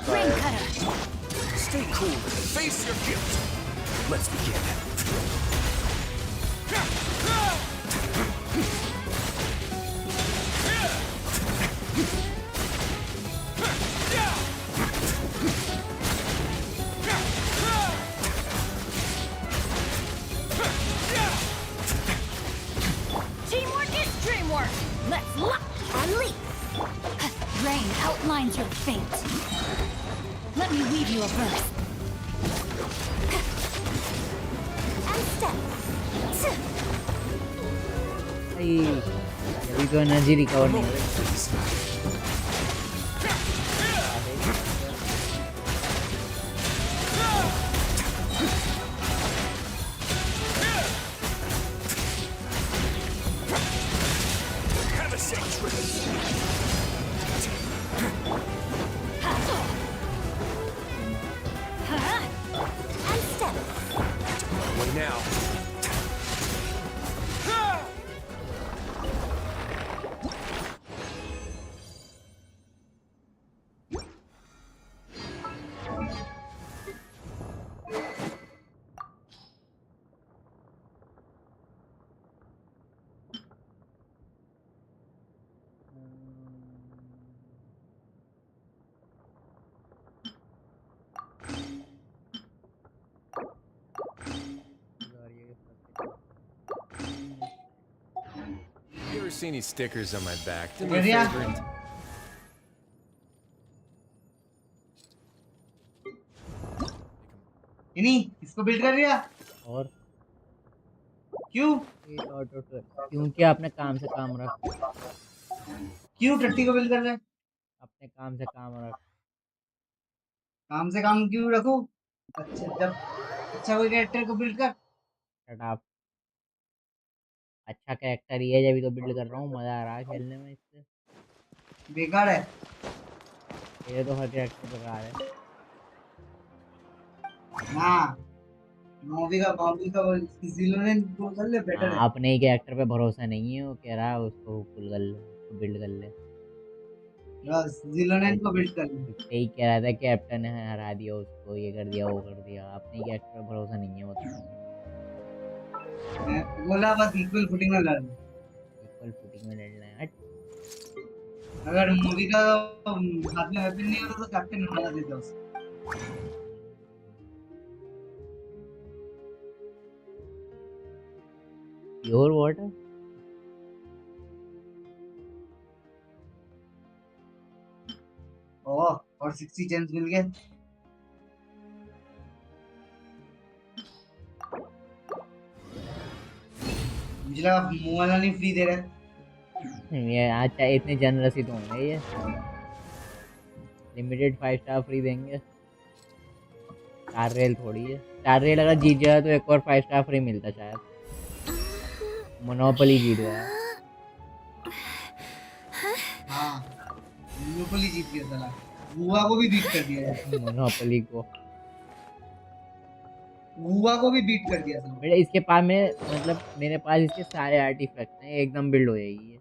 Rain cutter! Stay cool and face your guilt. Let's begin. Teamwork is dreamwork! Let's lock and leap! Rain outlines your fate. Let me weave you a verse. And step. अभी तो energy recover नहीं हो रही Have a safe trip. And step. Way now. You ever see any stickers on my back? Do me a Yeah. favor and इन्हीं इसको build कर दिया और क्यों क्योंकि आपने काम से काम रख क्यों टट्टी को बिल्ड कर रहे हैं अपने काम से काम रख काम से काम क्यों रखूं अच्छा जब अच्छा कोई कैरेक्टर को बिल्ड कर शट अप अच्छा कैरेक्टर ही है जब भी तो बिल्ड कर रहा हूँ मजा आ रहा है खेलने में इससे बेकार है ये तो हर कैरेक्टर बेकार है ना मॉबी का जिलोनेन को कर ले बेटर है अपने ही कैरेक्टर पे भरोसा नहीं है वो कह रहा है उसको फुल कर ले उसको बिल्ड कर ले बस जिलोनेन को बिल्ड कर ले यही कह रहा था कैप्टन ने हरा दिया उसको ये कर दिया वो कर दिया अपने ही कैरेक्टर पे भरोसा नहीं है वो तो बोला बस इक्वल फुटिंग में लड़ना इक्वल फुटिंग में लड़ना है अगर मूवी का हाथ में वेपन नहीं होता तो कैप्टन मारा देता उसको प्योर वाटर ओह और और 60 जेम्स मिल गए। मुझे लगा मुंह वाला नहीं फ्री दे रहा। ये अच्छा इतने जनरस ही तो होंगे ये, लिमिटेड 5 स्टार फ्री देंगे। 4 रेल थोड़ी है, 4 रेल अगर जीत जाए तो एक और 5 स्टार फ्री मिलता शायद। मोनोपोली जीत गया। हाँ मोनोपोली जीत गया साला, बुआ को भी बीट कर दिया। मोनोपोली को बुआ को भी बीट कर दिया साला। मेरे इसके पास में मतलब मेरे पास इसके सारे आर्टिफैक्ट हैं, एकदम बिल्ड हो जाएगी ये।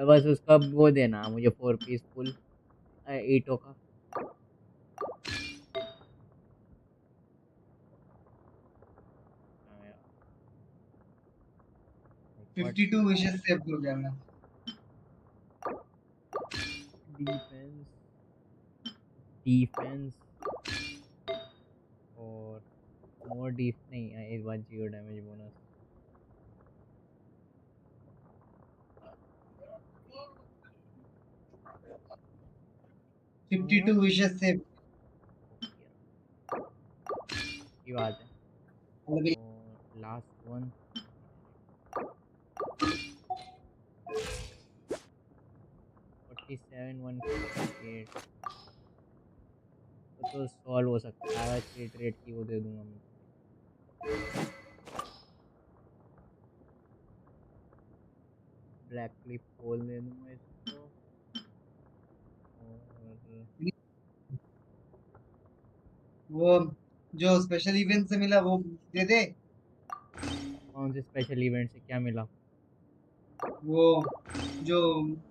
बस उसका वो देना मुझे 4 पीस फुल ईटो का। हाँ यार। 52 विशेस सेव हो गया मैं। डिफेंस डिफेंस और मोर डीफ नहीं, इस बार 0 damage bonus. Okay. 52 wishes save की बात है। और लास्ट वन 47 158 तो सॉल्व हो सकता है। स्टेट रेट की वो दे दूंगा मैं। ब्लैक क्लिप पोल दे दूंगा इसको। और वो जो स्पेशल इवेंट से मिला वो दे दे। कौन से स्पेशल इवेंट से क्या मिला? वो जो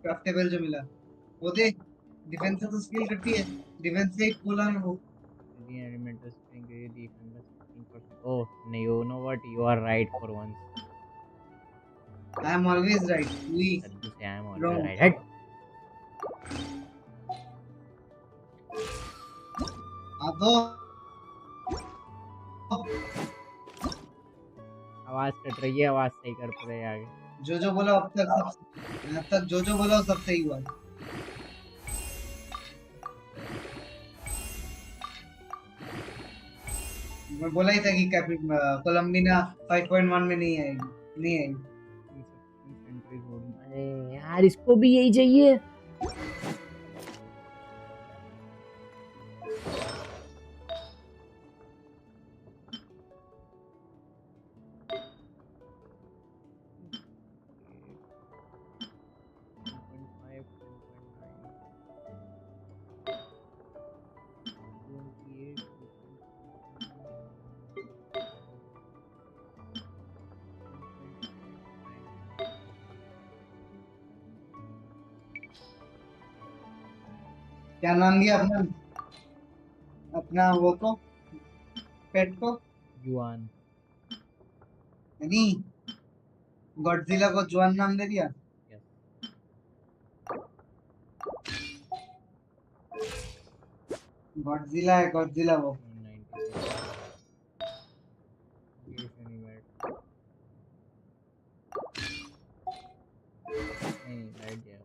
क्राफ्टेबल जो मिला वो दे। डिफेंस से तो स्किल करती है, डिफेंस से एक बोला ना वो। The elemental spring defense 16%. Oh, no, you know what? You are right for once. I am always right. We Sadhu say I am always wrong. right. Hट. अब आवाज कट रही है, आवाज सही कर पड़े आगे। जो बोला अब तक जो बोला सब सही हुआ। मैं बोला ही था कि कोलंबिना 5.1 में नहीं आएगी। अरे यार इसको भी यही चाहिए। क्या नाम दिया अपना वो को पेट को? जुआन। नहीं, गॉडजिला को जुआन नाम दे दिया। गॉडजिला है, गॉडजिला वो। नहीं लाइट जाएगा।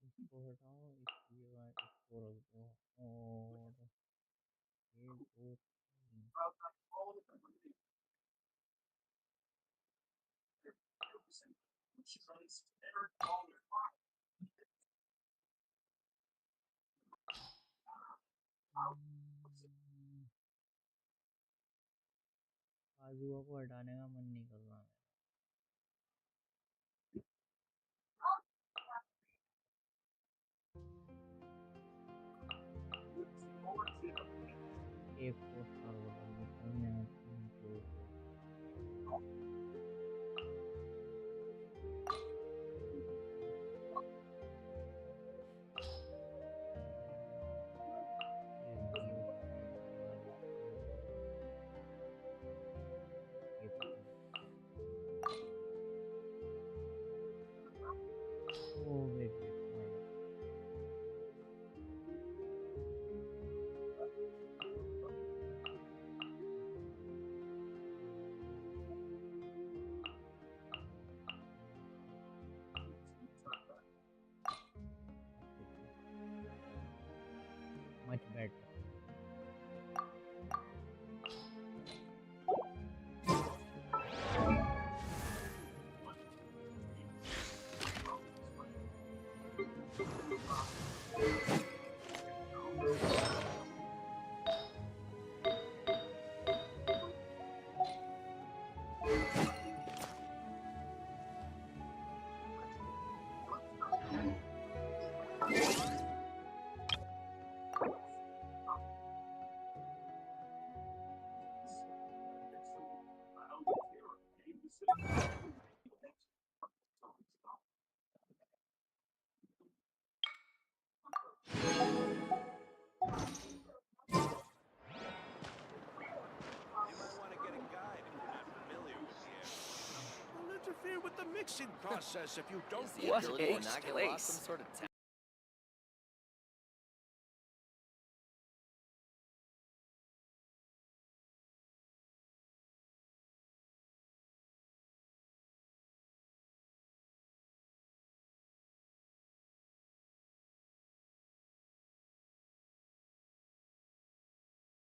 इसको हटाओ, इसको रख दो और ये दो बाजुओं को हटाने का मन नहीं कर रहा एक पोस्ट और बदल देता हूँ मैं इनको। Much better. Interfere with the mixing process if you don't What a place.